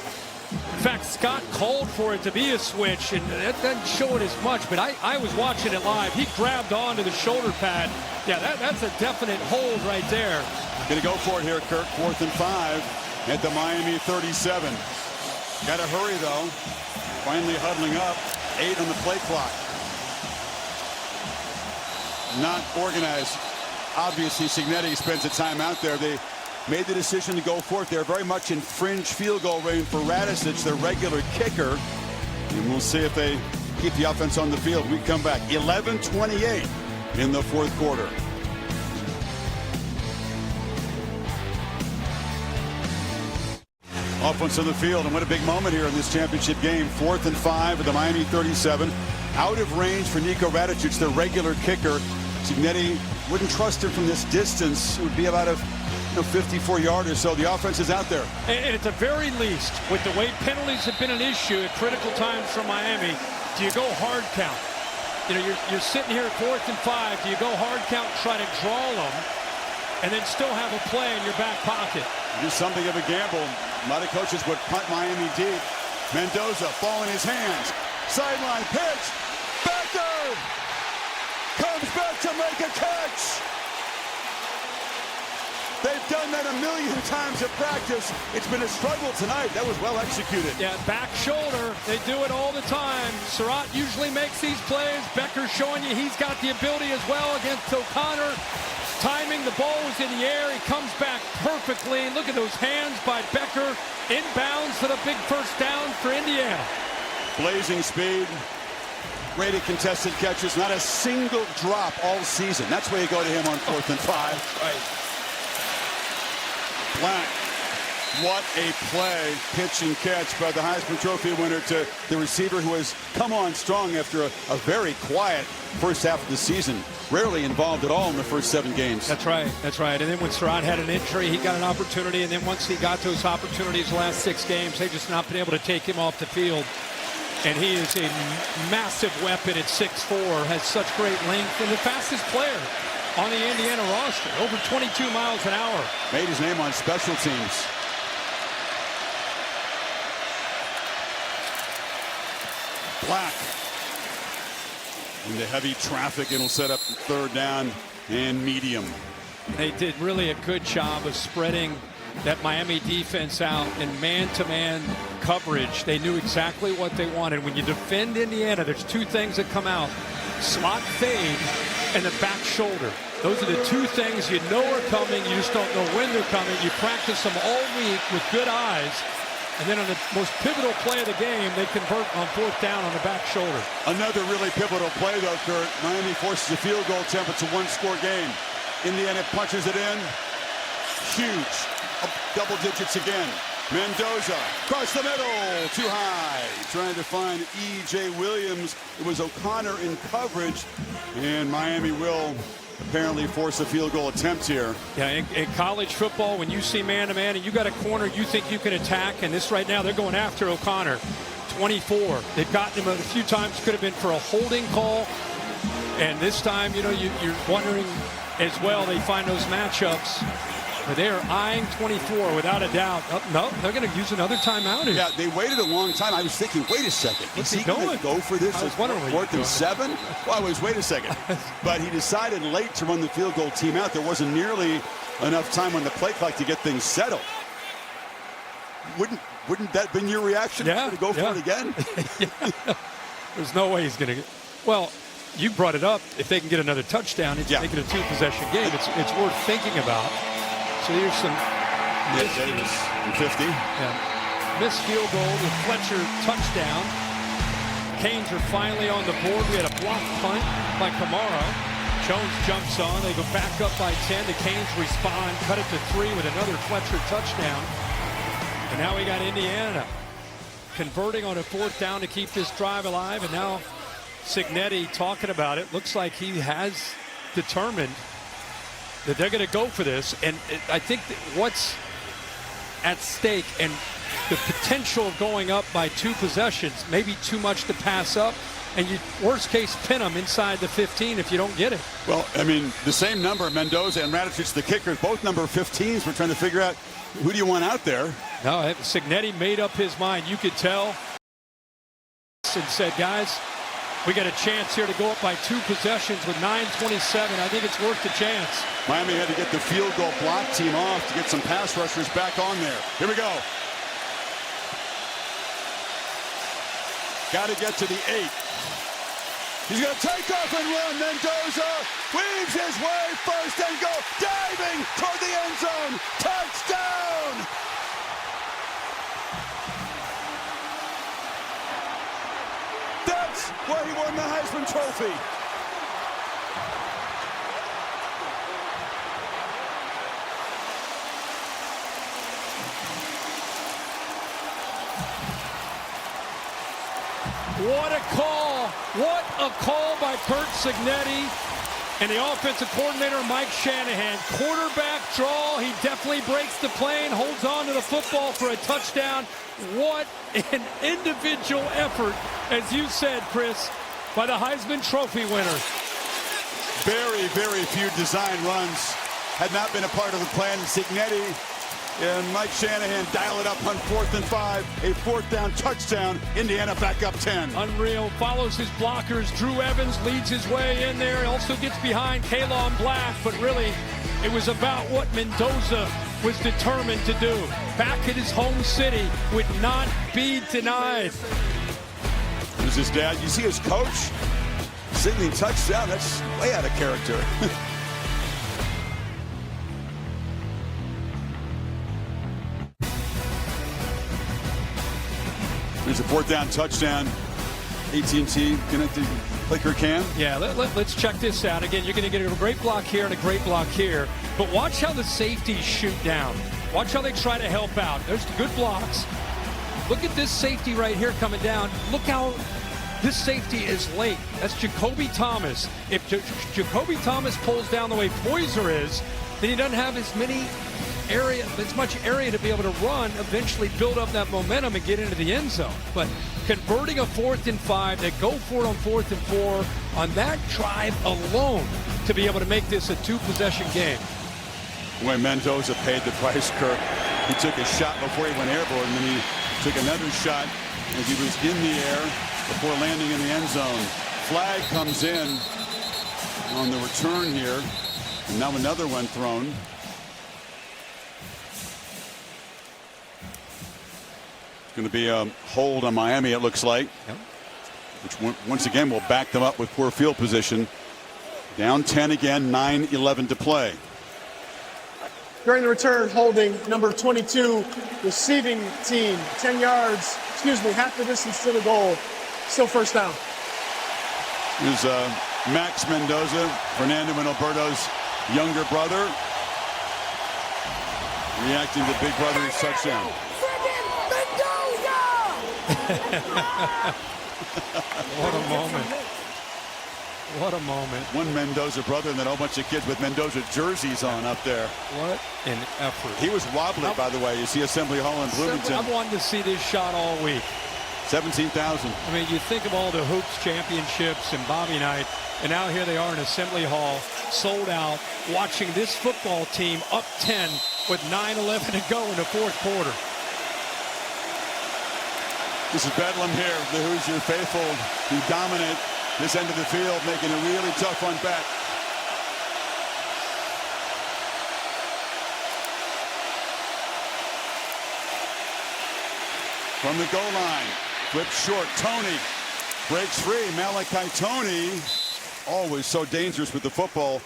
In fact, Scott called for it to be a switch, and that doesn't show it as much, but I was watching it live. He grabbed onto the shoulder pad. Yeah, that's a definite hold right there. Going to go for it here, Kirk. 4th and 5 at the Miami 37. Got to hurry, though. Finally huddling up. 8 on the play clock. Not organized. Obviously, Cignetti spends the time out there. They made the decision to go for it. They're very much in fringe field goal range for Radicic, their regular kicker. And we'll see if they keep the offense on the field. We come back. 11-28 in the 4th quarter. Offense on the field, and what a big moment here in this championship game. 4th and 5 at the Miami 37. Out of range for Niko Radicic, their regular kicker. Cignetti wouldn't trust him from this distance. It would be about a 54-yarder, so the offense is out there. And at the very least, with the way penalties have been an issue at critical times for Miami, do you go hard count? You know, you're sitting here at 4th and 5. Do you go hard count, try to draw them, and then still have a play in your back pocket? Do something of a gamble. A lot of coaches would punt Miami deep. Mendoza, ball in his hands. Sideline pitch. Becker comes back to make a catch. They've done that a million times at practice. It's been a struggle tonight. That was well executed. Yeah, back shoulder. They do it all the time. Surratt usually makes these plays. Becker's showing you he's got the ability as well against O'Connor. Timing, the ball was in the air. He comes back perfectly. Look at those hands by Becker. Inbounds for the big first down for Indiana. Blazing speed. Rated contested catches. Not a single drop all season. That's where you go to him on 4th and 5. Right. Black. What a play. Pitch and catch by the Heisman Trophy winner to the receiver who has come on strong after a very quiet first half of the season. Rarely involved at all in the first 7 games. That's right. That's right. And then when Surratt had an injury, he got an opportunity. And then once he got those opportunities the last 6 games, they've just not been able to take him off the field. And he is a massive weapon at 6'4", has such great length, and the fastest player on the Indiana roster, over 22 miles an hour. Made his name on special teams. Black into heavy traffic. It'll set up 3rd down and medium. They did really a good job of spreading that Miami defense out in man-to-man coverage. They knew exactly what they wanted. When you defend Indiana, there's 2 things that come out: slot fade and the back shoulder. Those are the two things you know are coming. You just don't know when they're coming. You practice them all week with good eyes. And then on the most pivotal play of the game, they convert on 4th down on the back shoulder. Another really pivotal play, though, Kurt. Miami forces a field goal attempt. It's a one-score game. Indiana punches it in. Huge. Double digits again. Mendoza across the middle, too high. Trying to find E.J. Williams. It was O'Connor in coverage, and Miami will apparently force a field goal attempt here. Yeah, in college football, when you see man-to-man and you got a corner you think you can attack, and this right now, they're going after O'Connor. 24. They've gotten him a few times. Could have been for a holding call. And this time, you know, you're wondering as well, they find those matchups. But they are eyeing 24 without a doubt. Oh, no, they're going to use another timeout here. Yeah, they waited a long time. I was thinking, wait a second. Is he going to go for this? I was wondering 4th and 7? Well, I was, wait a second. But he decided late to run the field goal team out. There wasn't nearly enough time on the play clock to get things settled. Wouldn't that been your reaction? Yeah. To go for it again? Yeah. There's no way he's going to get. Well, you brought it up. If they can get another touchdown, it's make it a 2-possession game. It's worth thinking about. So here's some. Davis in 50. Yeah. Missed field goal with Fletcher touchdown. Canes are finally on the board. We had a block punt by Kamara. Jones jumps on. They go back up by 10. The Canes respond, cut it to 3 with another Fletcher touchdown. And now we got Indiana converting on a 4th down to keep this drive alive. And now Cignetti talking about it. Looks like he has determined that they're going to go for this. And I think that what's at stake and the potential of going up by 2 possessions, maybe too much to pass up. And you, worst case, pin them inside the 15 if you don't get it. Well, I mean, the same number, Mendoza and Radicic, the kickers, both number 15s. We're trying to figure out who do you want out there. No, Cignetti made up his mind. You could tell. And said, guys, we got a chance here to go up by 2 possessions with 9:27. I think it's worth the chance. Miami had to get the field goal block team off to get some pass rushers back on there. Here we go. Got to get to the 8. He's going to take off and run. Mendoza weaves his way, 1st and goal, diving toward the end zone. Touchdown! That's why he won the Heisman Trophy. What a call. What a call by Curt Cignetti and the offensive coordinator, Mike Shanahan. Quarterback draw. He definitely breaks the plane, holds on to the football for a touchdown. What an individual effort, as you said, Chris, by the Heisman Trophy winner. Very, very few design runs had not been a part of the plan. Cignetti and Mike Shanahan dial it up on 4th and 5. A 4th down touchdown. Indiana back up 10. Unreal. Follows his blockers. Drew Evans leads his way in there. Also gets behind Kalon Black. But really, it was about what Mendoza was determined to do. Back at his home city would not be denied. There's his dad. You see his coach signaling touchdown. That's way out of character. There's a 4th down touchdown. AT&T connected clicker cam. Yeah, let's check this out. Again, you're going to get a great block here and a great block here. But watch how the safeties shoot down. Watch how they try to help out. There's the good blocks. Look at this safety right here coming down. Look how this safety is late. That's Jacoby Thomas. If Jacoby Thomas pulls down the way Poyser is, then he doesn't have as much area to be able to run, eventually build up that momentum and get into the end zone. But converting a 4th and 5, they go for it on 4th and 4 on that drive alone to be able to make this a 2-possession game. When Mendoza paid the price, Kirk, he took a shot before he went airborne, and then he took another shot as he was in the air before landing in the end zone. Flag comes in on the return here, and now another one thrown. Going to be a hold on Miami, it looks like, which once again will back them up with poor field position. Down 10 again, 9:11 to play. During the return, holding number 22, receiving team, 10 yards, half the distance to the goal. Still first down. Here's Max Mendoza, Fernando and Alberto's younger brother, reacting to Big Brother's touchdown. What a moment. What a moment. One Mendoza brother and then a whole bunch of kids with Mendoza jerseys on up there. What an effort. He was wobbly, by the way. You see Assembly Hall in Bloomington. I've wanted to see this shot all week. 17,000. I mean, you think of all the hoops championships and Bobby night, and now here they are in Assembly Hall, sold out, watching this football team up 10 with 9:11 to go in the fourth quarter. This is Bedlam here. The Hoosier faithful who dominate this end of the field, making a really tough one back. From the goal line, flip short, Tony breaks free. Malachi Tony, always so dangerous with the football.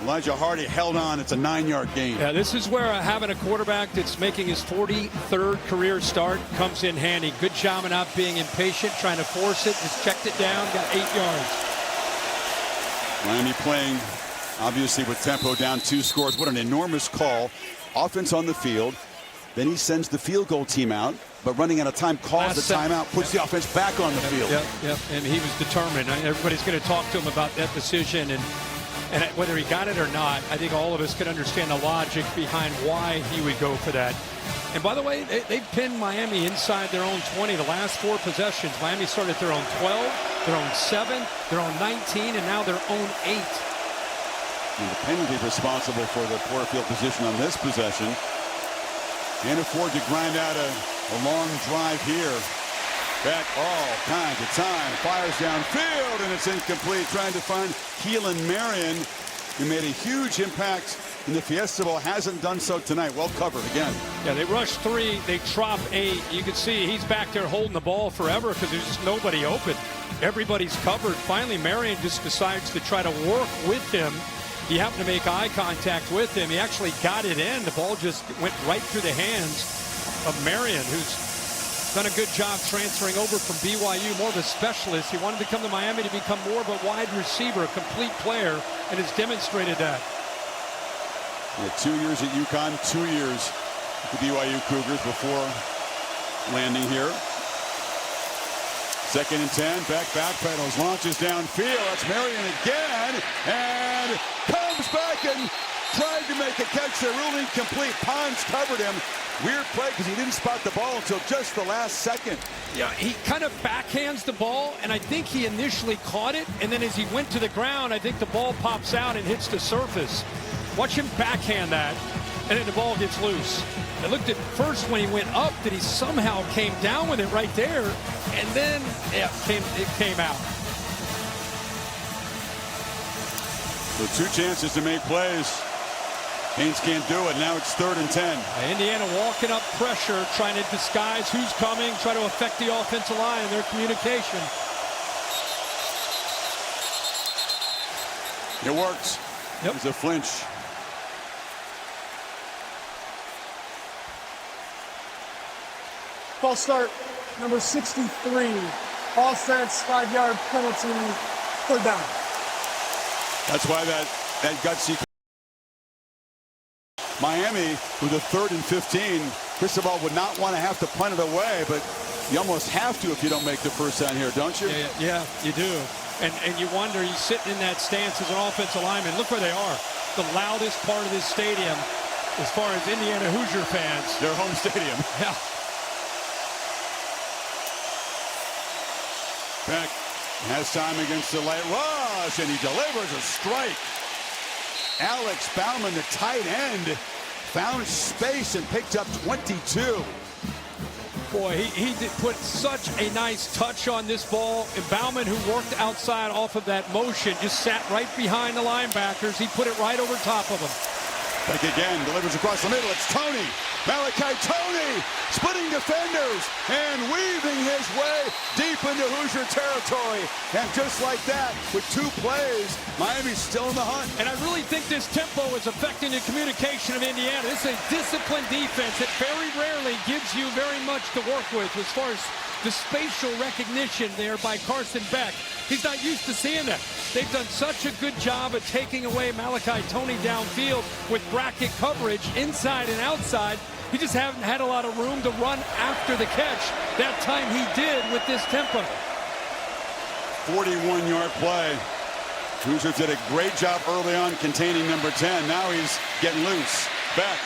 Elijah Hardy held on. It's a 9-yard gain. Yeah, this is where having a quarterback that's making his 43rd career start comes in handy. Good job of not being impatient, trying to force it. Just checked it down, got 8 yards. Miami playing, obviously, with tempo down 2 scores. What an enormous call. Offense on the field. Then he sends the field goal team out, but running out of time, calls the timeout, puts the offense back on the field. Yep, and he was determined. Everybody's going to talk to him about that decision, and whether he got it or not, I think all of us can understand the logic behind why he would go for that. And by the way, they pinned Miami inside their own 20 the last 4 possessions. Miami started their own 12, their own 7, their own 19, and now their own 8. And the penalty responsible for the poor field position on this possession. Can't afford to grind out a long drive here. Back all kinds of time. Fires downfield, and it's incomplete. Trying to find Keelan Marion, who made a huge impact in the Fiesta Bowl. Hasn't done so tonight. Well covered again. Yeah, they rush 3. They drop 8. You can see he's back there holding the ball forever because there's just nobody open. Everybody's covered. Finally, Marion just decides to try to work with him. He happened to make eye contact with him. He actually got it in. The ball just went right through the hands of Marion, who's done a good job transferring over from BYU, more of a specialist. He wanted to come to Miami to become more of a wide receiver, a complete player, and has demonstrated that. Yeah, 2 years at UConn, 2 years with the BYU Cougars before landing here. 2nd and 10, backpedals, launches downfield. That's Marion again, and comes back and tried to make a catch. They're ruling complete. Pons covered him. Weird play because he didn't spot the ball until just the last second. Yeah, he kind of backhands the ball, and I think he initially caught it, and then as he went to the ground, I think the ball pops out and hits the surface. Watch him backhand that, and then the ball gets loose. I looked at first when he went up that he somehow came down with it right there, and then it came out. So 2 chances to make plays. Haynes can't do it. Now it's 3rd and 10. Indiana walking up pressure, trying to disguise who's coming, try to affect the offensive line and their communication. It works. Yep. There's a flinch. False start, number 63. Offense, 5-yard penalty, 3rd down. That's why that gutsy. Miami with a 3rd and 15. Cristobal would not want to have to punt it away, but you almost have to if you don't make the first down here, don't you? Yeah, you do. And you wonder, he's sitting in that stance as an offensive lineman. Look where they are. The loudest part of this stadium as far as Indiana Hoosier fans. Their home stadium. Yeah. Beck has time against the late rush, and he delivers a strike. Alex Bauman, the tight end, found space and picked up 22. Boy, he did put such a nice touch on this ball. And Bauman, who worked outside off of that motion, just sat right behind the linebackers. He put it right over top of them. Back again, delivers across the middle. It's Tony. Malachi Tony splitting defenders and weaving his way deep into Hoosier territory. And just like that, with 2 plays, Miami's still in the hunt. And I really think this tempo is affecting the communication of Indiana. This is a disciplined defense that very rarely gives you very much to work with as far as the spatial recognition there by Carson Beck. He's not used to seeing that. They've done such a good job of taking away Malachi Tony downfield with bracket coverage inside and outside. He just hasn't had a lot of room to run after the catch that time he did with this tempo. 41-yard play. Hoosiers did a great job early on containing number 10. Now he's getting loose. Beck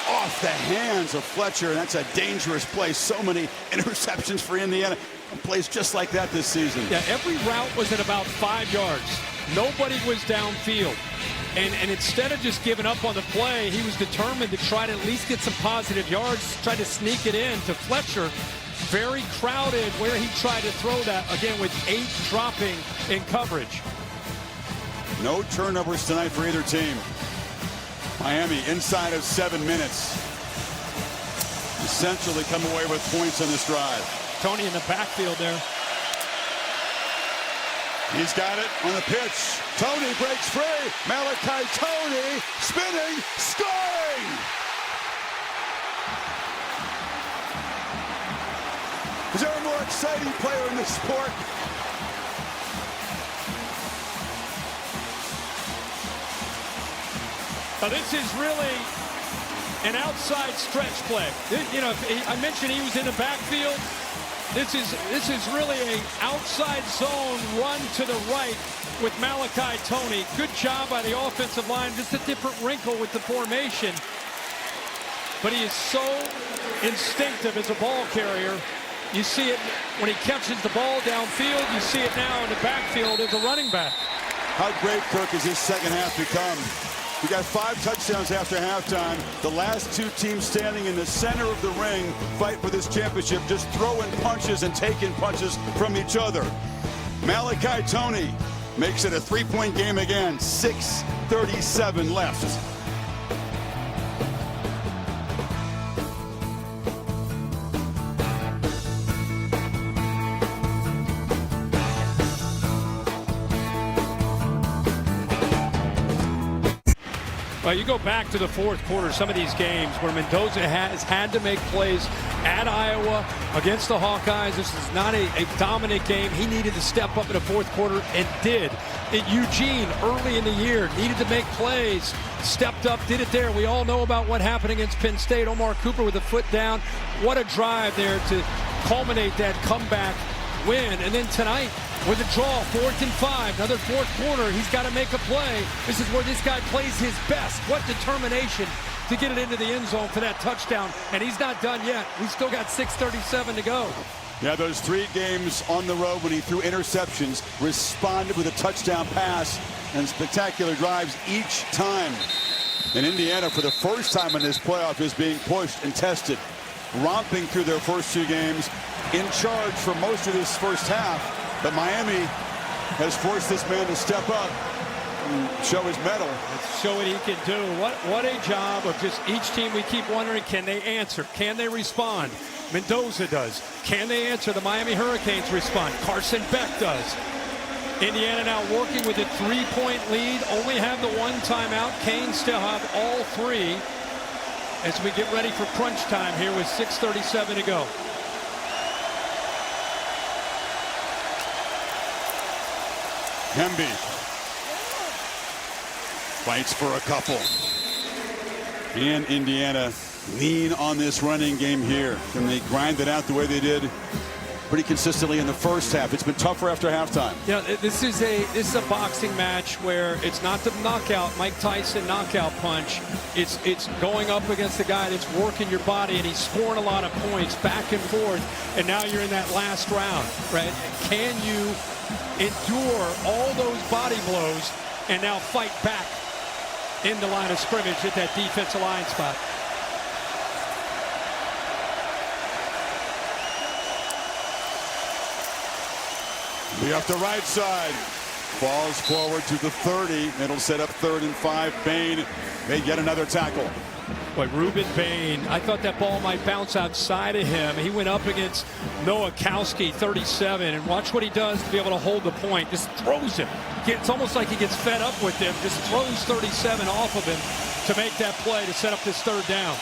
off the hands of Fletcher, and that's a dangerous play. So many interceptions for Indiana. Plays just like that this season. Yeah, every route was at about 5 yards. Nobody was downfield. And instead of just giving up on the play, he was determined to try to at least get some positive yards, try to sneak it in to Fletcher. Very crowded where he tried to throw that, again, with 8 dropping in coverage. No turnovers tonight for either team. Miami inside of 7 minutes. Essentially come away with points on this drive. Tony in the backfield there. He's got it on the pitch. Tony breaks free. Malachi Tony spinning, scoring! Is there a more exciting player in this sport? Now this is really an outside stretch play. You know, I mentioned he was in the backfield. This is really an outside zone run to the right with Malachi Tony. Good job by the offensive line. Just a different wrinkle with the formation. But he is so instinctive as a ball carrier. You see it when he catches the ball downfield. You see it now in the backfield as a running back. How great, Kirk, has his second half become? We got 5 touchdowns after halftime. The last 2 teams standing in the center of the ring fight for this championship, just throwing punches and taking punches from each other. Malachi Tony makes it a 3-point game again. 6:37 left. Well, you go back to the fourth quarter, some of these games where Mendoza has had to make plays at Iowa against the Hawkeyes. This is not a dominant game. He needed to step up in the fourth quarter and did. At Eugene, early in the year, needed to make plays, stepped up, did it there. We all know about what happened against Penn State. Omar Cooper with a foot down. What a drive there to culminate that comeback win. And then tonight, with a draw, 4th and 5, another fourth quarter, he's got to make a play. This is where this guy plays his best. What determination to get it into the end zone for that touchdown. And he's not done yet. We've still got 6:37 to go. Yeah, those 3 games on the road when he threw interceptions, responded with a touchdown pass and spectacular drives each time. And Indiana, for the first time in this playoff, is being pushed and tested. Romping through their first 2 games, in charge for most of this first half. But Miami has forced this man to step up and show his mettle. Let's show what he can do. What a job of just each team. We keep wondering, can they answer? Can they respond? Mendoza does. Can they answer? The Miami Hurricanes respond. Carson Beck does. Indiana now working with a 3-point lead. Only have the 1 timeout. Canes still have all 3 as we get ready for crunch time here with 6:37 to go. Hemby fights for a couple. And Indiana lean on this running game here. Can they grind it out the way they did pretty consistently in the first half? It's been tougher after halftime. Yeah, this is a boxing match where it's not the knockout, Mike Tyson knockout punch. It's going up against a guy that's working your body, and he's scoring a lot of points back and forth. And now you're in that last round, right? Can you endure all those body blows and now fight back in the line of scrimmage at that defensive line spot? Be off the right side. Falls forward to the 30. It'll set up 3rd and 5. Bain made yet another tackle. But Ruben Bain, I thought that ball might bounce outside of him. He went up against Nowakowski, 37, and watch what he does to be able to hold the point. Just throws him. It's almost like he gets fed up with him. Just throws 37 off of him to make that play to set up this 3rd down.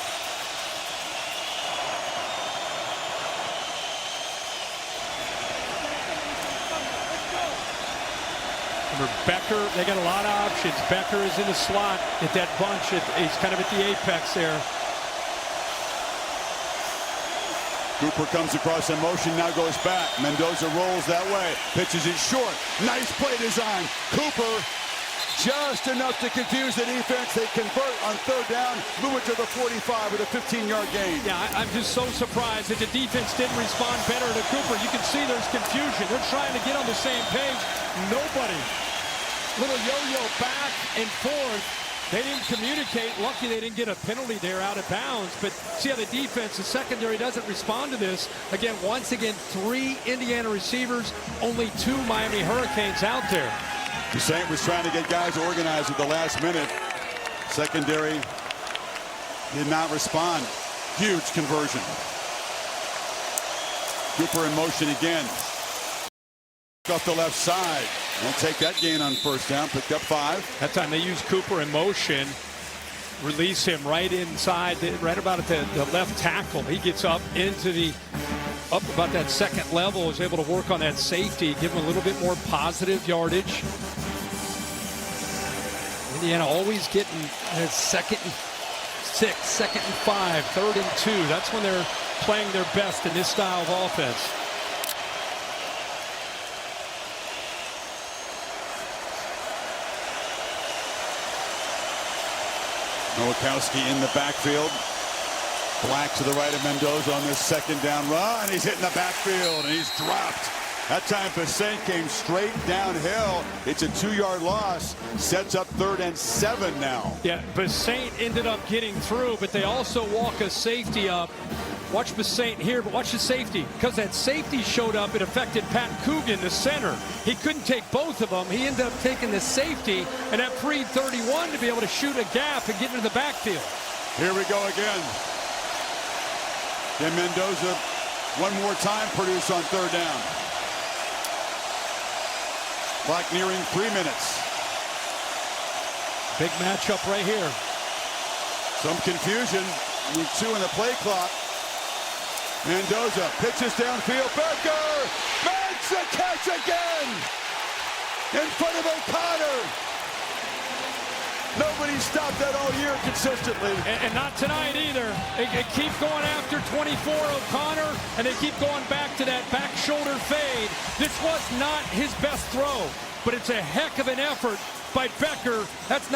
Remember, Becker, they got a lot of options. Becker is in the slot at that bunch. He's kind of at the apex there. Cooper comes across in motion, now goes back. Mendoza rolls that way. Pitches it short. Nice play design. Cooper just enough to confuse the defense. They convert on 3rd down. Move it to the 45 with a 15-yard gain. Yeah, I'm just so surprised that the defense didn't respond better to Cooper. You can see there's confusion. They're trying to get on the same page. Nobody. Little yo-yo back and forth. They didn't communicate. Lucky they didn't get a penalty there out of bounds. But see how the defense, the secondary, doesn't respond to this. Again, once again, 3 Indiana receivers, only 2 Miami Hurricanes out there. Saint was trying to get guys organized at the last minute. Secondary did not respond. Huge conversion. Cooper in motion again. Off the left side. Won't take that gain on 1st down. Picked up 5. That time they used Cooper in motion. Release him right inside, right about at the left tackle. He gets up into up about that 2nd level, is able to work on that safety, give him a little bit more positive yardage. Indiana always getting 2nd and 6, 2nd and 5, 3rd and 2. That's when they're playing their best in this style of offense. Nowakowski in the backfield. Black to the right of Mendoza on this 2nd down run. He's hitting the backfield and he's dropped. That time Saint came straight downhill. It's a 2-yard loss. Sets up 3rd and 7 now. Yeah, Saint ended up getting through, but they also walk a safety up. Watch Saint here, but watch the safety. Because that safety showed up, it affected Pat Coogan, the center. He couldn't take both of them. He ended up taking the safety, and that freed 31 to be able to shoot a gap and get into the backfield. Here we go again. Then Mendoza one more time produce on 3rd down. Clock nearing 3 minutes. Big matchup right here. Some confusion. With 2 in the play clock. Mendoza pitches downfield. Becker makes a catch again in front of O'Connor. Nobody stopped that all year consistently. And not tonight either. They keep going after 24 O'Connor, and they keep going back to that back shoulder fade. This was not his best throw, but it's a heck of an effort by Becker. That's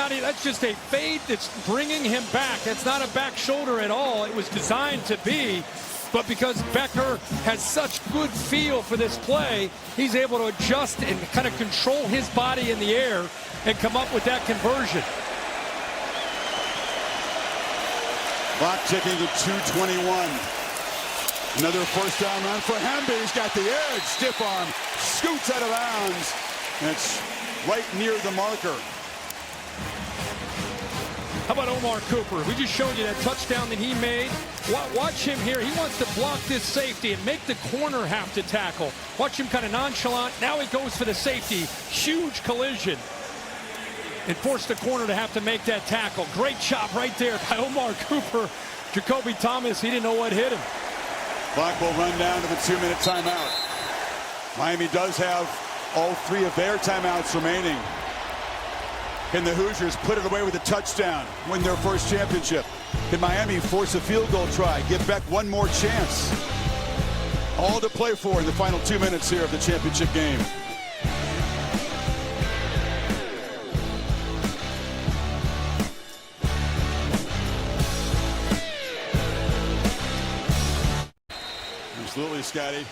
just a fade that's bringing him back. That's not a back shoulder at all. It was designed to be. But because Becker has such good feel for this play, he's able to adjust and kind of control his body in the air and come up with that conversion. Clock ticking to 2:21. Another 1st down run for Hemby. He's got the edge. Stiff arm. Scoots out of bounds. And it's right near the marker. How about Omar Cooper? We just showed you that touchdown that he made. Watch him here. He wants to block this safety and make the corner have to tackle. Watch him kind of nonchalant. Now he goes for the safety. Huge collision. And forced the corner to have to make that tackle. Great job right there by Omar Cooper. Jacoby Thomas, he didn't know what hit him. Clock will run down to the 2-minute timeout. Miami does have all 3 of their timeouts remaining. Can the Hoosiers put it away with a touchdown, win their first championship? Can Miami force a field goal try, give Beck one more chance? All to play for in the final 2 minutes here of the championship game. Absolutely, Scotty.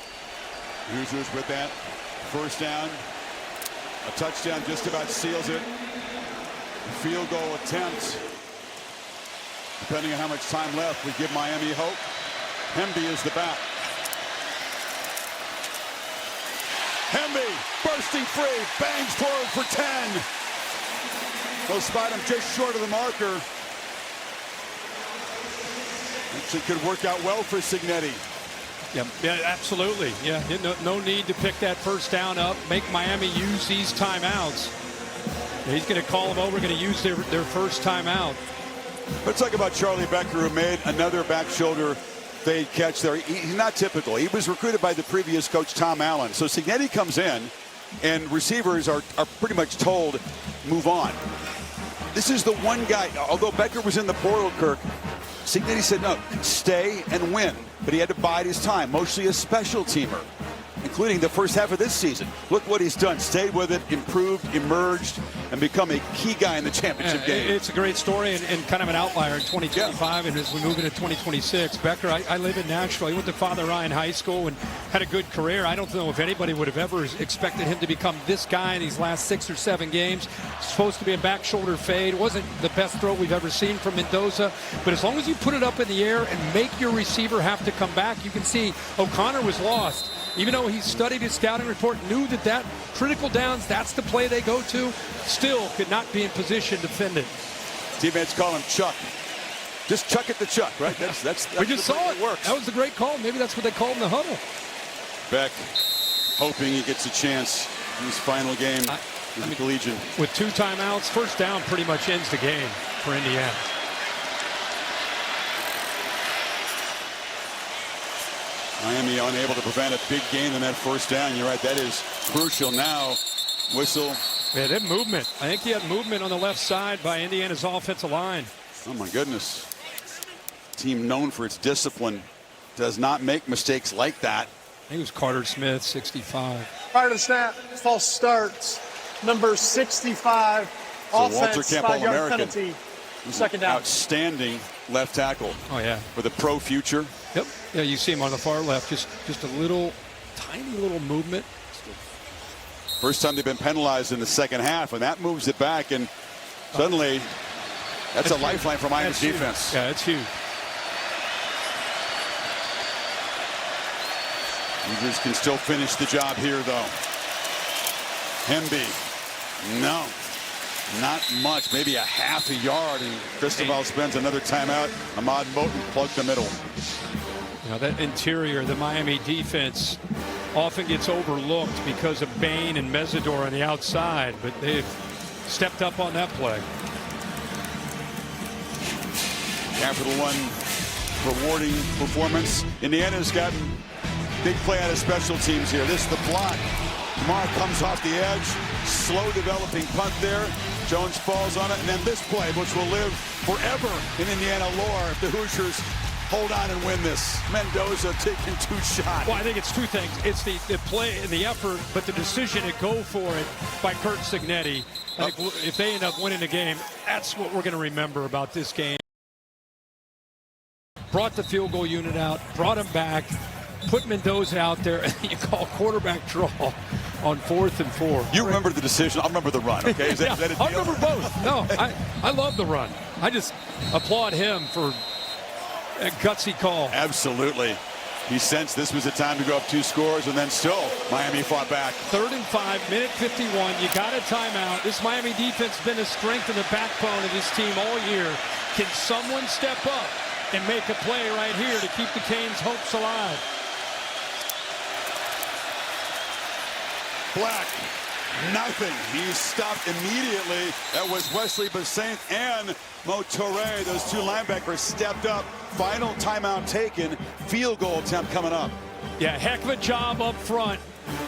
Hoosiers with that 1st down. A touchdown just about seals it. Field goal attempt. Depending on how much time left, we give Miami hope. Hemby is the back. Hemby bursting free, bangs forward for 10. They'll spot him just short of the marker. Actually could work out well for Cignetti. Yeah, absolutely. Yeah, no need to pick that first down up. Make Miami use these timeouts. He's going to call them over, going to use their first timeout. Let's talk about Charlie Becker, who made another back shoulder fade catch there. He's not typical. He was recruited by the previous coach, Tom Allen. So Cignetti comes in, and receivers are pretty much told, move on. This is the one guy, although Becker was in the portal, Kirk, Cignetti said, no, stay and win. But he had to bide his time, mostly a special teamer, including the first half of this season. Look what he's done. Stayed with it, improved, emerged, and become a key guy in the championship game. It's a great story and kind of an outlier in 2025. And as we move into 2026, Becker, I live in Nashville. He went to Father Ryan High School and had a good career. I don't know if anybody would have ever expected him to become this guy in these last 6 or 7 games. Supposed to be a back shoulder fade. Wasn't the best throw we've ever seen from Mendoza. But as long as you put it up in the air and make your receiver have to come back, you can see O'Connor was lost. Even though he studied his scouting report, knew that critical downs, that's the play they go to, still could not be in position to defend it. Teammates call him Chuck. Just chuck it to Chuck, right? That's we just saw it. Works. That was the great call. Maybe that's what they call in the huddle. Beck hoping he gets a chance in his final game as a collegian. With 2 timeouts, first down pretty much ends the game for Indiana. Miami unable to prevent a big gain on that first down. You're right, that is crucial now. Whistle. Yeah, that movement. I think he had movement on the left side by Indiana's offensive line. Oh my goodness. Team known for its discipline does not make mistakes like that. He was Carter Smith, 65. Prior to the snap, false starts. Number 65, so offense, Walter Camp 5-yard penalty. Second down. Outstanding left tackle. Oh yeah. For the pro future. Yep. Yeah, you see him on the far left. Just a little, tiny little movement. First time they've been penalized in the second half, and that moves it back, and suddenly that's a lifeline for Miami's defense. Yeah, it's huge. Eagles can still finish the job here, though. Hemby. No. Not much. Maybe a half a yard, and Cristobal spends another timeout. Ahmad Moten plugged the middle. You know, that interior, the Miami defense often gets overlooked because of Bain and Mesidor on the outside, but they've stepped up on that play. Capital One rewarding performance. Indiana's gotten big play out of special teams here. This is the block. Mark comes off the edge. Slow developing punt there. Jones falls on it. And then this play, which will live forever in Indiana lore if the Hoosiers hold on and win this. Mendoza taking 2 shots. Well, I think it's 2 things. It's the play and the effort, but the decision to go for it by Curt Cignetti. I think if they end up winning the game, that's what we're going to remember about this game. Brought the field goal unit out, brought him back, put Mendoza out there, and you call quarterback draw on 4th and 4. You remember the decision. I'll remember the run, okay? Is that a deal? I remember both. No, I love the run. I just applaud him for a gutsy call. Absolutely. He sensed this was the time to go up 2 scores, and then still Miami fought back. 3rd and 5, minute 51. You got a timeout. This Miami defense has been a strength of the backbone of this team all year. Can someone step up and make a play right here to keep the Canes' hopes alive? Black, nothing. He's stopped immediately. That was Wesley Bassint and Mo Toure. Those 2 linebackers stepped up. Final timeout taken. Field goal attempt coming up. Yeah, heck of a job up front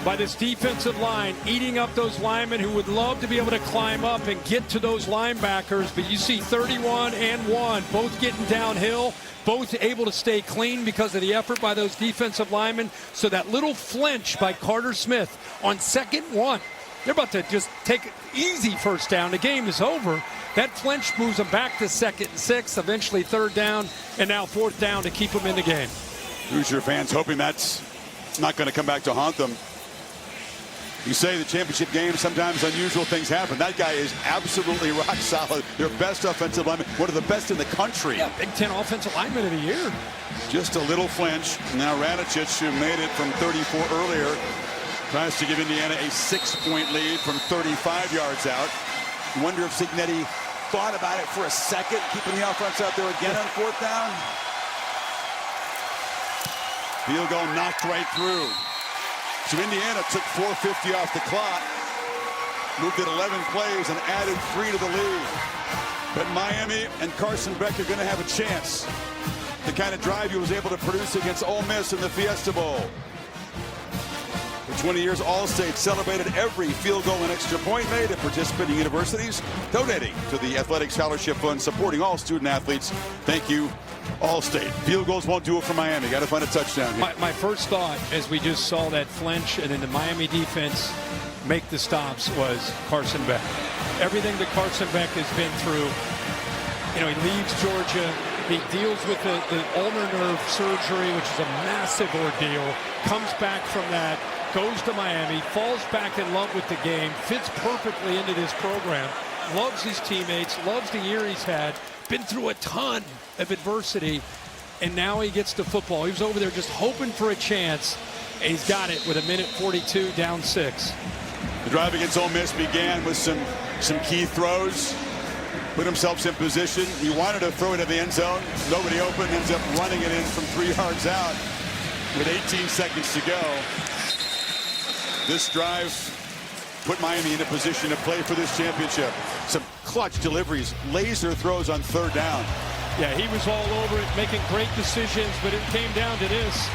by this defensive line, eating up those linemen who would love to be able to climb up and get to those linebackers. But you see 31 and 1, both getting downhill, both able to stay clean because of the effort by those defensive linemen. So that little flinch by Carter Smith on 2nd 1. They're about to just take an easy first down. The game is over. That flinch moves them back to 2nd and 6, eventually 3rd down, and now 4th down to keep them in the game. Hoosier fans hoping that's not going to come back to haunt them. You say the championship game, sometimes unusual things happen. That guy is absolutely rock solid. Their best offensive lineman, one of the best in the country. Yeah, Big Ten offensive lineman of the year. Just a little flinch. Now Radicic, who made it from 34 earlier, Tries to give Indiana a 6-point lead from 35 yards out. Wonder if Cignetti thought about it for a second, keeping the offense out there again on 4th down. Field goal knocked right through. So Indiana took 4:50 off the clock, moved it 11 plays, and added 3 to the lead. But Miami and Carson Beck are going to have a chance. The kind of drive he was able to produce against Ole Miss in the Fiesta Bowl. For 20 years, All-State celebrated every field goal and extra point made at participating universities, donating to the Athletic Scholarship Fund, supporting all student athletes. Thank you, All-State. Field goals won't do it for Miami. Got to find a touchdown here. My first thought, as we just saw that flinch and then the Miami defense make the stops, was Carson Beck. Everything that Carson Beck has been through, he leaves Georgia. He deals with the ulnar nerve surgery, which is a massive ordeal, comes back from that, goes to Miami, falls back in love with the game, fits perfectly into this program, loves his teammates, loves the year he's had, been through a ton of adversity, and now he gets to football. He was over there just hoping for a chance, and he's got it with 1:42, down 6. The drive against Ole Miss began with some key throws. Put himself in position. He wanted to throw it in the end zone. Nobody open. Ends up running it in from 3 yards out with 18 seconds to go. This drive put Miami in a position to play for this championship. Some clutch deliveries, laser throws on 3rd down. Yeah, he was all over it, making great decisions, but it came down to this.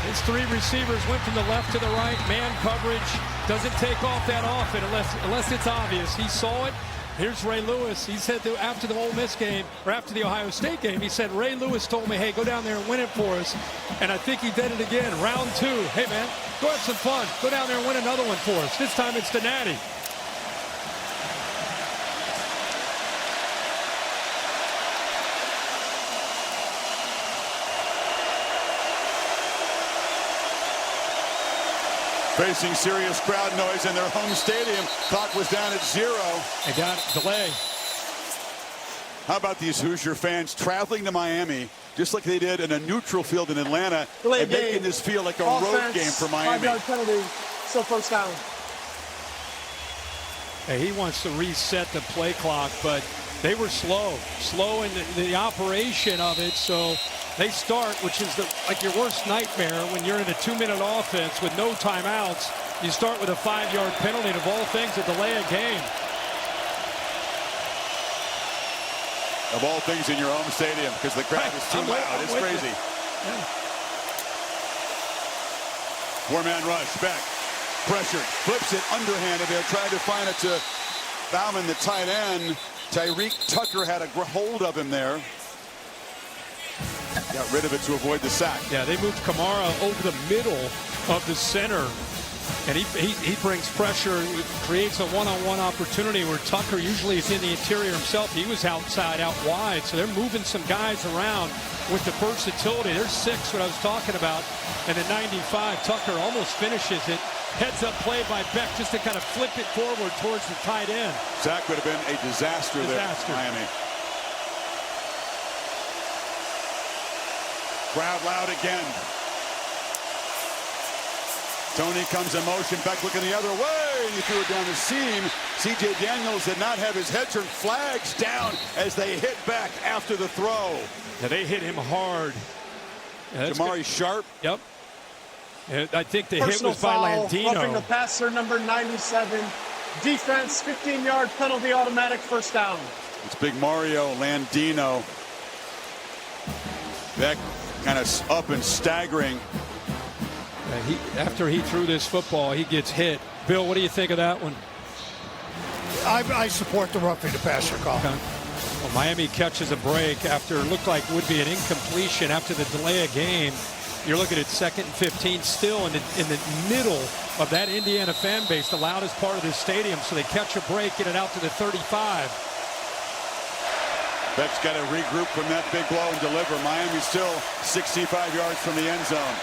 His 3 receivers went from the left to the right. Man coverage doesn't take off that often unless it's obvious. He saw it. Here's Ray Lewis. He said that after the Ole Miss game, or after the Ohio State game, he said, Ray Lewis told me, hey, go down there and win it for us. And I think he did it again. Round 2. Hey, man, go have some fun. Go down there and win another one for us. This time it's the Natty. Facing serious crowd noise in their home stadium. Clock was down at 0. They got delay. How about these Hoosier fans traveling to Miami, just like they did in a neutral field in Atlanta, and making this feel like a road game for Miami. 5-yard penalty, still 1st down. Hey, he wants to reset the play clock, but they were slow in the operation of it. So they start, which is like your worst nightmare when you're in a 2-minute offense with no timeouts. You start with a 5-yard penalty, and of all things, a delay a game. Of all things in your home stadium, because the crowd is too loud. It's crazy. Yeah. 4-man rush. Beck pressured, flips it underhanded. They're trying to find it to Bauman, the tight end. Tyreek Tucker had a hold of him there. Got rid of it to avoid the sack. Yeah, they moved Kamara over the middle of the center. And he brings pressure, creates a one-on-one opportunity where Tucker usually is in the interior himself. He was outside, out wide. So they're moving some guys around with the versatility. There's 6, what I was talking about. And the 95, Tucker almost finishes it. Heads up play by Beck just to kind of flip it forward towards the tight end. Sack would have been a disaster there for Miami. Crowd loud again. Tony comes in motion. Beck looking the other way. He threw it down the seam. C.J. Daniels did not have his head turned. Flags down as they hit Beck after the throw. Yeah, they hit him hard. Yeah, Jamari Sharp. Yep. I think the Personal hit was by foul, Landino. roughing the passer, number 97. Defense, 15-yard penalty, automatic, 1st down. It's big Mario Landino. Beck kind of up and staggering. After he threw this football, he gets hit. Bill, what do you think of that one? I support the roughing the passer call. Okay. Well, Miami catches a break after it looked like would be an incompletion after the delay of game. You're looking at 2nd and 15, still in the middle of that Indiana fan base, the loudest part of this stadium. So they catch a break, get it out to the 35. Beck's got to regroup from that big blow and deliver. Miami's still 65 yards from the end zone.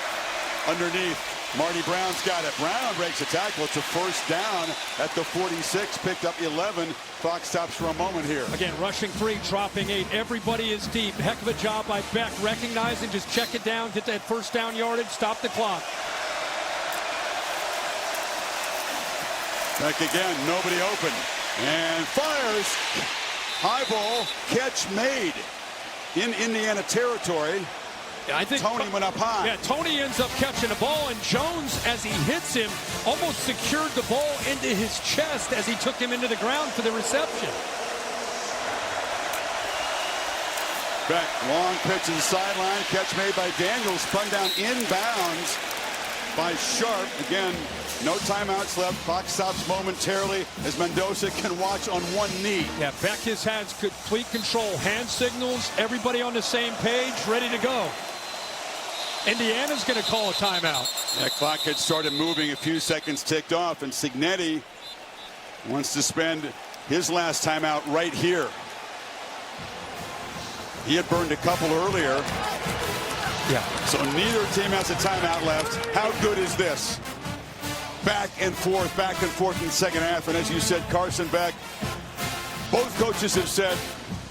Underneath, Marty Brown's got it. Brown breaks a tackle. It's a 1st down at the 46. Picked up 11. Clock stops for a moment here. Again, rushing 3, dropping 8. Everybody is deep. Heck of a job by Beck. Recognizing, just check it down, get that 1st down yardage, stop the clock. Back again, nobody open. And fires. High ball, catch made in Indiana territory. Yeah, I think Tony went up high. Yeah, Tony ends up catching the ball, and Jones, as he hits him, almost secured the ball into his chest as he took him into the ground for the reception. Back, long pitch to the sideline. Catch made by Daniels. Spun down inbounds by Sharp. Again, no timeouts left. Clock stops momentarily as Mendoza can watch on one knee. Yeah, Beck has complete control. Hand signals, everybody on the same page, ready to go. Indiana's going to call a timeout. That clock had started moving. A few seconds ticked off, and Cignetti wants to spend his last timeout right here. He had burned a couple earlier. Yeah. So neither team has a timeout left. How good is this? Back and forth in the second half. And as you said, Carson Beck, both coaches have said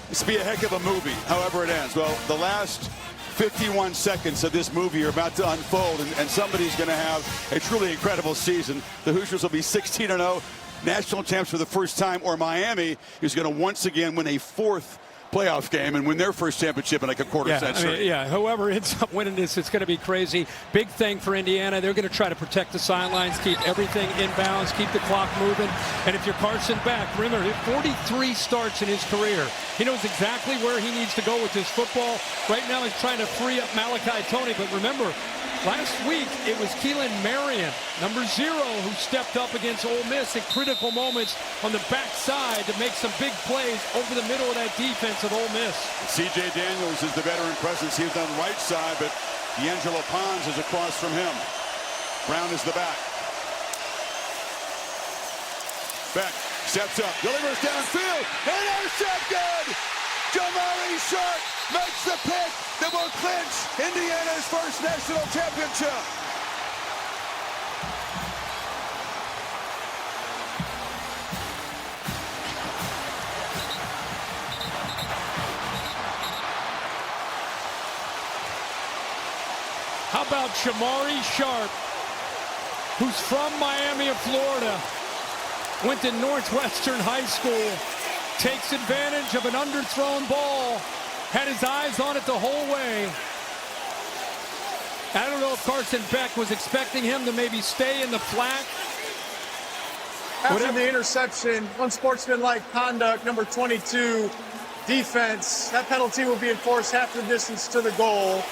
this will be a heck of a movie, however it ends. Well, the last 51 seconds of this movie are about to unfold, and somebody's going to have a truly incredible season. The Hoosiers will be 16-0, national champs for the first time, or Miami is going to once again win a fourth playoff game and win their first championship in like a quarter century. Whoever ends up winning this, it's going to be crazy. Big thing for Indiana. They're going to try to protect the sidelines, keep everything inbounds, keep the clock moving. And if you're Carson Beck, remember, 43 starts in his career. He knows exactly where he needs to go with his football. Right now he's trying to free up Malachi Tony, but remember, last week, it was Keelan Marion, number 0, who stepped up against Ole Miss at critical moments on the backside to make some big plays over the middle of that defense of Ole Miss. C.J. Daniels is the veteran presence. He's on the right side, but D'Angelo Pons is across from him. Brown is the back. Beck steps up, delivers downfield, intercepted! Jamari Sharp makes the pick that will clinch Indiana's first national championship. How about Jamari Sharp, who's from Miami of Florida, went to Northwestern High School, takes advantage of an underthrown ball, had his eyes on it the whole way. I don't know if Carson Beck was expecting him to maybe stay in the flat. After the interception, unsportsmanlike conduct, number 22, defense. That penalty will be enforced half the distance to the goal.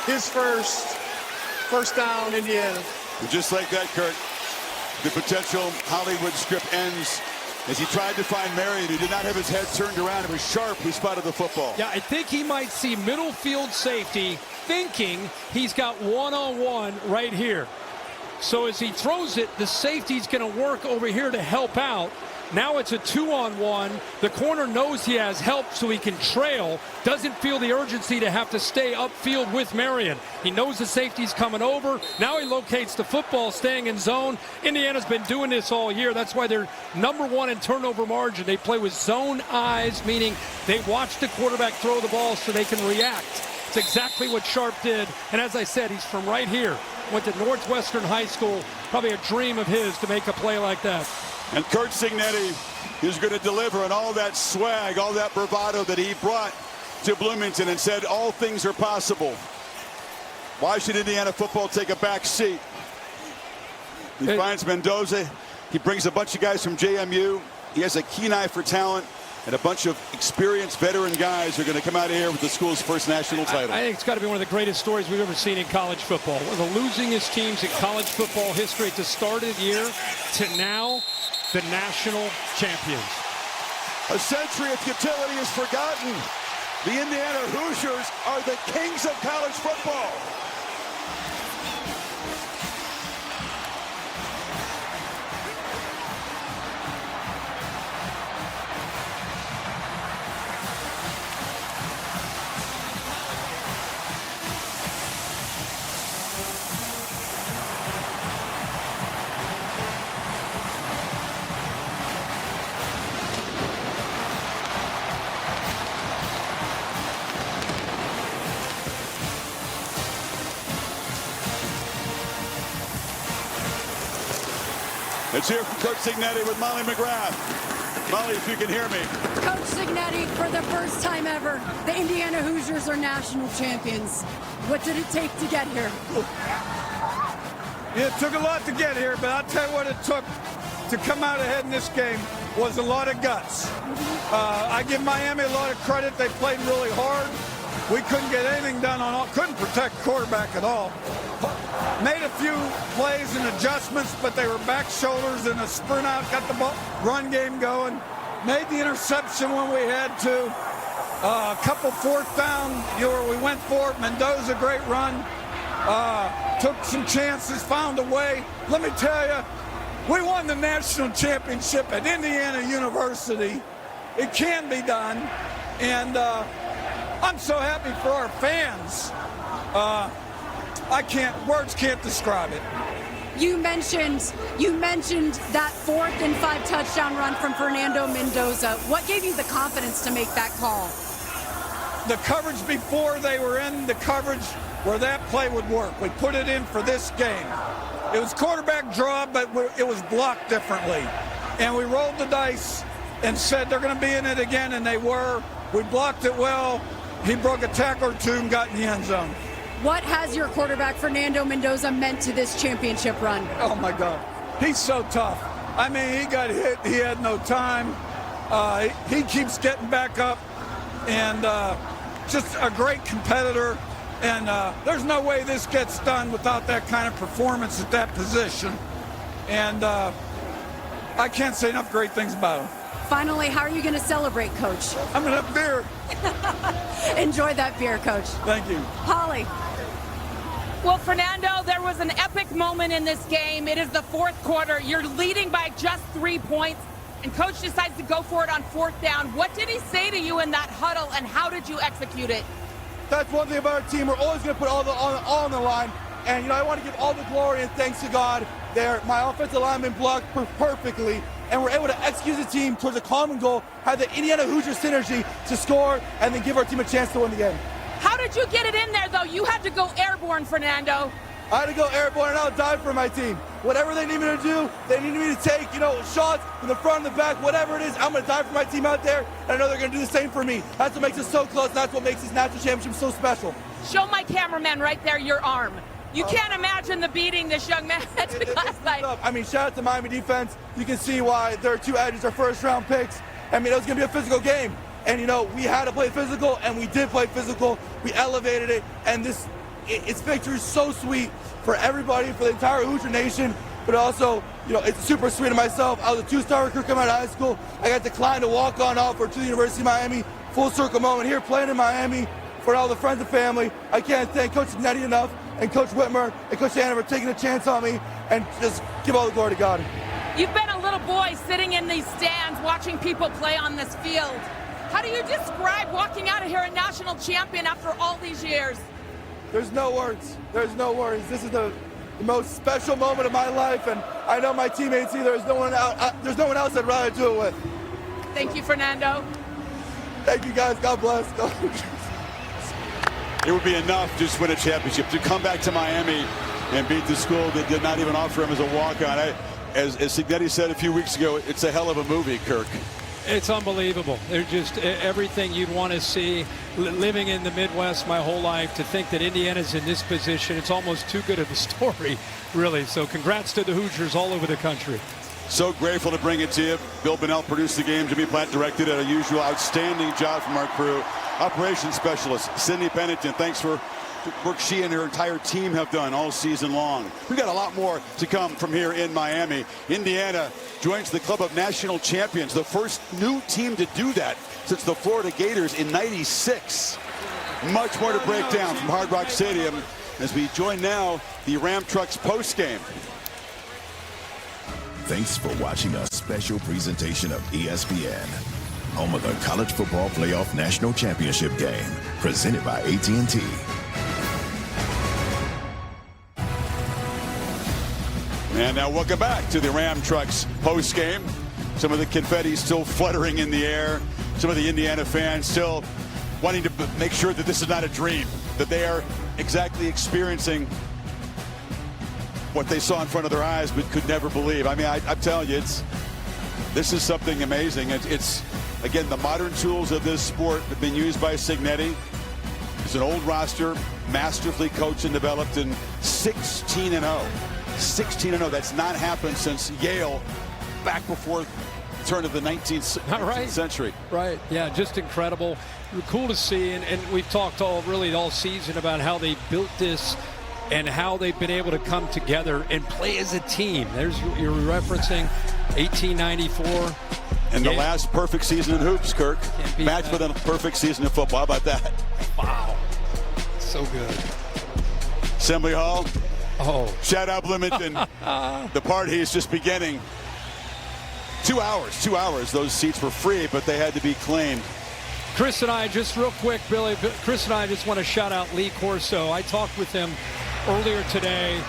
His first down, Indiana. And just like that, Kurt, the potential Hollywood script ends as he tried to find Marion, who did not have his head turned around. It was Sharp who spotted the football. Yeah, I think he might see middle field safety thinking he's got one-on-one right here. So as he throws it, the safety's going to work over here to help out. Now it's a 2-on-1. The corner knows he has help so he can trail. Doesn't feel the urgency to have to stay upfield with Marion. He knows the safety's coming over. Now he locates the football, staying in zone. Indiana's been doing this all year. That's why they're #1 in turnover margin. They play with zone eyes, meaning they watch the quarterback throw the ball so they can react. It's exactly what Sharp did. And as I said, he's from right here. Went to Northwestern High School. Probably a dream of his to make a play like that. And Curt Cignetti is going to deliver, and all that swag, all that bravado that he brought to Bloomington and said all things are possible. Why should Indiana football take a back seat? He finds Mendoza. He brings a bunch of guys from JMU. He has a keen eye for talent, and a bunch of experienced veteran guys are going to come out of here with the school's first national title. I think it's got to be one of the greatest stories we've ever seen in college football. One of the losingest teams in college football history at the start of the year to now the national champions. A century of futility is forgotten. The Indiana Hoosiers are the kings of college football. Let's hear from Coach Cignetti with Molly McGrath. Molly, if you can hear me. Coach Cignetti, for the first time ever, the Indiana Hoosiers are national champions. What did it take to get here? It took a lot to get here, but I'll tell you what it took to come out ahead in this game was a lot of guts. I give Miami a lot of credit. They played really hard. We couldn't get anything done couldn't protect quarterback at all. Made a few plays and adjustments, but they were back shoulders and a sprint out, got the ball, run game going. Made the interception when we had to. A couple fourth down, where we went for it. Mendoza, great run. Took some chances, found a way. Let me tell you, we won the national championship at Indiana University. It can be done, and I'm so happy for our fans. Words can't describe it. You mentioned that 4th and 5 touchdown run from Fernando Mendoza. What gave you the confidence to make that call? The coverage before they were in the coverage where that play would work. We put it in for this game. It was quarterback draw, but it was blocked differently. And we rolled the dice and said they're going to be in it again, and they were. We blocked it well. He broke a tackle or two and got in the end zone. What has your quarterback, Fernando Mendoza, meant to this championship run? Oh, my God. He's so tough. I mean, he got hit. He had no time. He keeps getting back up, and just a great competitor. And there's no way this gets done without that kind of performance at that position. And I can't say enough great things about him. Finally, how are you going to celebrate, Coach? I'm going to have beer. Enjoy that beer, Coach. Thank you. Holly. Well, Fernando, there was an epic moment in this game. It is the 4th quarter. You're leading by just 3 points, and Coach decides to go for it on 4th down. What did he say to you in that huddle, and how did you execute it? That's one thing about our team. We're always going to put all on the line. And, I want to give all the glory and thanks to God there. My offensive lineman blocked perfectly, and we're able to execute the team towards a common goal, have the Indiana Hoosier synergy to score, and then give our team a chance to win the game. How did you get it in there, though? You had to go airborne, Fernando. I had to go airborne, and I'll die for my team. Whatever they need me to do, they need me to take, shots from the front and the back, whatever it is, I'm going to die for my team out there, and I know they're going to do the same for me. That's what makes us so close, and that's what makes this national championship so special. Show my cameraman right there your arm. You can't imagine the beating this young man took last night. I mean, shout out to Miami defense. You can see why their 2 edges are first-round picks. I mean, it was going to be a physical game. And, we had to play physical, and we did play physical. We elevated it, and it's victory so sweet for everybody, for the entire Hoosier Nation, but also, it's super sweet to myself. I was a 2-star recruit coming out of high school. I got declined to walk-on offer to the University of Miami. Full circle moment here playing in Miami for all the friends and family. I can't thank Coach Cignetti enough, and Coach Whitmer and Coach Anna for taking a chance on me, and just give all the glory to God. You've been a little boy sitting in these stands watching people play on this field. How do you describe walking out of here a national champion after all these years? There's no words. There's no words. This is the most special moment of my life, and I know my teammates either. There's no one else I'd rather do it with. Thank you, Fernando. Thank you, guys. God bless. It would be enough just to win a championship, to come back to Miami and beat the school that did not even offer him as a walk-on. As Cignetti said a few weeks ago, it's a hell of a movie, Kirk. It's unbelievable. They're just everything you'd want to see. Living in the Midwest my whole life, to think that Indiana's in this position, it's almost too good of a story, really. So congrats to the Hoosiers all over the country. So grateful to bring it to you. Bill Bennell produced the game. Jimmy Platt directed it. A usual outstanding job from our crew. Operations specialist Sydney Pennington, thanks for the work she and her entire team have done all season long. We've got a lot more to come from here in Miami. Indiana joins the club of national champions, the first new team to do that since the Florida Gators in '96. Much more to break down from Hard Rock Stadium as we join now the Ram Trucks postgame. Thanks for watching a special presentation of ESPN, home of the College Football Playoff National Championship game, presented by AT&T. And now welcome back to the Ram Trucks postgame. Some of the confetti still fluttering in the air. Some of the Indiana fans still wanting to make sure that this is not a dream, that they are exactly experiencing what they saw in front of their eyes but could never believe. I mean, I'm telling you, this is something amazing. It's again, the modern tools of this sport have been used by Cignetti. It's an old roster, masterfully coached and developed, and 16-0. 16-0. That's not happened since Yale back before the turn of the 19th century. Right. Yeah, just incredible. Cool to see, and we've talked all season about how they built this and how they've been able to come together and play as a team. You're referencing 1894. And the last perfect season in hoops, Kirk. Matched with a perfect season in football. How about that? Wow. So good. Assembly Hall. Oh. Shout out Bloomington. The party is just beginning. 2 hours. 2 hours. Those seats were free, but they had to be claimed. Chris and I, just real quick, Billy, Chris and I just want to shout out Lee Corso. I talked with him earlier today.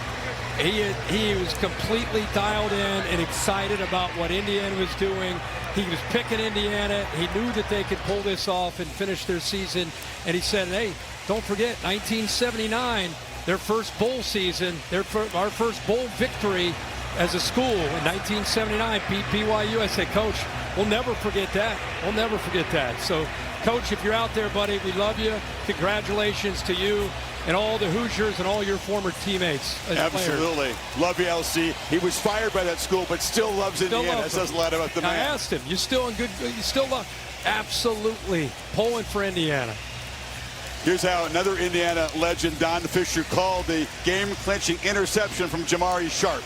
He was completely dialed in and excited about what Indiana was doing. He was picking Indiana. He knew that they could pull this off and finish their season. And he said, hey, don't forget, 1979, their first bowl season, our first bowl victory as a school in 1979, beat BYU. I said, Coach, we'll never forget that. We'll never forget that. So, Coach, if you're out there, buddy, we love you. Congratulations to you and all the Hoosiers and all your former teammates. Absolutely. Love you, LC. He was fired by that school, but still loves Indiana. That says a lot about the man. I asked him, you still love? Absolutely. Pulling for Indiana. Here's how another Indiana legend, Don Fisher, called the game-clinching interception from Jamari Sharp.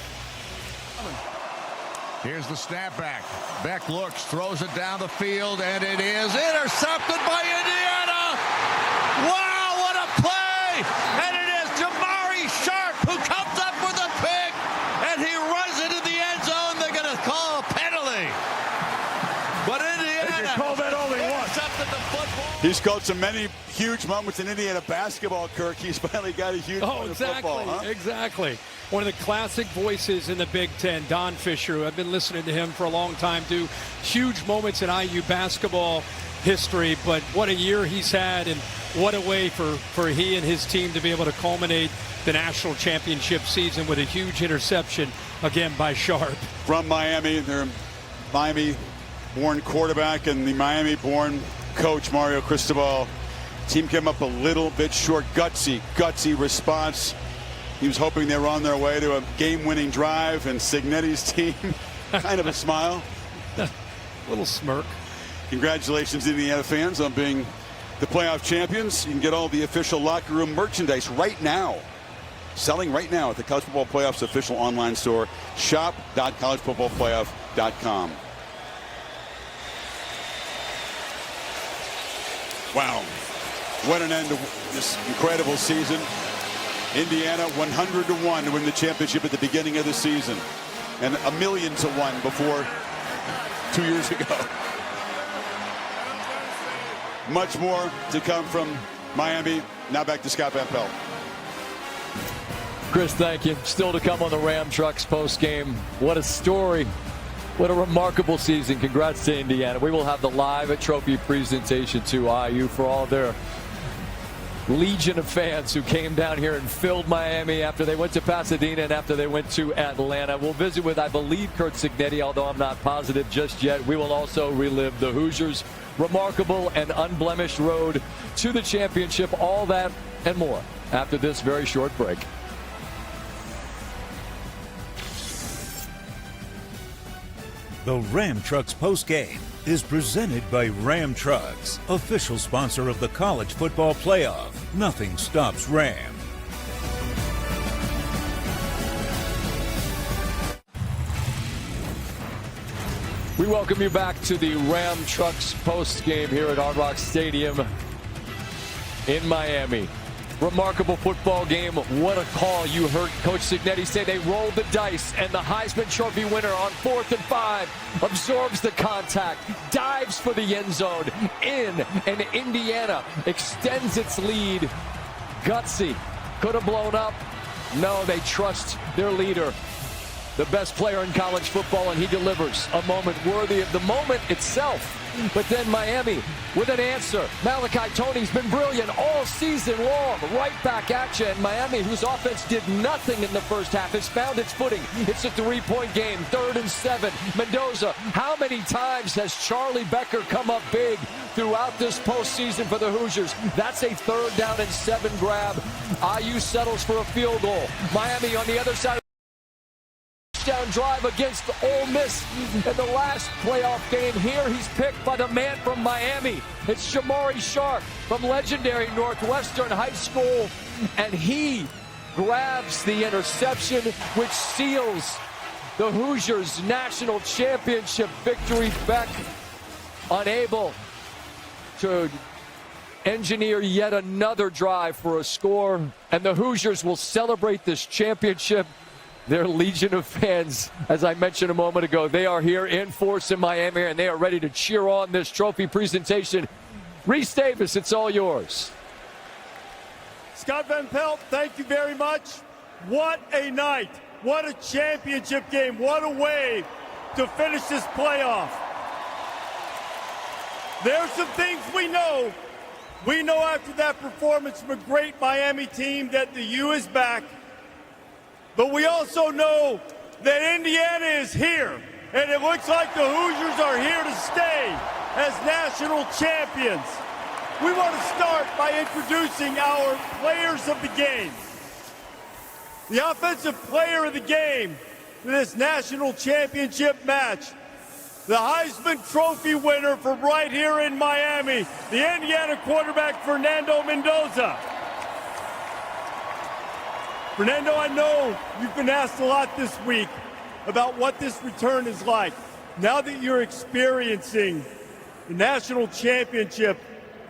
Here's the snap back. Beck looks, throws it down the field, and it is intercepted by Indiana. Wow, what a play! And it is Jamari Sharp who comes up with a pick, and he runs into the end zone. They're going to call a penalty. But Indiana call that all they want. Intercepted the football. He's called so many huge moments in Indiana basketball, Kirk. He's finally got a huge moment in football, huh? Exactly. One of the classic voices in the Big Ten, Don Fisher. I've been listening to him for a long time, do huge moments in IU basketball history, but what a year he's had, and what a way for he and his team to be able to culminate the national championship season with a huge interception, again, by Sharp. From Miami, their Miami-born quarterback and the Miami-born coach, Mario Cristobal. Team came up a little bit short. Gutsy response. He was hoping they were on their way to a game-winning drive, and Cignetti's team, kind of a smile. Little smirk. Congratulations, Indiana fans, on being the playoff champions. You can get all the official locker room merchandise right now. Selling right now at the College Football Playoff's official online store, shop.collegefootballplayoff.com. Wow. What an end to this incredible season. Indiana 100-1 to win the championship at the beginning of the season, and 1,000,000-1 before 2 years ago. Much more to come from Miami. Now back to Scott Van Pelt. Chris, thank you. Still to come on the Ram Trucks post-game. What a story. What a remarkable season. Congrats to Indiana. We will have the live trophy presentation to IU for all their legion of fans who came down here and filled Miami after they went to Pasadena and after they went to Atlanta. We'll visit with, I believe, Curt Cignetti, although I'm not positive just yet. We will also relive the Hoosiers' remarkable and unblemished road to the championship. All that and more after this very short break. The Ram Trucks postgame is presented by Ram Trucks, official sponsor of the College Football Playoff. Nothing stops Ram. We welcome you back to the Ram Trucks postgame here at Hard Rock Stadium in Miami. Remarkable football game. What a call. You heard Coach Cignetti say they rolled the dice, and the Heisman Trophy winner on 4th and 5 absorbs the contact, dives for the end zone in, and Indiana extends its lead. Gutsy. Could have blown up. No, they trust their leader, the best player in college football, and he delivers a moment worthy of the moment itself. But then Miami with an answer. Malachi Toney's been brilliant all season long. Right back at you. And Miami, whose offense did nothing in the first half, has found its footing. It's a 3-point game, 3rd and 7. Mendoza, how many times has Charlie Becker come up big throughout this postseason for the Hoosiers? That's a 3rd down and 7 grab. IU settles for a field goal. Miami on the other side. Down drive against Ole Miss in the last playoff game. Here he's picked by the man from Miami. It's Jamari Sharp from legendary Northwestern High School, and he grabs the interception, which seals the Hoosiers' national championship victory. Beck unable to engineer yet another drive for a score, and the Hoosiers will celebrate this championship. Their legion of fans, as I mentioned a moment ago, they are here in force in Miami, and they are ready to cheer on this trophy presentation. Reese Davis, it's all yours. Scott Van Pelt, thank you very much. What a night. What a championship game. What a way to finish this playoff. There's some things we know. We know after that performance from a great Miami team that the U is back. But we also know that Indiana is here, and it looks like the Hoosiers are here to stay as national champions. We want to start by introducing our players of the game. The offensive player of the game for this national championship match, the Heisman Trophy winner from right here in Miami, the Indiana quarterback Fernando Mendoza. Fernando, I know you've been asked a lot this week about what this return is like. Now that you're experiencing the national championship,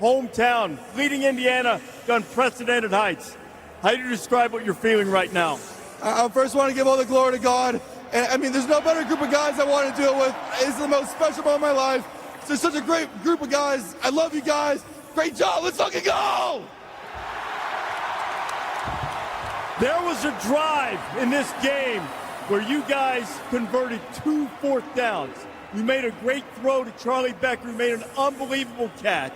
hometown, leading Indiana to unprecedented heights, how do you describe what you're feeling right now? I first want to give all the glory to God. And I mean, there's no better group of guys I want to deal with. It's the most special moment of my life. It's such a great group of guys. I love you guys. Great job. Let's fucking go! There was a drive in this game where you guys converted 2 4th downs. You made a great throw to Charlie Becker, who made an unbelievable catch.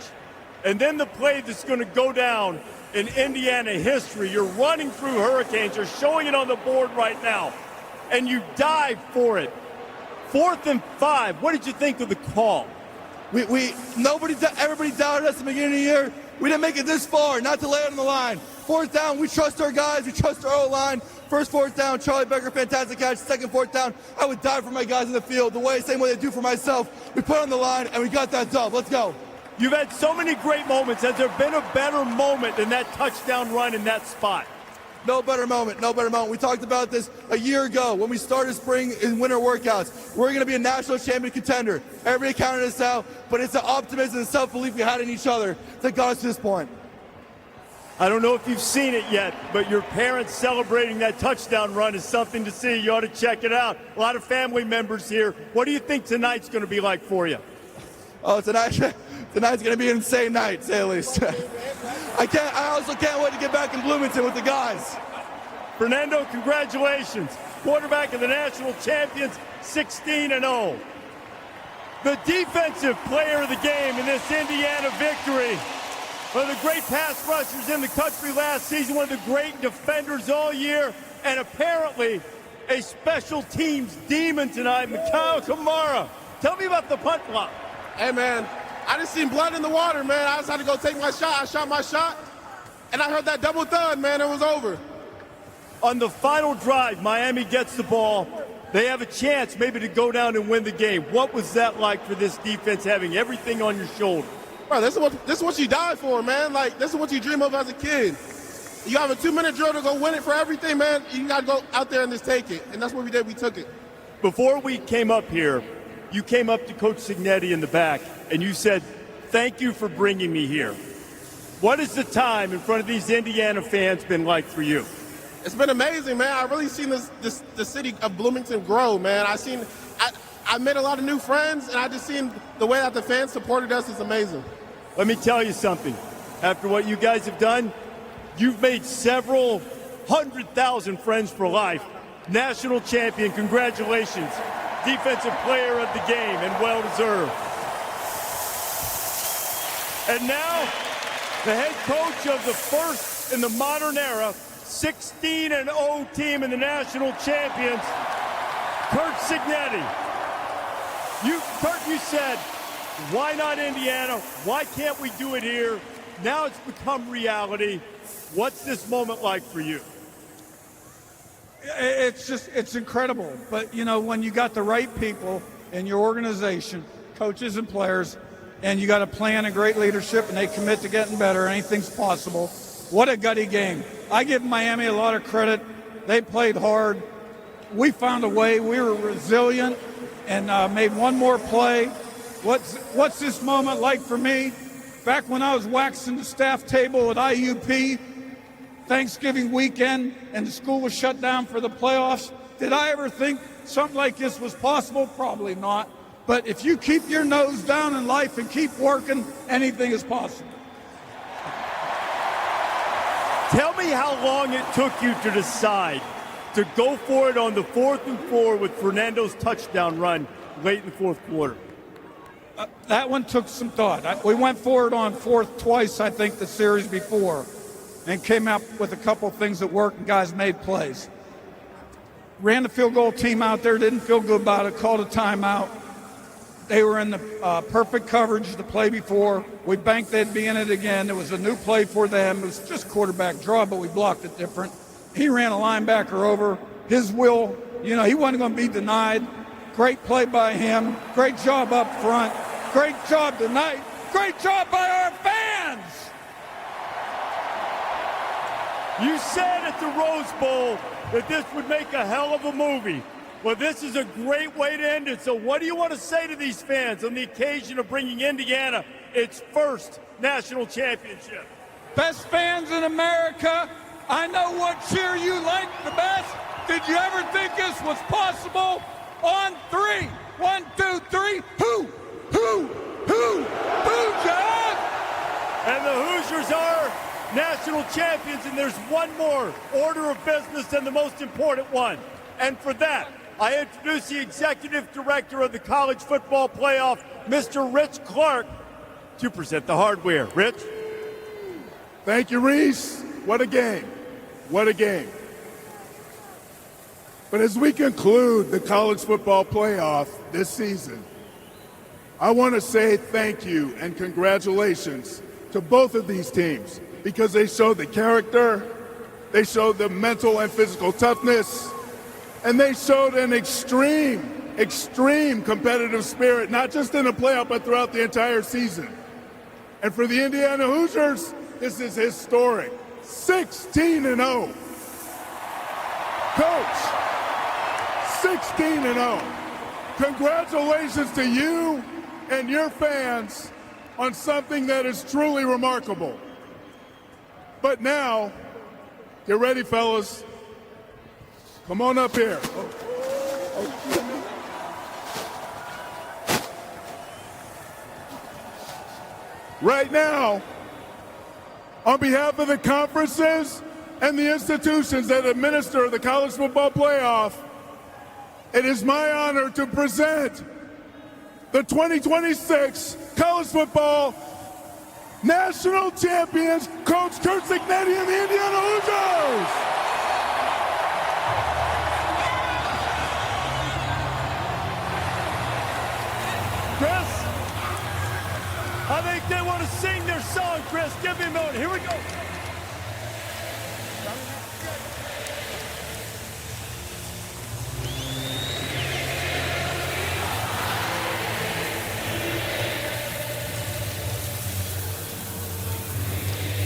And then the play that's going to go down in Indiana history. You're running through Hurricanes. You're showing it on the board right now. And you dive for it. 4th and 5. What did you think of the call? Everybody doubted us at the beginning of the year. We didn't make it this far, not to lay it on the line. 4th down, we trust our guys, we trust our O-line. First 4th down, Charlie Becker, fantastic catch. Second 4th down, I would die for my guys in the field. Same way they do for myself. We put on the line, and we got that dub. Let's go. You've had so many great moments. Has there been a better moment than that touchdown run in that spot? No better moment, no better moment. We talked about this a year ago when we started spring and winter workouts. We're going to be a national champion contender. Everybody counted us out, but it's the optimism and self-belief we had in each other that got us to this point. I don't know if you've seen it yet, but your parents celebrating that touchdown run is something to see. You ought to check it out. A lot of family members here. What do you think tonight's going to be like for you? Oh, tonight's going to be an insane night, to say the least. I also can't wait to get back in Bloomington with the guys. Fernando, congratulations. Quarterback of the national champions, 16-0. The defensive player of the game in this Indiana victory. One of the great pass rushers in the country last season, one of the great defenders all year, and apparently a special teams demon tonight, Mikhail Kamara. Tell me about the punt block. Hey, man, I just seen blood in the water, man. I just had to go take my shot. I shot my shot, and I heard that double thud, man. It was over. On the final drive, Miami gets the ball. They have a chance maybe to go down and win the game. What was that like for this defense, having everything on your shoulder? Bro, this is what you die for, man. Like, this is what you dream of as a kid. You have a 2-minute drill to go win it for everything, man. You got to go out there and just take it. And that's what we did. We took it. Before we came up here, you came up to Coach Cignetti in the back, and you said, thank you for bringing me here. What has the time in front of these Indiana fans been like for you? It's been amazing, man. I've really seen the city of Bloomington grow, man. I made a lot of new friends, and I just seen the way that the fans supported us is amazing. Let me tell you something. After what you guys have done, you've made several 100,000 friends for life. National champion, congratulations. Defensive player of the game, and well-deserved. And now, the head coach of the first in the modern era, 16-0 team in the national champions, Curt Cignetti. Curt, you said, why not Indiana? Why can't we do it here? Now it's become reality. What's this moment like for you? It's incredible. But, you know, when you got the right people in your organization, coaches and players, and you got a plan and great leadership, and they commit to getting better, anything's possible. What a gutty game. I give Miami a lot of credit. They played hard. We found a way. We were resilient and made one more play. What's this moment like for me? Back when I was waxing the staff table at IUP, Thanksgiving weekend, and the school was shut down for the playoffs, did I ever think something like this was possible? Probably not. But if you keep your nose down in life and keep working, anything is possible. Tell me how long it took you to decide to go for it on the 4th and 4 with Fernando's touchdown run late in the fourth quarter. That one took some thought. We went for it on 4th twice, I think, the series before, and came up with a couple things that worked, and guys made plays. Ran the field goal team out there, didn't feel good about it, called a timeout. They were in the perfect coverage the play before. We banked they'd be in it again. It was a new play for them. It was just quarterback draw, but we blocked it different. He ran a linebacker over. His will, you know, he wasn't going to be denied. Great play by him. Great job up front. Great job tonight. Great job by our fans. You said at the Rose Bowl that this would make a hell of a movie. Well, this is a great way to end it. So what do you want to say to these fans on the occasion of bringing Indiana its first national championship? Best fans in America, I know what cheer you like the best. Did you ever think this was possible? On 3. 1, 2, 3. Who, John? And the Hoosiers are national champions, and there's one more order of business and the most important one. And for that, I introduce the executive director of the College Football Playoff, Mr. Rich Clark, to present the hardware. Rich? Thank you, Reese. What a game. What a game. But as we conclude the College Football Playoff this season, I want to say thank you and congratulations to both of these teams because they showed the character, they showed the mental and physical toughness, and they showed an extreme competitive spirit, not just in the playoff, but throughout the entire season. And for the Indiana Hoosiers, this is historic. 16-0. Coach, 16-0. Congratulations to you and your fans on something that is truly remarkable. But now, get ready, fellas. Come on up here. Right now, on behalf of the conferences and the institutions that administer the College Football Playoff, it is my honor to present the 2026 College Football National Champions, Coach Curt Cignetti and the Indiana Hoosiers. Chris, I think they want to sing their song, Chris. Give me a moment. Here we go.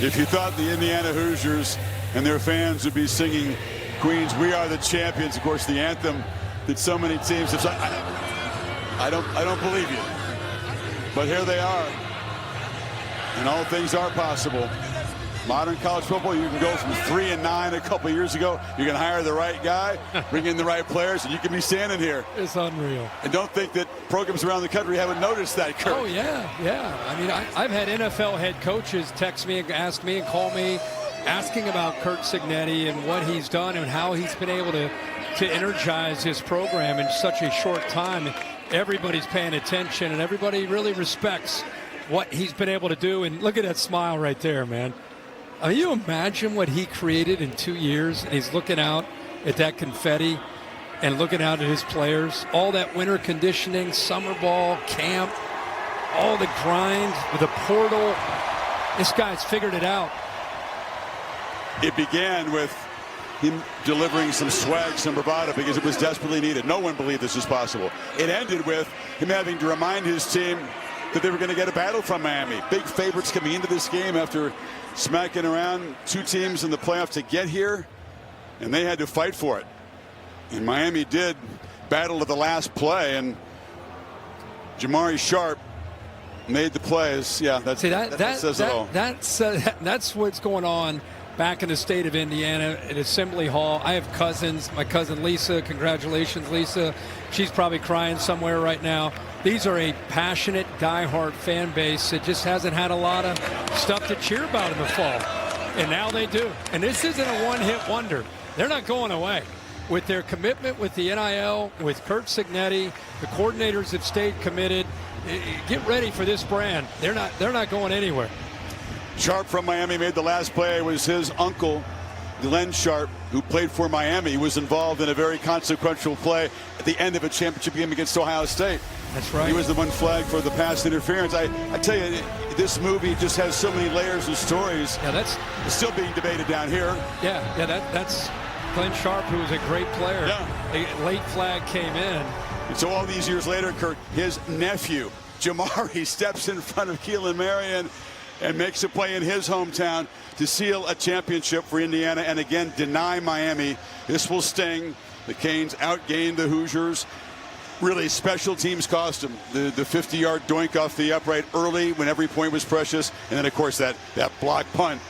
If you thought the Indiana Hoosiers and their fans would be singing Queens, We Are the Champions, of course, the anthem that so many teams have sung, I don't believe you. But here they are. And all things are possible. Modern college football, you can go from 3-9 a couple of years ago. You can hire the right guy, bring in the right players, and you can be standing here. It's unreal. And don't think that programs around the country haven't noticed that, Curt. Oh, yeah. I mean, I've had NFL head coaches text me and ask me and call me asking about Curt Cignetti and what he's done and how he's been able to energize his program in such a short time. Everybody's paying attention, and everybody really respects what he's been able to do. And look at that smile right there, man. You imagine what he created in 2 years, and he's looking out at that confetti and looking out at his players. All that winter conditioning, summer ball, camp, all the grind with the portal. This guy's figured it out. It began with him delivering some swag, some bravado, because it was desperately needed. No one believed this was possible. It ended with him having to remind his team that they were going to get a battle from Miami. Big favorites coming into this game after smacking around two teams in the playoffs to get here, and they had to fight for it. And Miami did battle to the last play, and Jamari Sharp made the plays. Yeah, that says it all. That's what's going on back in the state of Indiana at Assembly Hall. I have cousins. My cousin Lisa, congratulations, Lisa. She's probably crying somewhere right now. These are a passionate, diehard fan base that just hasn't had a lot of stuff to cheer about in the fall. And now they do. And this isn't a one-hit wonder. They're not going away. With their commitment with the NIL, with Curt Cignetti, the coordinators have stayed committed. Get ready for this brand. They're not going anywhere. Sharp from Miami made the last play. It was his uncle, Glenn Sharp, who played for Miami, was involved in a very consequential play at the end of a championship game against Ohio State. That's right. He was the one flagged for the pass interference. I tell you, this movie just has so many layers and stories. Yeah, that's still being debated down here. Yeah, that's Glenn Sharp, who was a great player. Yeah. A late flag came in. And so all these years later, Kurt, his nephew, Jamari, steps in front of Keelan Marion and makes a play in his hometown to seal a championship for Indiana and again deny Miami. This will sting. The Canes outgained the Hoosiers. Really special teams cost them. The 50-yard doink off the upright early when every point was precious. And then, of course, that block punt.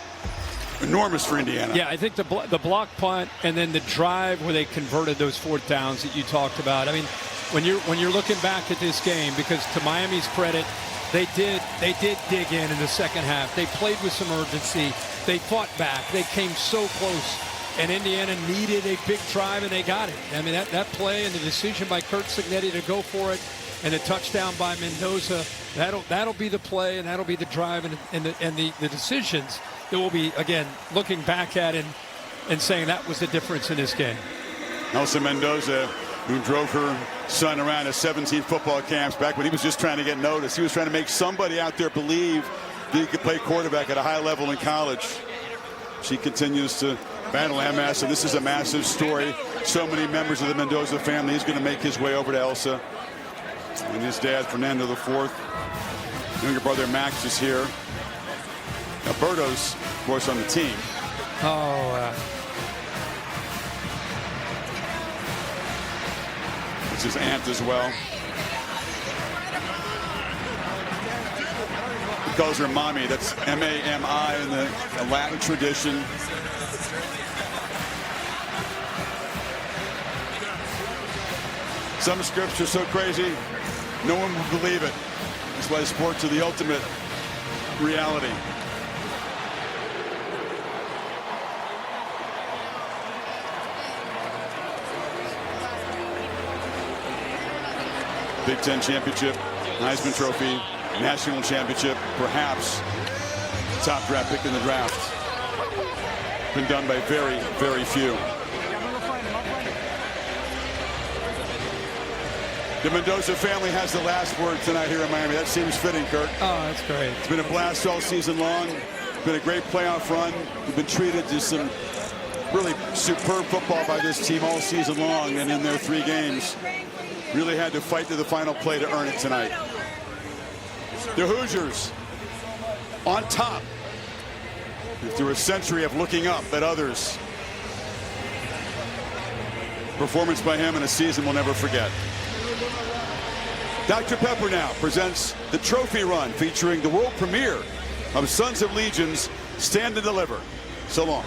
Enormous for Indiana. Yeah, I think the block punt and then the drive where they converted those fourth downs that you talked about. I mean, when you're looking back at this game, because to Miami's credit, they did dig in the second half. They played with some urgency. They fought back. They came so close. And Indiana needed a big drive, and they got it. I mean, that play and the decision by Curt Cignetti to go for it, and the touchdown by Mendoza, that'll be the play, and that'll be the drive, and the decisions that we'll be, again, looking back at and saying that was the difference in this game. Elsa Mendoza, who drove her son around to 17 football camps back when he was just trying to get noticed. He was trying to make somebody out there believe that he could play quarterback at a high level in college. She continues to battle MS, and this is a massive story. So many members of the Mendoza family. He's going to make his way over to Elsa. And his dad, Fernando IV. Younger brother, Max, is here. Alberto's, of course, on the team. It's his aunt as well. He calls her mommy. That's M-A-M-I in the Latin tradition. Some scripts are so crazy, no one will believe it. That's why sports are the ultimate reality. Big Ten championship, Heisman Trophy, national championship, perhaps top draft pick in the draft. Been done by very, very few. The Mendoza family has the last word tonight here in Miami. That seems fitting, Kurt. Oh, that's great. It's been a blast all season long. It's been a great playoff run. We've been treated to some really superb football by this team all season long, and in their 3 games, really had to fight to the final play to earn it tonight. The Hoosiers on top through a century of looking up at others. Performance by him in a season we'll never forget. Dr. Pepper now presents the trophy run featuring the world premiere of Sons of Legion's Stand and Deliver. So long.